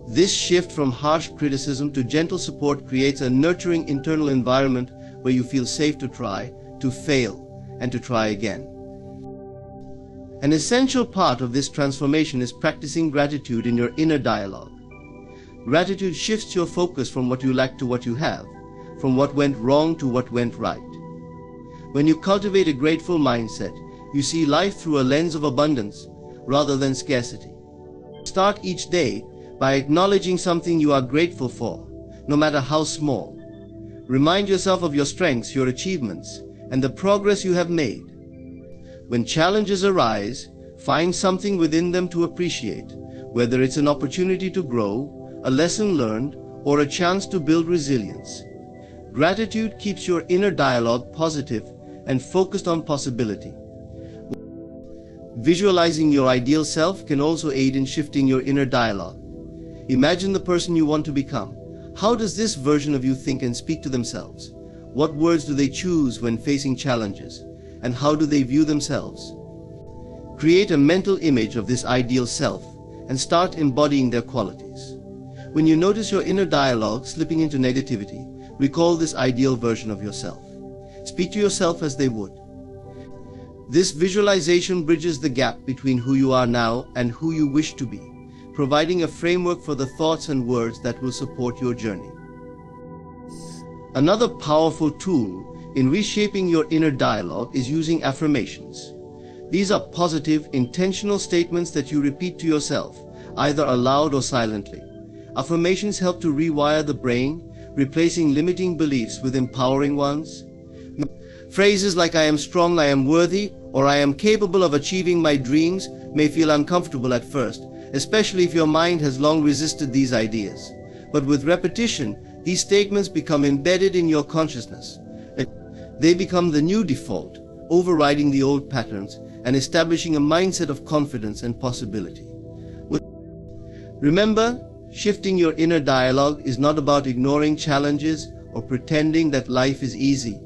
S2: This shift from harsh criticism to gentle support creates a nurturing internal environment where you feel safe to try, to fail, and to try again. An essential part of this transformation is practicing gratitude in your inner dialogue. Gratitude shifts your focus from what you lack to what you have, from what went wrong to what went right. When you cultivate a grateful mindset, you see life through a lens of abundance rather than scarcity. Start each day by acknowledging something you are grateful for, no matter how small. Remind yourself of your strengths, your achievements, and the progress you have made. When challenges arise, find something within them to appreciate, whether it's an opportunity to grow, a lesson learned, or a chance to build resilience. Gratitude keeps your inner dialogue positive and focused on possibility. Visualizing your ideal self can also aid in shifting your inner dialogue. Imagine the person you want to become. How does this version of you think and speak to themselves? What words do they choose when facing challenges? And how do they view themselves? Create a mental image of this ideal self and start embodying their qualities. When you notice your inner dialogue slipping into negativity, recall this ideal version of yourself. Speak to yourself as they would. This visualization bridges the gap between who you are now and who you wish to be, providing a framework for the thoughts and words that will support your journey. Another powerful tool in reshaping your inner dialogue is using affirmations. These are positive, intentional statements that you repeat to yourself, either aloud or silently. Affirmations help to rewire the brain, replacing limiting beliefs with empowering ones. Phrases like I am strong, I am worthy, or I am capable of achieving my dreams may feel uncomfortable at first, especially if your mind has long resisted these ideas. But with repetition, these statements become embedded in your consciousness. They become the new default, overriding the old patterns and establishing a mindset of confidence and possibility. Remember, shifting your inner dialogue is not about ignoring challenges or pretending that life is easy.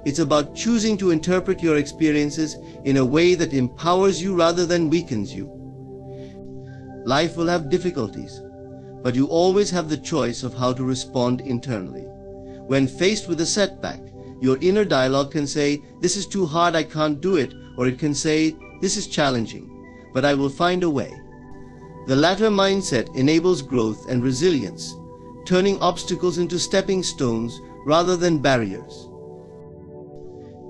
S2: It's about choosing to interpret your experiences in a way that empowers you rather than weakens you. Life will have difficulties, but you always have the choice of how to respond internally. When faced with a setback, your inner dialogue can say, this is too hard, I can't do it, or it can say, this is challenging. but I will find a way. The latter mindset enables growth and resilience, turning obstacles into stepping stones rather than barriers.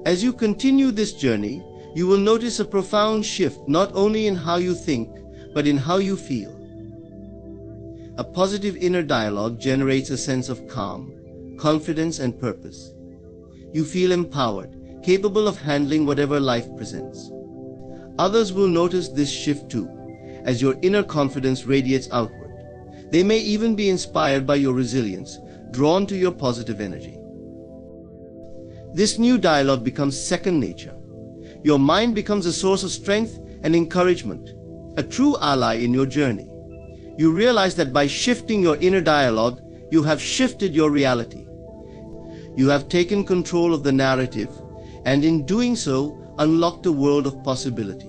S2: As you continue this journey, you will notice a profound shift not only in how you think, but in how you feel. A positive inner dialogue generates a sense of calm, confidence, and purpose. You feel empowered, capable of handling whatever life presents. Others will notice this shift too, as your inner confidence radiates outward. They may even be inspired by your resilience, drawn to your positive energy. This new dialogue becomes second nature. Your mind becomes a source of strength and encouragement, a true ally in your journey. You realize that by shifting your inner dialogue, you have shifted your reality. You have taken control of the narrative, and in doing so, unlocked a world of possibility.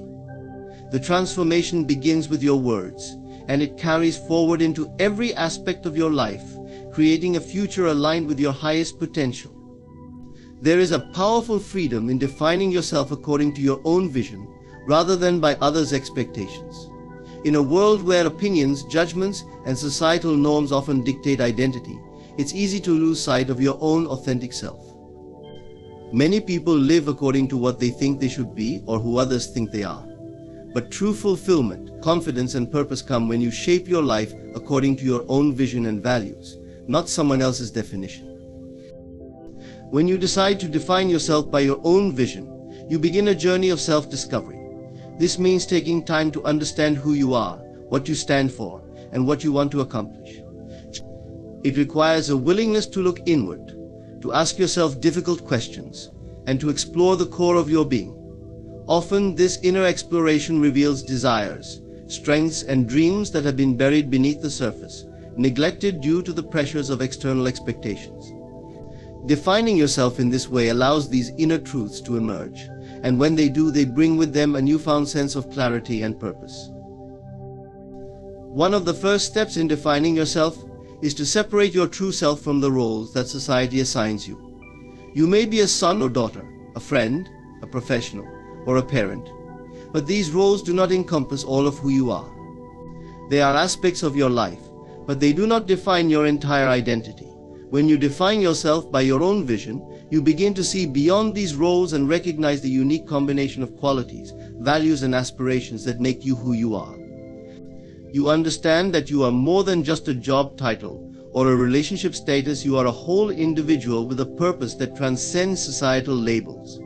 S2: The transformation begins with your words, and it carries forward into every aspect of your life, creating a future aligned with your highest potential. There is a powerful freedom in defining yourself according to your own vision, rather than by others' expectations. In a world where opinions, judgments, and societal norms often dictate identity, it's easy to lose sight of your own authentic self. Many people live according to what they think they should be or who others think they are. But true fulfillment, confidence, and purpose come when you shape your life according to your own vision and values, not someone else's definition. When you decide to define yourself by your own vision, you begin a journey of self-discovery. This means taking time to understand who you are, what you stand for, and what you want to accomplish. It requires a willingness to look inward, to ask yourself difficult questions, and to explore the core of your being. Often, this inner exploration reveals desires, strengths, and dreams that have been buried beneath the surface, neglected due to the pressures of external expectations. Defining yourself in this way allows these inner truths to emerge, and when they do, they bring with them a newfound sense of clarity and purpose. One of the first steps in defining yourself is to separate your true self from the roles that society assigns you. You may be a son or daughter, a friend, a professional, or a parent, but these roles do not encompass all of who you are. They are aspects of your life, but they do not define your entire identity. When you define yourself by your own vision, you begin to see beyond these roles and recognize the unique combination of qualities, values, and aspirations that make you who you are. You understand that you are more than just a job title or a relationship status. You are a whole individual with a purpose that transcends societal labels.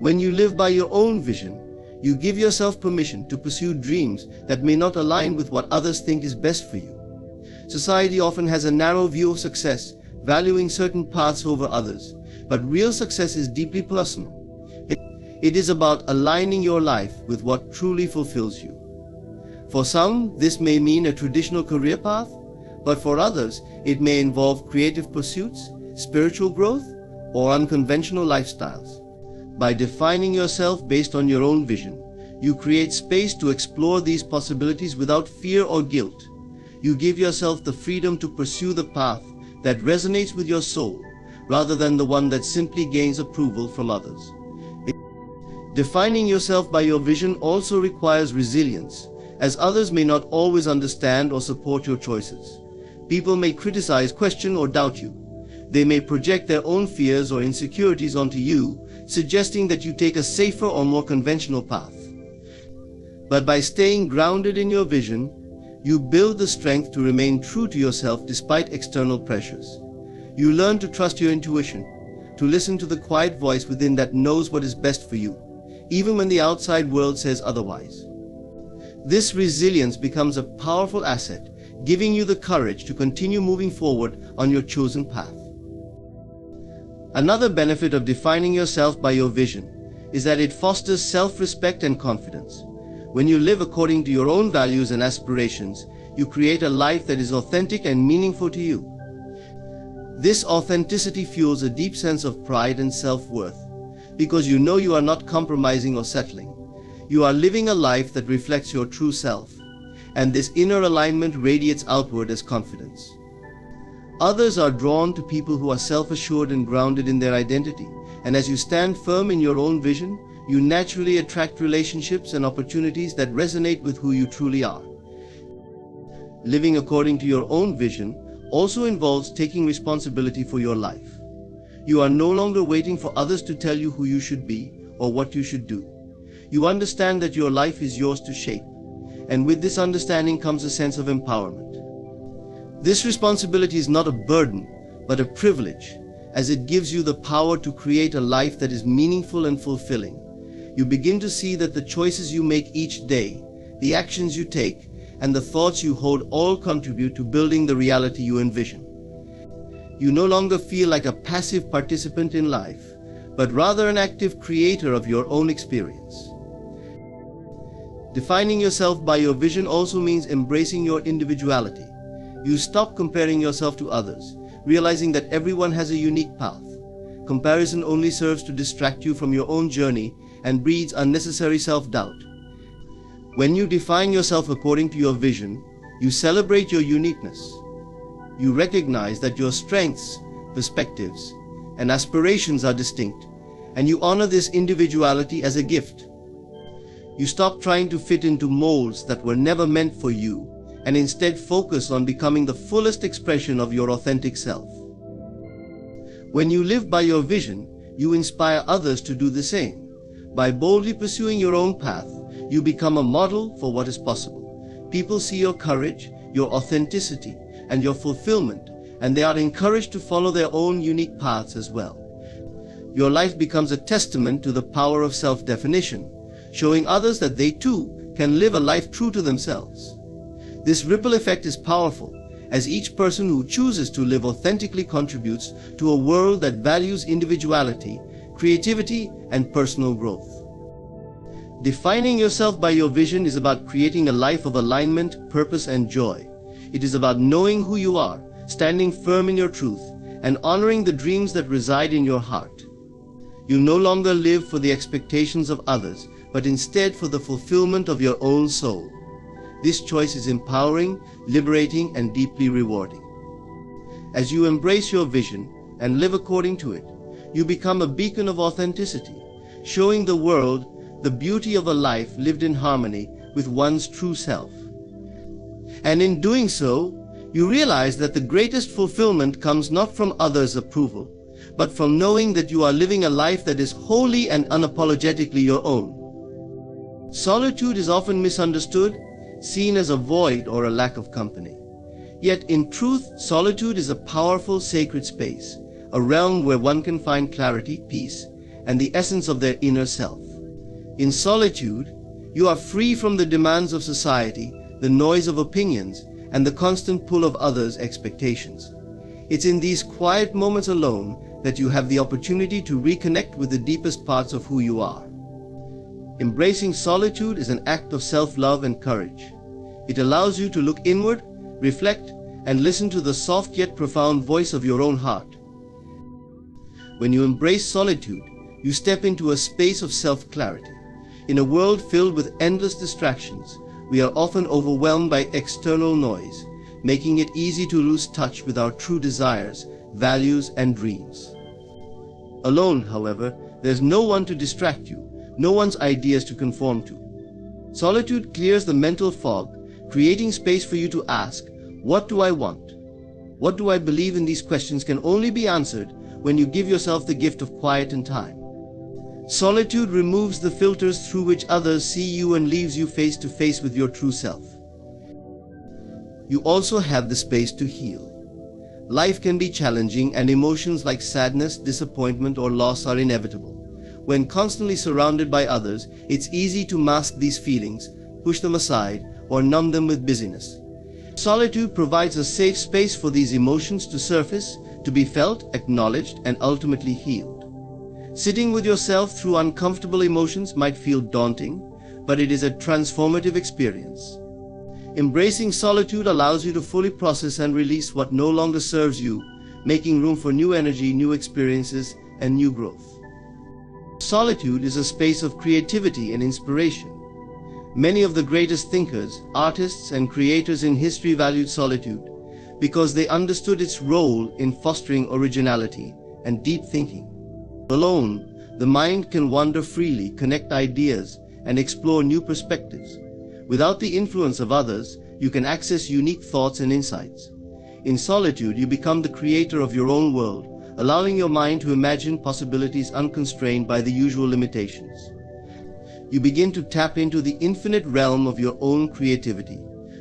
S2: When you live by your own vision, you give yourself permission to pursue dreams that may not align with what others think is best for you. Society often has a narrow view of success, valuing certain paths over others, but real success is deeply personal. It is about aligning your life with what truly fulfills you. For some, this may mean a traditional career path, but for others, it may involve creative pursuits, spiritual growth, or unconventional lifestyles. By defining yourself based on your own vision, you create space to explore these possibilities without fear or guilt. You give yourself the freedom to pursue the path that resonates with your soul, rather than the one that simply gains approval from others. Defining yourself by your vision also requires resilience, as others may not always understand or support your choices. People may criticize, question, or doubt you. They may project their own fears or insecurities onto you, suggesting that you take a safer or more conventional path. But by staying grounded in your vision, you build the strength to remain true to yourself despite external pressures. You learn to trust your intuition, to listen to the quiet voice within that knows what is best for you, even when the outside world says otherwise. This resilience becomes a powerful asset, giving you the courage to continue moving forward on your chosen path. Another benefit of defining yourself by your vision is that it fosters self-respect and confidence. When you live according to your own values and aspirations, you create a life that is authentic and meaningful to you. This authenticity fuels a deep sense of pride and self-worth, because you know you are not compromising or settling. You are living a life that reflects your true self, and this inner alignment radiates outward as confidence. Others are drawn to people who are self-assured and grounded in their identity, and as you stand firm in your own vision, you naturally attract relationships and opportunities that resonate with who you truly are. Living according to your own vision also involves taking responsibility for your life. You are no longer waiting for others to tell you who you should be or what you should do. You understand that your life is yours to shape, and with this understanding comes a sense of empowerment. This responsibility is not a burden, but a privilege, as it gives you the power to create a life that is meaningful and fulfilling. You begin to see that the choices you make each day, the actions you take, and the thoughts you hold all contribute to building the reality you envision. You no longer feel like a passive participant in life, but rather an active creator of your own experience. Defining yourself by your vision also means embracing your individuality. You stop comparing yourself to others, realizing that everyone has a unique path. Comparison only serves to distract you from your own journey and breeds unnecessary self-doubt. When you define yourself according to your vision, you celebrate your uniqueness. You recognize that your strengths, perspectives, and aspirations are distinct, and you honor this individuality as a gift. You stop trying to fit into molds that were never meant for you, and instead focus on becoming the fullest expression of your authentic self. When you live by your vision, you inspire others to do the same. By boldly pursuing your own path, you become a model for what is possible. People see your courage, your authenticity, and your fulfillment, and they are encouraged to follow their own unique paths as well. Your life becomes a testament to the power of self-definition, showing others that they too can live a life true to themselves. This ripple effect is powerful, as each person who chooses to live authentically contributes to a world that values individuality, creativity, and personal growth. Defining yourself by your vision is about creating a life of alignment, purpose, and joy. It is about knowing who you are, standing firm in your truth, and honoring the dreams that reside in your heart. You no longer live for the expectations of others, but instead for the fulfillment of your own soul. This choice is empowering, liberating, and deeply rewarding. As you embrace your vision and live according to it, you become a beacon of authenticity, showing the world the beauty of a life lived in harmony with one's true self. And in doing so, you realize that the greatest fulfillment comes not from others' approval, but from knowing that you are living a life that is wholly and unapologetically your own. Solitude is often misunderstood, seen as a void or a lack of company. Yet in truth, solitude is a powerful sacred space, a realm where one can find clarity, peace, and the essence of their inner self. In solitude, you are free from the demands of society, the noise of opinions, and the constant pull of others' expectations. It's in these quiet moments alone that you have the opportunity to reconnect with the deepest parts of who you are. Embracing solitude is an act of self-love and courage. It allows you to look inward, reflect, and listen to the soft yet profound voice of your own heart. When you embrace solitude, you step into a space of self-clarity. In a world filled with endless distractions, we are often overwhelmed by external noise, making it easy to lose touch with our true desires, values, and dreams. Alone, however, there's no one to distract you, no one's ideas to conform to. Solitude clears the mental fog, creating space for you to ask, what do I want? What do I believe? In these questions can only be answered when you give yourself the gift of quiet and time. Solitude removes the filters through which others see you and leaves you face to face with your true self. You also have the space to heal. Life can be challenging, and emotions like sadness, disappointment, or loss are inevitable. When constantly surrounded by others, it's easy to mask these feelings, push them aside, or numb them with busyness. Solitude provides a safe space for these emotions to surface, to be felt, acknowledged, and ultimately healed. Sitting with yourself through uncomfortable emotions might feel daunting, but it is a transformative experience. Embracing solitude allows you to fully process and release what no longer serves you, making room for new energy, new experiences, and new growth. Solitude is a space of creativity and inspiration. Many of the greatest thinkers, artists, and creators in history valued solitude because they understood its role in fostering originality and deep thinking. Alone, The mind can wander freely, connect ideas, and explore new perspectives. Without the influence of others, you can access unique thoughts and insights. In solitude, you become the creator of your own world, allowing your mind to imagine possibilities unconstrained by the usual limitations. You begin to tap into the infinite realm of your own creativity,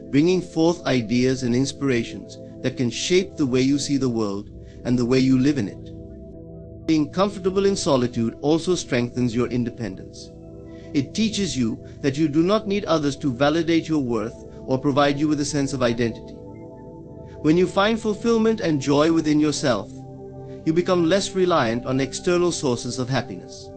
S2: bringing forth ideas and inspirations that can shape the way you see the world and the way you live in it. Being comfortable in solitude also strengthens your independence. It teaches you that you do not need others to validate your worth or provide you with a sense of identity. When you find fulfillment and joy within yourself, you become less reliant on external sources of happiness.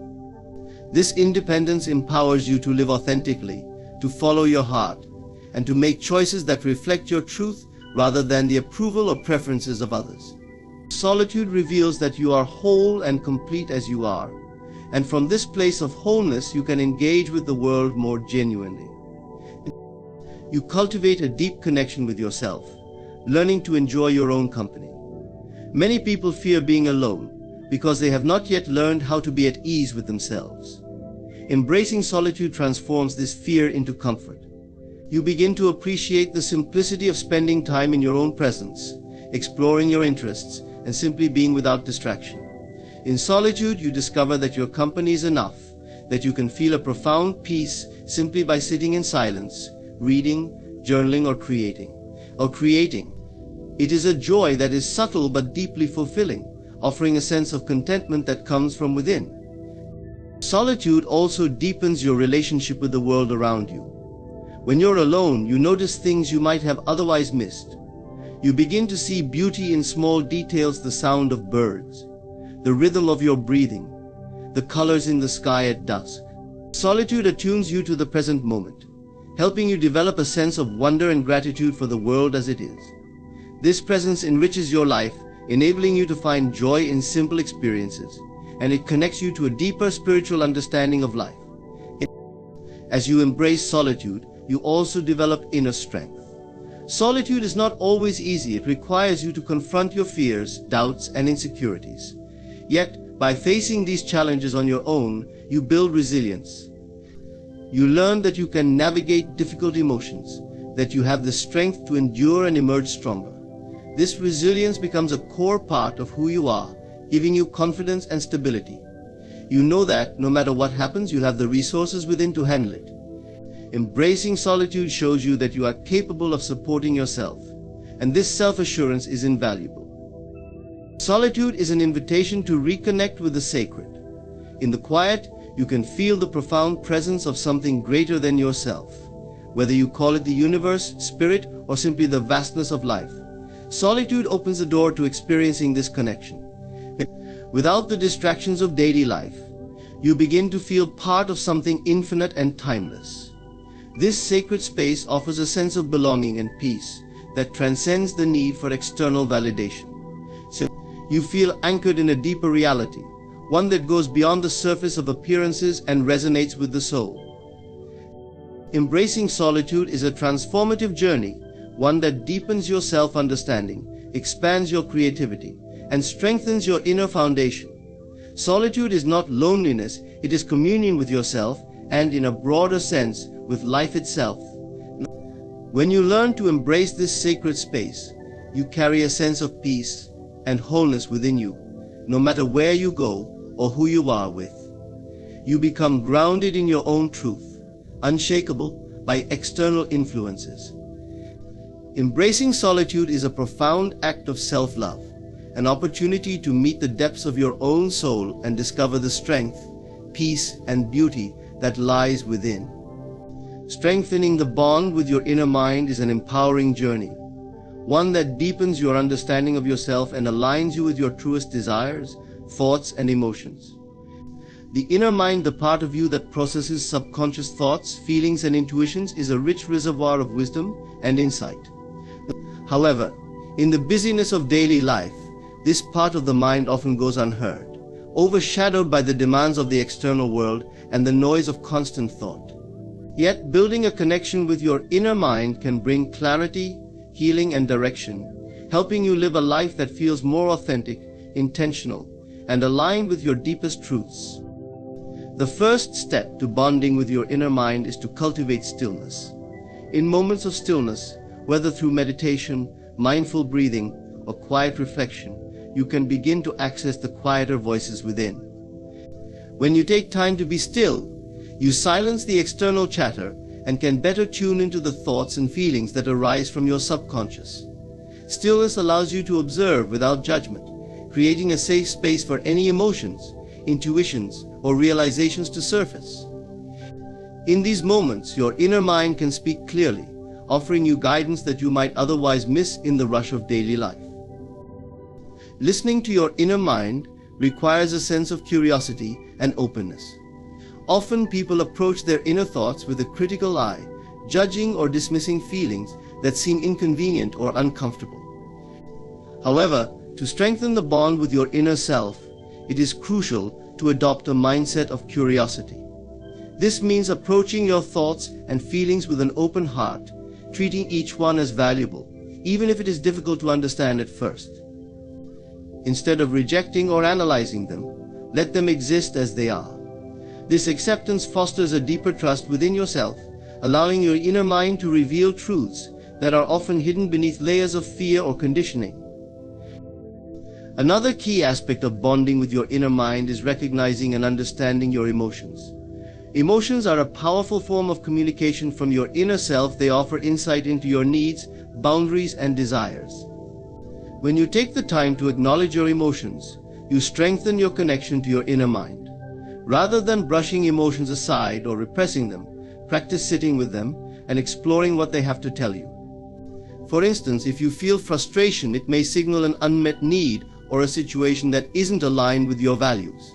S2: This independence empowers you to live authentically, to follow your heart, and to make choices that reflect your truth rather than the approval or preferences of others. Solitude reveals that you are whole and complete as you are, and from this place of wholeness you can engage with the world more genuinely. You cultivate a deep connection with yourself, learning to enjoy your own company. Many people fear being alone because they have not yet learned how to be at ease with themselves. Embracing solitude transforms this fear into comfort. You begin to appreciate the simplicity of spending time in your own presence, exploring your interests, and simply being without distraction. In solitude, you discover that your company is enough, that you can feel a profound peace simply by sitting in silence, reading, journaling, or creating. It is a joy that is subtle but deeply fulfilling, offering a sense of contentment that comes from within. Solitude also deepens your relationship with the world around you. When you're alone, you notice things you might have otherwise missed. You begin to see beauty in small details, the sound of birds, the rhythm of your breathing, the colors in the sky at dusk. Solitude attunes you to the present moment, helping you develop a sense of wonder and gratitude for the world as it is. This presence enriches your life, enabling you to find joy in simple experiences, and it connects you to a deeper spiritual understanding of life. As you embrace solitude, you also develop inner strength. Solitude is not always easy. It requires you to confront your fears, doubts, and insecurities. Yet, by facing these challenges on your own, you build resilience. You learn that you can navigate difficult emotions, that you have the strength to endure and emerge stronger. This resilience becomes a core part of who you are, giving you confidence and stability. You know that, no matter what happens, you'll have the resources within to handle it. Embracing solitude shows you that you are capable of supporting yourself, and this self-assurance is invaluable. Solitude is an invitation to reconnect with the sacred. In the quiet, you can feel the profound presence of something greater than yourself, whether you call it the universe, spirit, or simply the vastness of life. Solitude opens the door to experiencing this connection. Without the distractions of daily life, you begin to feel part of something infinite and timeless. This sacred space offers a sense of belonging and peace that transcends the need for external validation. So you feel anchored in a deeper reality, one that goes beyond the surface of appearances and resonates with the soul. Embracing solitude is a transformative journey, one that deepens your self-understanding, expands your creativity, and strengthens your inner foundation. Solitude is not loneliness, it is communion with yourself and, in a broader sense, with life itself. When you learn to embrace this sacred space, you carry a sense of peace and wholeness within you, no matter where you go or who you are with. You become grounded in your own truth, unshakable by external influences. Embracing solitude is a profound act of self-love, an opportunity to meet the depths of your own soul and discover the strength, peace, and beauty that lies within. Strengthening the bond with your inner mind is an empowering journey, one that deepens your understanding of yourself and aligns you with your truest desires, thoughts, and emotions. The inner mind, the part of you that processes subconscious thoughts, feelings, and intuitions, is a rich reservoir of wisdom and insight. However, in the busyness of daily life, this part of the mind often goes unheard, overshadowed by the demands of the external world and the noise of constant thought. Yet, building a connection with your inner mind can bring clarity, healing, and direction, helping you live a life that feels more authentic, intentional, and aligned with your deepest truths. The first step to bonding with your inner mind is to cultivate stillness. In moments of stillness, whether through meditation, mindful breathing, or quiet reflection, you can begin to access the quieter voices within. When you take time to be still, you silence the external chatter and can better tune into the thoughts and feelings that arise from your subconscious. Stillness allows you to observe without judgment, creating a safe space for any emotions, intuitions, or realizations to surface. In these moments, your inner mind can speak clearly, offering you guidance that you might otherwise miss in the rush of daily life. Listening to your inner mind requires a sense of curiosity and openness. Often people approach their inner thoughts with a critical eye, judging or dismissing feelings that seem inconvenient or uncomfortable. However, to strengthen the bond with your inner self, it is crucial to adopt a mindset of curiosity. This means approaching your thoughts and feelings with an open heart, treating each one as valuable, even if it is difficult to understand at first. Instead of rejecting or analyzing them, let them exist as they are. This acceptance fosters a deeper trust within yourself, allowing your inner mind to reveal truths that are often hidden beneath layers of fear or conditioning. Another key aspect of bonding with your inner mind is recognizing and understanding your emotions. Emotions are a powerful form of communication from your inner self. They offer insight into your needs, boundaries, and desires. When you take the time to acknowledge your emotions, you strengthen your connection to your inner mind. Rather than brushing emotions aside or repressing them, practice sitting with them and exploring what they have to tell you. For instance, if you feel frustration, it may signal an unmet need or a situation that isn't aligned with your values.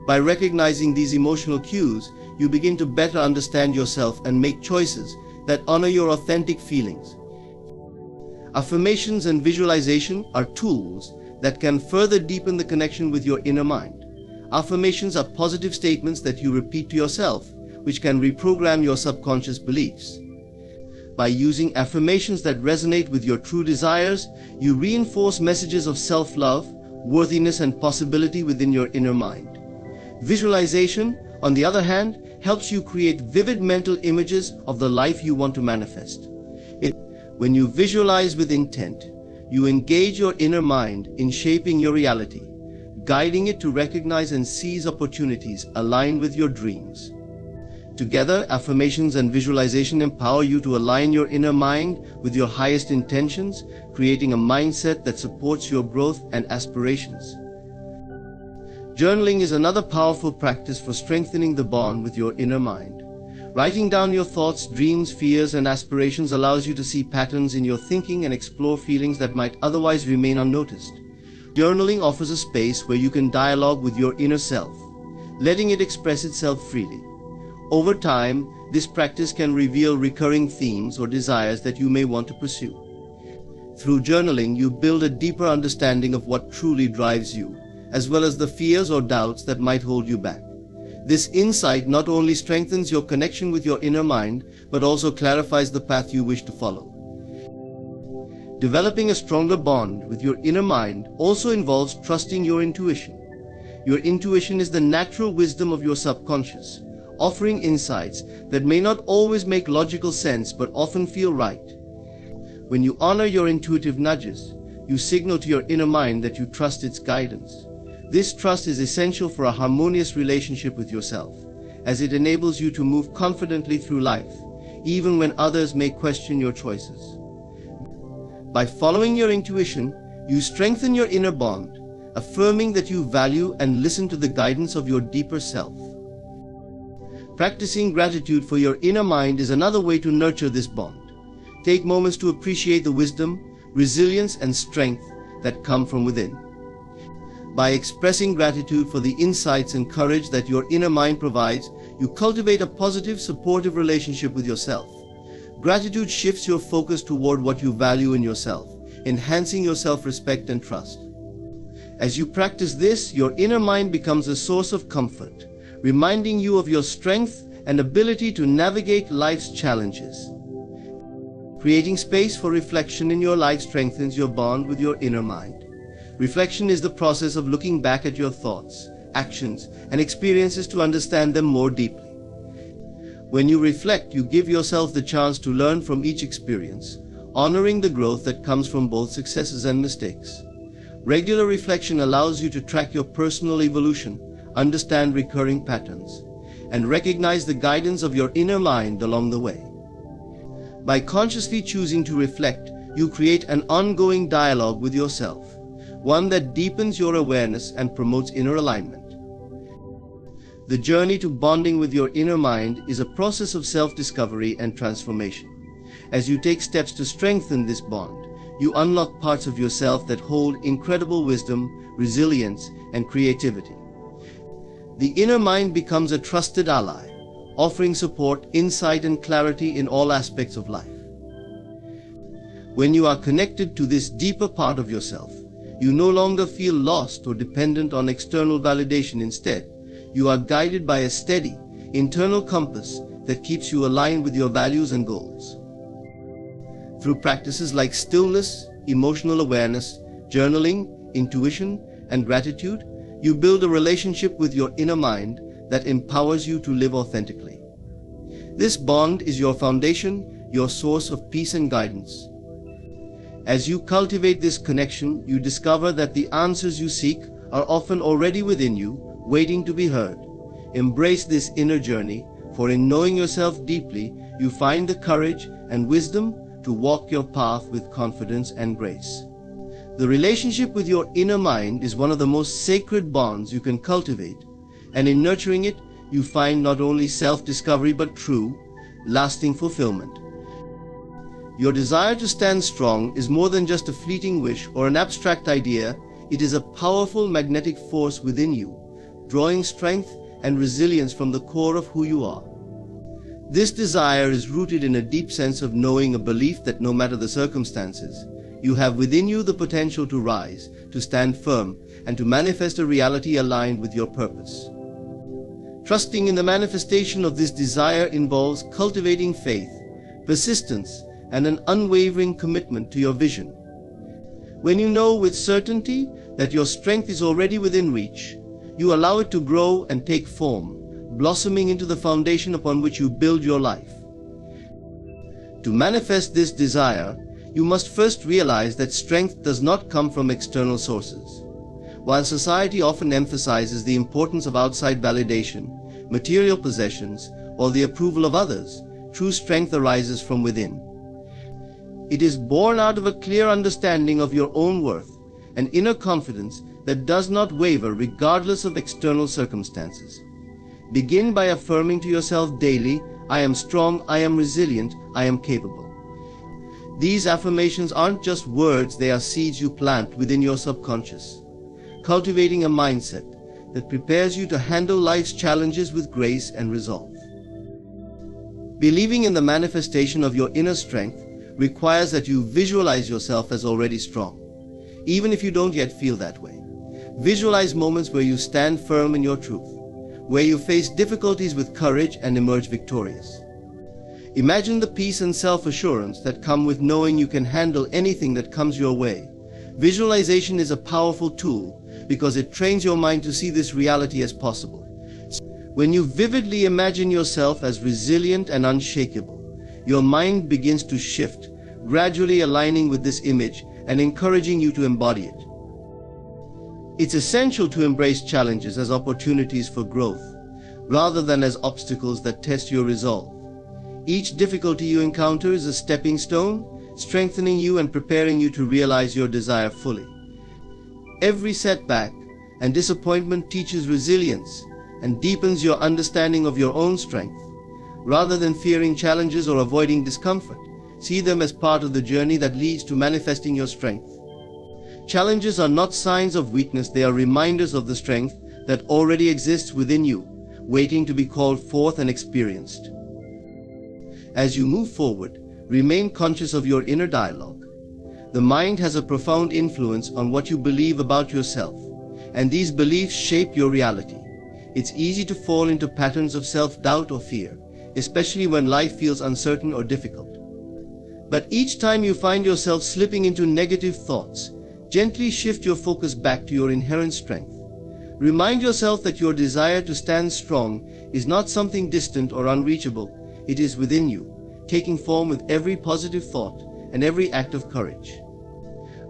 S2: By recognizing these emotional cues, you begin to better understand yourself and make choices that honor your authentic feelings. Affirmations and visualization are tools that can further deepen the connection with your inner mind. Affirmations are positive statements that you repeat to yourself, which can reprogram your subconscious beliefs. By using affirmations that resonate with your true desires, you reinforce messages of self-love, worthiness, and possibility within your inner mind. Visualization, on the other hand, helps you create vivid mental images of the life you want to manifest. When you visualize with intent, you engage your inner mind in shaping your reality, guiding it to recognize and seize opportunities aligned with your dreams. Together, affirmations and visualization empower you to align your inner mind with your highest intentions, creating a mindset that supports your growth and aspirations. Journaling is another powerful practice for strengthening the bond with your inner mind. Writing down your thoughts, dreams, fears, and aspirations allows you to see patterns in your thinking and explore feelings that might otherwise remain unnoticed. Journaling offers a space where you can dialogue with your inner self, letting it express itself freely. Over time, this practice can reveal recurring themes or desires that you may want to pursue. Through journaling, you build a deeper understanding of what truly drives you, as well as the fears or doubts that might hold you back. This insight not only strengthens your connection with your inner mind, but also clarifies the path you wish to follow. Developing a stronger bond with your inner mind also involves trusting your intuition. Your intuition is the natural wisdom of your subconscious, offering insights that may not always make logical sense but often feel right. When you honor your intuitive nudges, you signal to your inner mind that you trust its guidance. This trust is essential for a harmonious relationship with yourself, as it enables you to move confidently through life, even when others may question your choices. By following your intuition, you strengthen your inner bond, affirming that you value and listen to the guidance of your deeper self. Practicing gratitude for your inner mind is another way to nurture this bond. Take moments to appreciate the wisdom, resilience, and strength that come from within. By expressing gratitude for the insights and courage that your inner mind provides, you cultivate a positive, supportive relationship with yourself. Gratitude shifts your focus toward what you value in yourself, enhancing your self-respect and trust. As you practice this, your inner mind becomes a source of comfort, reminding you of your strength and ability to navigate life's challenges. Creating space for reflection in your life strengthens your bond with your inner mind. Reflection is the process of looking back at your thoughts, actions, and experiences to understand them more deeply. When you reflect, you give yourself the chance to learn from each experience, honoring the growth that comes from both successes and mistakes. Regular reflection allows you to track your personal evolution, understand recurring patterns, and recognize the guidance of your inner mind along the way. By consciously choosing to reflect, you create an ongoing dialogue with yourself, one that deepens your awareness and promotes inner alignment. The journey to bonding with your inner mind is a process of self-discovery and transformation. As you take steps to strengthen this bond, you unlock parts of yourself that hold incredible wisdom, resilience, and creativity. The inner mind becomes a trusted ally, offering support, insight, and clarity in all aspects of life. When you are connected to this deeper part of yourself, you no longer feel lost or dependent on external validation. Instead, you are guided by a steady, internal compass that keeps you aligned with your values and goals. Through practices like stillness, emotional awareness, journaling, intuition, and gratitude, you build a relationship with your inner mind that empowers you to live authentically. This bond is your foundation, your source of peace and guidance. As you cultivate this connection, you discover that the answers you seek are often already within you, waiting to be heard. Embrace this inner journey, for in knowing yourself deeply, you find the courage and wisdom to walk your path with confidence and grace. The relationship with your inner mind is one of the most sacred bonds you can cultivate, and in nurturing it, you find not only self-discovery but true, lasting fulfillment. Your desire to stand strong is more than just a fleeting wish or an abstract idea. It is a powerful magnetic force within you, drawing strength and resilience from the core of who you are. This desire is rooted in a deep sense of knowing, a belief that no matter the circumstances, you have within you the potential to rise, to stand firm, and to manifest a reality aligned with your purpose. Trusting in the manifestation of this desire involves cultivating faith, persistence, and an unwavering commitment to your vision. When you know with certainty that your strength is already within reach, you allow it to grow and take form, blossoming into the foundation upon which you build your life. To manifest this desire, you must first realize that strength does not come from external sources. While society often emphasizes the importance of outside validation, material possessions, or the approval of others, true strength arises from within. It is born out of a clear understanding of your own worth, an inner confidence that does not waver regardless of external circumstances. Begin by affirming to yourself daily, "I am strong, I am resilient, I am capable." These affirmations aren't just words, they are seeds you plant within your subconscious, cultivating a mindset that prepares you to handle life's challenges with grace and resolve. Believing in the manifestation of your inner strength requires that you visualize yourself as already strong, even if you don't yet feel that way. Visualize moments where you stand firm in your truth, where you face difficulties with courage and emerge victorious. Imagine the peace and self-assurance that come with knowing you can handle anything that comes your way. Visualization is a powerful tool because it trains your mind to see this reality as possible. When you vividly imagine yourself as resilient and unshakable, your mind begins to shift, gradually aligning with this image and encouraging you to embody it. It's essential to embrace challenges as opportunities for growth, rather than as obstacles that test your resolve. Each difficulty you encounter is a stepping stone, strengthening you and preparing you to realize your desire fully. Every setback and disappointment teaches resilience and deepens your understanding of your own strength. Rather than fearing challenges or avoiding discomfort, see them as part of the journey that leads to manifesting your strength. Challenges are not signs of weakness, they are reminders of the strength that already exists within you, waiting to be called forth and experienced. As you move forward, remain conscious of your inner dialogue. The mind has a profound influence on what you believe about yourself, and these beliefs shape your reality. It's easy to fall into patterns of self-doubt or fear, especially when life feels uncertain or difficult. But each time you find yourself slipping into negative thoughts, gently shift your focus back to your inherent strength. Remind yourself that your desire to stand strong is not something distant or unreachable. It is within you, taking form with every positive thought and every act of courage.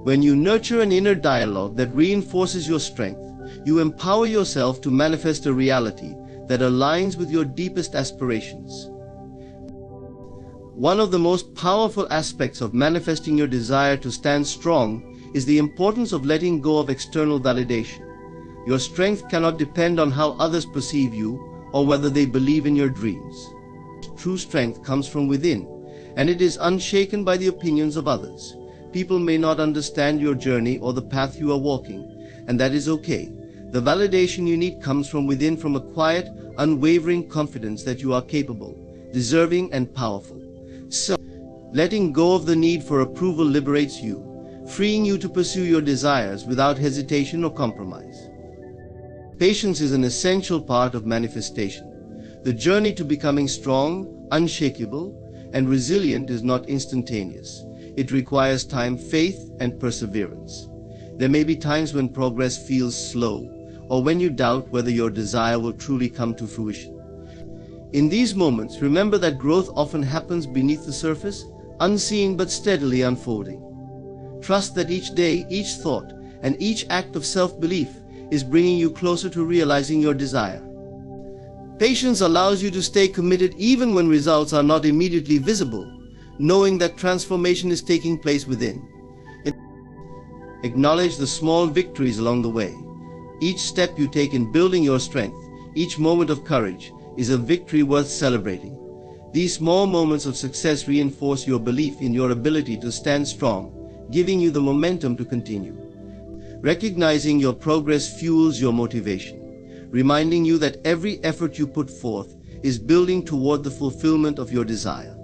S2: When you nurture an inner dialogue that reinforces your strength, you empower yourself to manifest a reality that aligns with your deepest aspirations. One of the most powerful aspects of manifesting your desire to stand strong is the importance of letting go of external validation. Your strength cannot depend on how others perceive you or whether they believe in your dreams. True strength comes from within, and it is unshaken by the opinions of others. People may not understand your journey or the path you are walking, and that is okay. The validation you need comes from within, from a quiet, unwavering confidence that you are capable, deserving, and powerful. So, letting go of the need for approval liberates you, freeing you to pursue your desires without hesitation or compromise. Patience is an essential part of manifestation. The journey to becoming strong, unshakable, and resilient is not instantaneous. It requires time, faith, and perseverance. There may be times when progress feels slow, or when you doubt whether your desire will truly come to fruition. In these moments, remember that growth often happens beneath the surface, unseen but steadily unfolding. Trust that each day, each thought, and each act of self-belief is bringing you closer to realizing your desire. Patience allows you to stay committed even when results are not immediately visible, knowing that transformation is taking place within. Acknowledge the small victories along the way. Each step you take in building your strength, each moment of courage, is a victory worth celebrating. These small moments of success reinforce your belief in your ability to stand strong, giving you the momentum to continue. Recognizing your progress fuels your motivation, reminding you that every effort you put forth is building toward the fulfillment of your desire.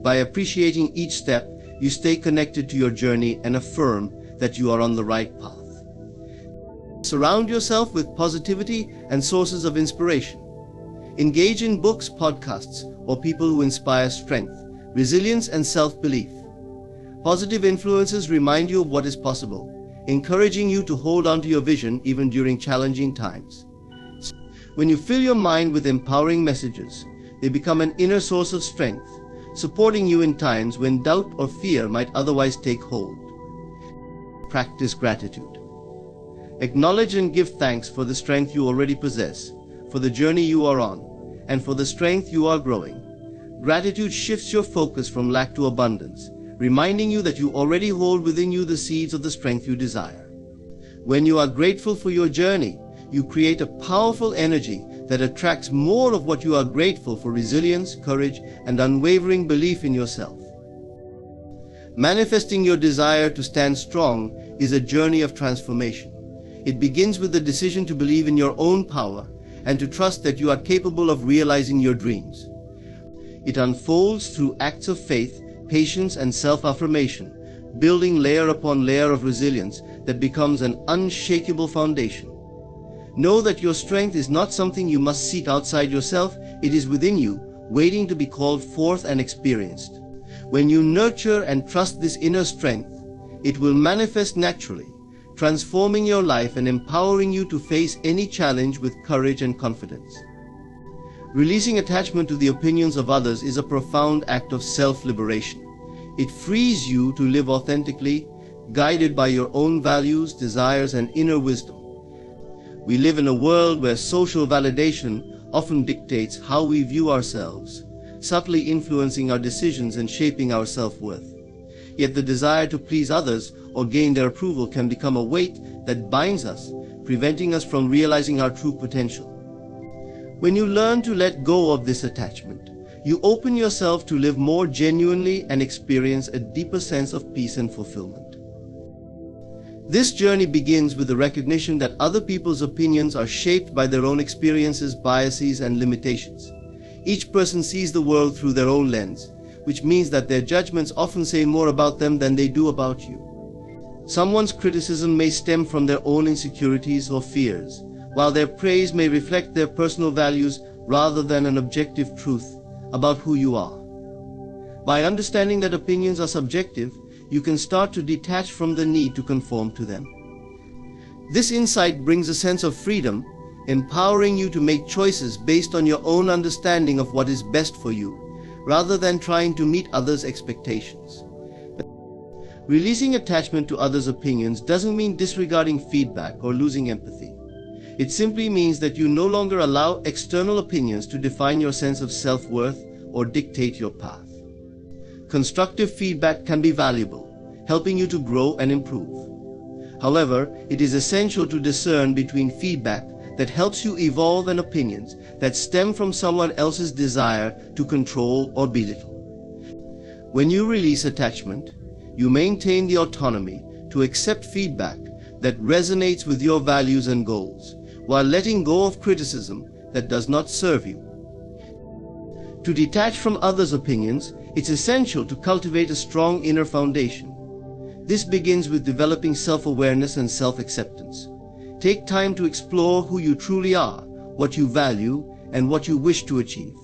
S2: By appreciating each step, you stay connected to your journey and affirm that you are on the right path. Surround yourself with positivity and sources of inspiration. Engage in books, podcasts, or people who inspire strength, resilience, and self-belief. Positive influences remind you of what is possible, encouraging you to hold on to your vision even during challenging times. When you fill your mind with empowering messages, they become an inner source of strength, supporting you in times when doubt or fear might otherwise take hold. Practice gratitude. Acknowledge and give thanks for the strength you already possess, for the journey you are on, and for the strength you are growing. Gratitude shifts your focus from lack to abundance, reminding you that you already hold within you the seeds of the strength you desire. When you are grateful for your journey, you create a powerful energy that attracts more of what you are grateful for: resilience, courage, and unwavering belief in yourself. Manifesting your desire to stand strong is a journey of transformation. It begins with the decision to believe in your own power and to trust that you are capable of realizing your dreams. It unfolds through acts of faith, patience, and self-affirmation, building layer upon layer of resilience that becomes an unshakable foundation. Know that your strength is not something you must seek outside yourself. It is within you, waiting to be called forth and experienced. When you nurture and trust this inner strength, it will manifest naturally, transforming your life and empowering you to face any challenge with courage and confidence. Releasing attachment to the opinions of others is a profound act of self-liberation. It frees you to live authentically, guided by your own values, desires, and inner wisdom. We live in a world where social validation often dictates how we view ourselves, subtly influencing our decisions and shaping our self-worth. Yet the desire to please others or gain their approval can become a weight that binds us, preventing us from realizing our true potential. When you learn to let go of this attachment, you open yourself to live more genuinely and experience a deeper sense of peace and fulfillment. This journey begins with the recognition that other people's opinions are shaped by their own experiences, biases, and limitations. Each person sees the world through their own lens, which means that their judgments often say more about them than they do about you. Someone's criticism may stem from their own insecurities or fears, while their praise may reflect their personal values rather than an objective truth about who you are. By understanding that opinions are subjective, you can start to detach from the need to conform to them. This insight brings a sense of freedom, empowering you to make choices based on your own understanding of what is best for you, rather than trying to meet others' expectations. Releasing attachment to others' opinions doesn't mean disregarding feedback or losing empathy. It simply means that you no longer allow external opinions to define your sense of self-worth or dictate your path. Constructive feedback can be valuable, helping you to grow and improve. However, it is essential to discern between feedback that helps you evolve and opinions that stem from someone else's desire to control or belittle. When you release attachment, you maintain the autonomy to accept feedback that resonates with your values and goals, while letting go of criticism that does not serve you. To detach from others' opinions, it's essential to cultivate a strong inner foundation. This begins with developing self-awareness and self-acceptance. Take time to explore who you truly are, what you value, and what you wish to achieve.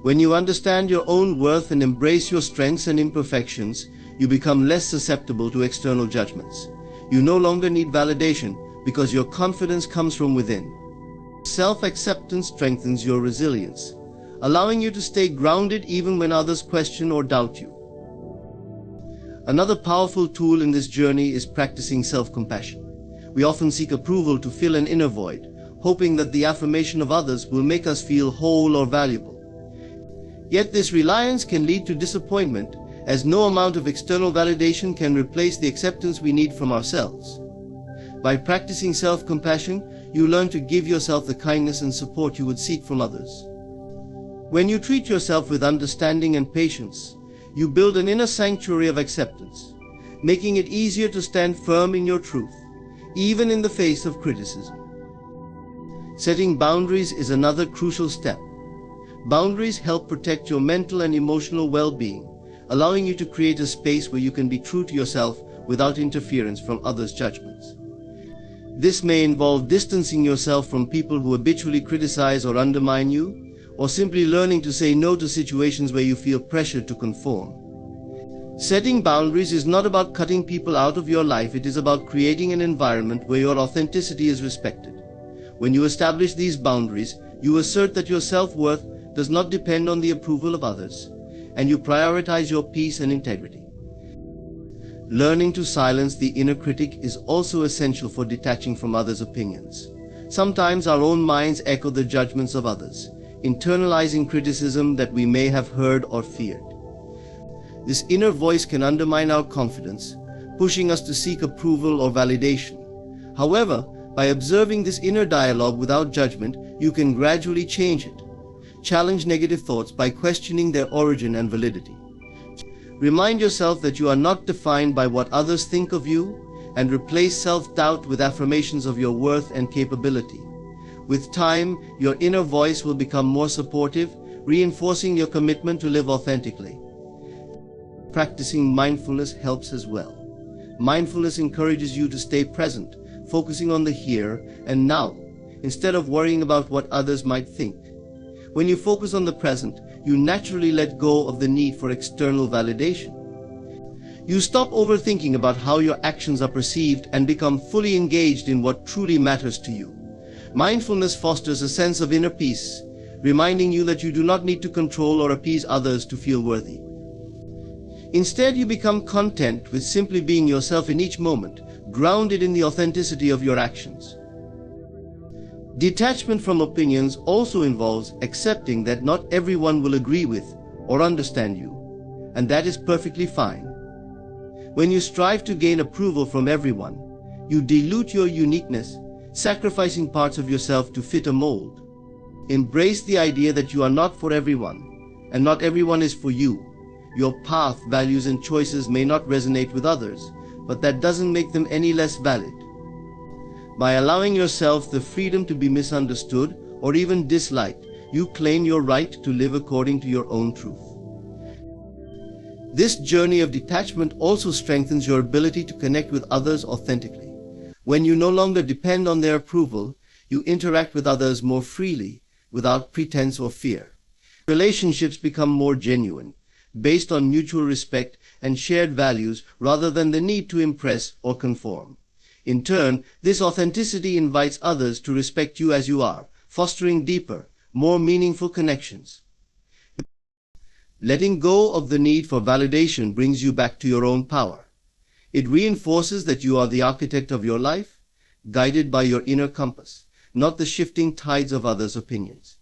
S2: When you understand your own worth and embrace your strengths and imperfections, you become less susceptible to external judgments. You no longer need validation because your confidence comes from within. Self-acceptance strengthens your resilience, allowing you to stay grounded even when others question or doubt you. Another powerful tool in this journey is practicing self-compassion. We often seek approval to fill an inner void, hoping that the affirmation of others will make us feel whole or valuable. Yet this reliance can lead to disappointment, as no amount of external validation can replace the acceptance we need from ourselves. By practicing self-compassion, you learn to give yourself the kindness and support you would seek from others. When you treat yourself with understanding and patience, you build an inner sanctuary of acceptance, making it easier to stand firm in your truth, even in the face of criticism. Setting boundaries is another crucial step. Boundaries help protect your mental and emotional well-being, allowing you to create a space where you can be true to yourself without interference from others' judgments. This may involve distancing yourself from people who habitually criticize or undermine you, or simply learning to say no to situations where you feel pressured to conform. Setting boundaries is not about cutting people out of your life, it is about creating an environment where your authenticity is respected. When you establish these boundaries, you assert that your self-worth does not depend on the approval of others, and you prioritize your peace and integrity. Learning to silence the inner critic is also essential for detaching from others' opinions. Sometimes our own minds echo the judgments of others, internalizing criticism that we may have heard or feared. This inner voice can undermine our confidence, pushing us to seek approval or validation. However, by observing this inner dialogue without judgment, you can gradually change it. Challenge negative thoughts by questioning their origin and validity. Remind yourself that you are not defined by what others think of you, and replace self-doubt with affirmations of your worth and capability. With time, your inner voice will become more supportive, reinforcing your commitment to live authentically. Practicing mindfulness helps as well. Mindfulness encourages you to stay present, focusing on the here and now, instead of worrying about what others might think. When you focus on the present, you naturally let go of the need for external validation. You stop overthinking about how your actions are perceived and become fully engaged in what truly matters to you. Mindfulness fosters a sense of inner peace, reminding you that you do not need to control or appease others to feel worthy. Instead, you become content with simply being yourself in each moment, grounded in the authenticity of your actions. Detachment from opinions also involves accepting that not everyone will agree with or understand you, and that is perfectly fine. When you strive to gain approval from everyone, you dilute your uniqueness, sacrificing parts of yourself to fit a mold. Embrace the idea that you are not for everyone, and not everyone is for you. Your path, values, and choices may not resonate with others, but that doesn't make them any less valid. By allowing yourself the freedom to be misunderstood or even disliked, you claim your right to live according to your own truth. This journey of detachment also strengthens your ability to connect with others authentically. When you no longer depend on their approval, you interact with others more freely, without pretense or fear. Relationships become more genuine, based on mutual respect and shared values rather than the need to impress or conform. In turn, this authenticity invites others to respect you as you are, fostering deeper, more meaningful connections. Letting go of the need for validation brings you back to your own power. It reinforces that you are the architect of your life, guided by your inner compass, not the shifting tides of others' opinions.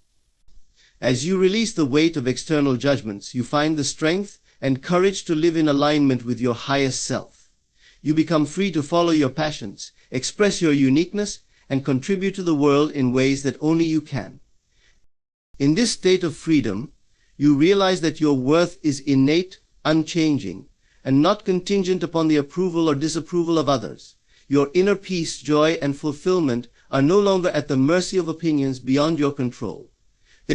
S2: As you release the weight of external judgments, you find the strength and courage to live in alignment with your highest self. You become free to follow your passions, express your uniqueness, and contribute to the world in ways that only you can. In this state of freedom, you realize that your worth is innate, unchanging, and not contingent upon the approval or disapproval of others. Your inner peace, joy, and fulfillment are no longer at the mercy of opinions beyond your control.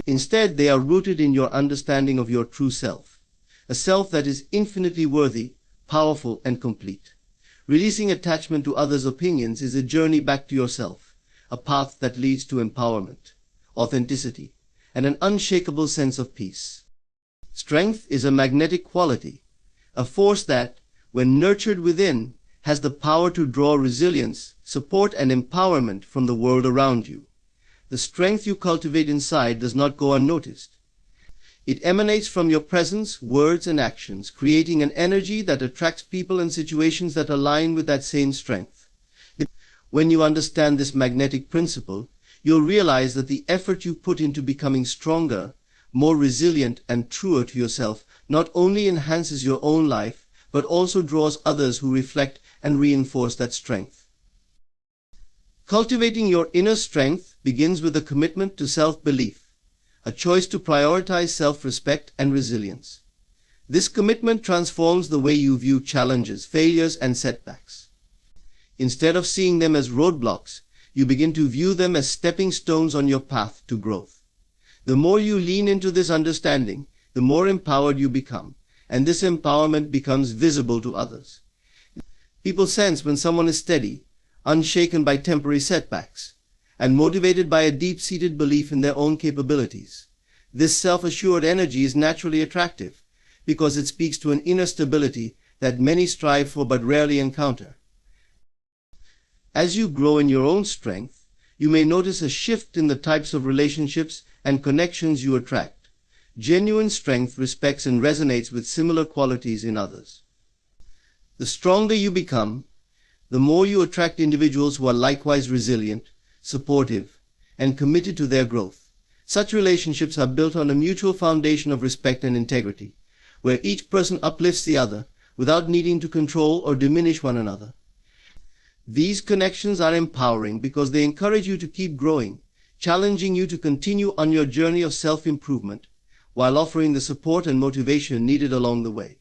S2: Instead, they are rooted in your understanding of your true self, a self that is infinitely worthy, powerful, and complete. Releasing attachment to others' opinions is a journey back to yourself, a path that leads to empowerment, authenticity, and an unshakable sense of peace. Strength is a magnetic quality, a force that, when nurtured within, has the power to draw resilience, support, and empowerment from the world around you. The strength you cultivate inside does not go unnoticed. It emanates from your presence, words, and actions, creating an energy that attracts people and situations that align with that same strength. When you understand this magnetic principle, you'll realize that the effort you put into becoming stronger, more resilient, and truer to yourself not only enhances your own life, but also draws others who reflect and reinforce that strength. Cultivating your inner strength begins with a commitment to self-belief, a choice to prioritize self-respect and resilience. This commitment transforms the way you view challenges, failures, and setbacks. Instead of seeing them as roadblocks, you begin to view them as stepping stones on your path to growth. The more you lean into this understanding, the more empowered you become, and this empowerment becomes visible to others. People sense when someone is steady, unshaken by temporary setbacks, and motivated by a deep-seated belief in their own capabilities. This self-assured energy is naturally attractive because it speaks to an inner stability that many strive for but rarely encounter. As you grow in your own strength, you may notice a shift in the types of relationships and connections you attract. Genuine strength respects and resonates with similar qualities in others. The stronger you become, the more you attract individuals who are likewise resilient, supportive, and committed to their growth. Such relationships are built on a mutual foundation of respect and integrity, where each person uplifts the other without needing to control or diminish one another. These connections are empowering because they encourage you to keep growing, challenging you to continue on your journey of self-improvement, while offering the support and motivation needed along the way.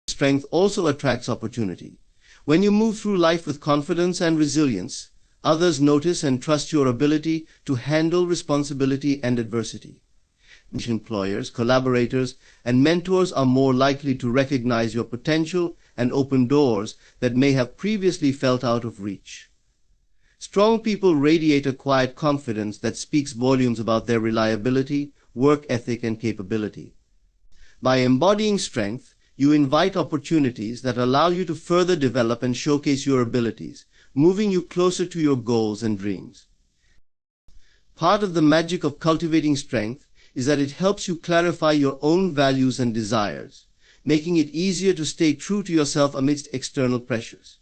S2: Strength also attracts opportunity. When you move through life with confidence and resilience, others notice and trust your ability to handle responsibility and adversity. Employers, collaborators, and mentors are more likely to recognize your potential and open doors that may have previously felt out of reach. Strong people radiate a quiet confidence that speaks volumes about their reliability, work ethic, and capability. By embodying strength, you invite opportunities that allow you to further develop and showcase your abilities, moving you closer to your goals and dreams. Part of the magic of cultivating strength is that it helps you clarify your own values and desires, making it easier to stay true to yourself amidst external pressures.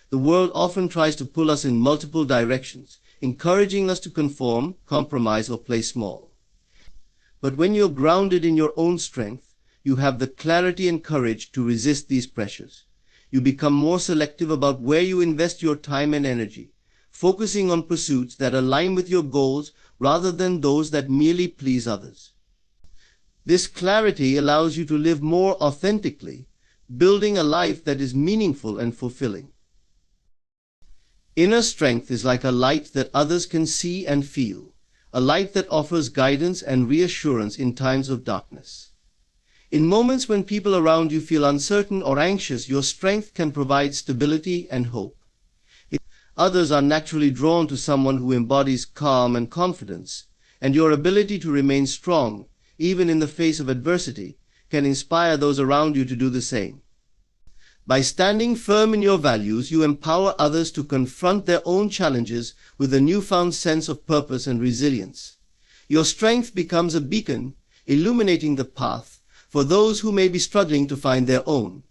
S2: The world often tries to pull us in multiple directions, encouraging us to conform, compromise, or play small. But when you're grounded in your own strength, you have the clarity and courage to resist these pressures. You become more selective about where you invest your time and energy, focusing on pursuits that align with your goals rather than those that merely please others. This clarity allows you to live more authentically, building a life that is meaningful and fulfilling. Inner strength is like a light that others can see and feel, a light that offers guidance and reassurance in times of darkness. In moments when people around you feel uncertain or anxious, your strength can provide stability and hope. Others are naturally drawn to someone who embodies calm and confidence, and your ability to remain strong, even in the face of adversity, can inspire those around you to do the same. By standing firm in your values, you empower others to confront their own challenges with a newfound sense of purpose and resilience. Your strength becomes a beacon, illuminating the path for those who may be struggling to find their own.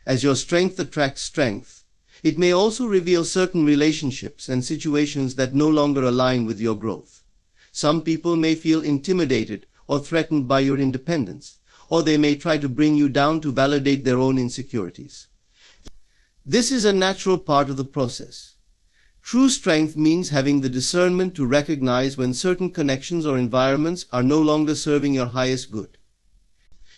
S2: As your strength attracts strength, it may also reveal certain relationships and situations that no longer align with your growth. Some people may feel intimidated or threatened by your independence, or they may try to bring you down to validate their own insecurities. This is a natural part of the process. True strength means having the discernment to recognize when certain connections or environments are no longer serving your highest good.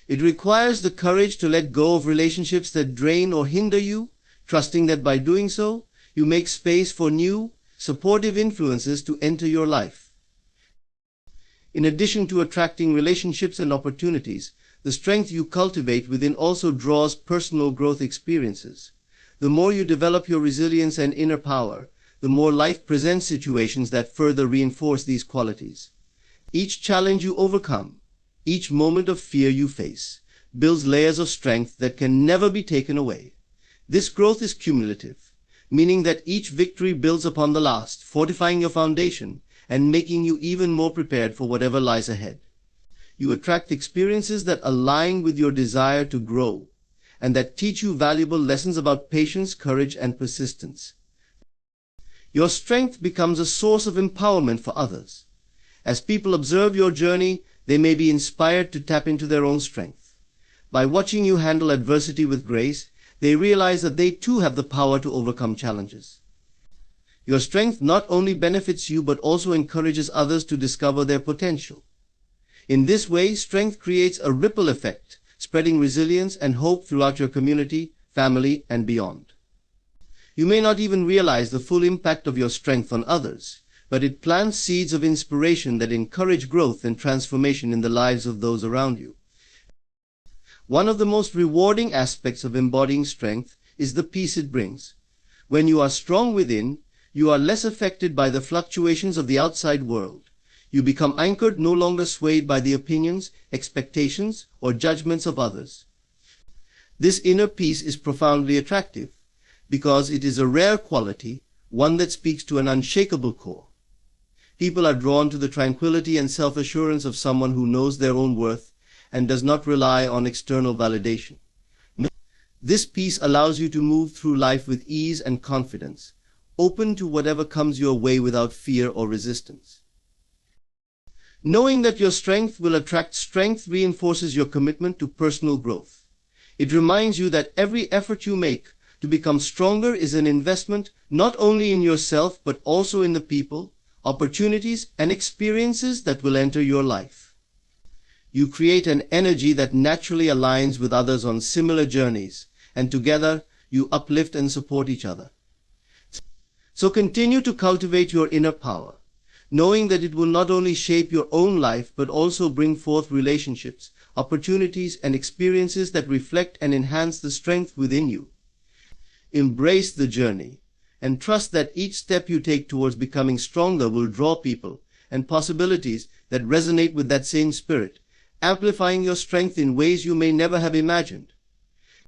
S2: It requires the courage to let go of relationships that drain or hinder you, trusting that by doing so, you make space for new, supportive influences to enter your life. In addition to attracting relationships and opportunities, the strength you cultivate within also draws personal growth experiences. The more you develop your resilience and inner power, the more life presents situations that further reinforce these qualities. Each challenge you overcome, each moment of fear you face, builds layers of strength that can never be taken away. This growth is cumulative, meaning that each victory builds upon the last, fortifying your foundation and making you even more prepared for whatever lies ahead. You attract experiences that align with your desire to grow and that teach you valuable lessons about patience, courage, and persistence. Your strength becomes a source of empowerment for others. As people observe your journey, they may be inspired to tap into their own strength. By watching you handle adversity with grace, they realize that they too have the power to overcome challenges. Your strength not only benefits you but also encourages others to discover their potential. In this way, strength creates a ripple effect, spreading resilience and hope throughout your community, family, and beyond. You may not even realize the full impact of your strength on others, but it plants seeds of inspiration that encourage growth and transformation in the lives of those around you. One of the most rewarding aspects of embodying strength is the peace it brings. When you are strong within, you are less affected by the fluctuations of the outside world. You become anchored, no longer swayed by the opinions, expectations, or judgments of others. This inner peace is profoundly attractive because it is a rare quality, one that speaks to an unshakable core. People are drawn to the tranquility and self-assurance of someone who knows their own worth and does not rely on external validation. This peace allows you to move through life with ease and confidence, open to whatever comes your way without fear or resistance. Knowing that your strength will attract strength reinforces your commitment to personal growth. It reminds you that every effort you make to become stronger is an investment not only in yourself but also in the people, opportunities, and experiences that will enter your life. You create an energy that naturally aligns with others on similar journeys, and together you uplift and support each other. So continue to cultivate your inner power, knowing that it will not only shape your own life but also bring forth relationships, opportunities, and experiences that reflect and enhance the strength within you. Embrace the journey and trust that each step you take towards becoming stronger will draw people and possibilities that resonate with that same spirit, amplifying your strength in ways you may never have imagined.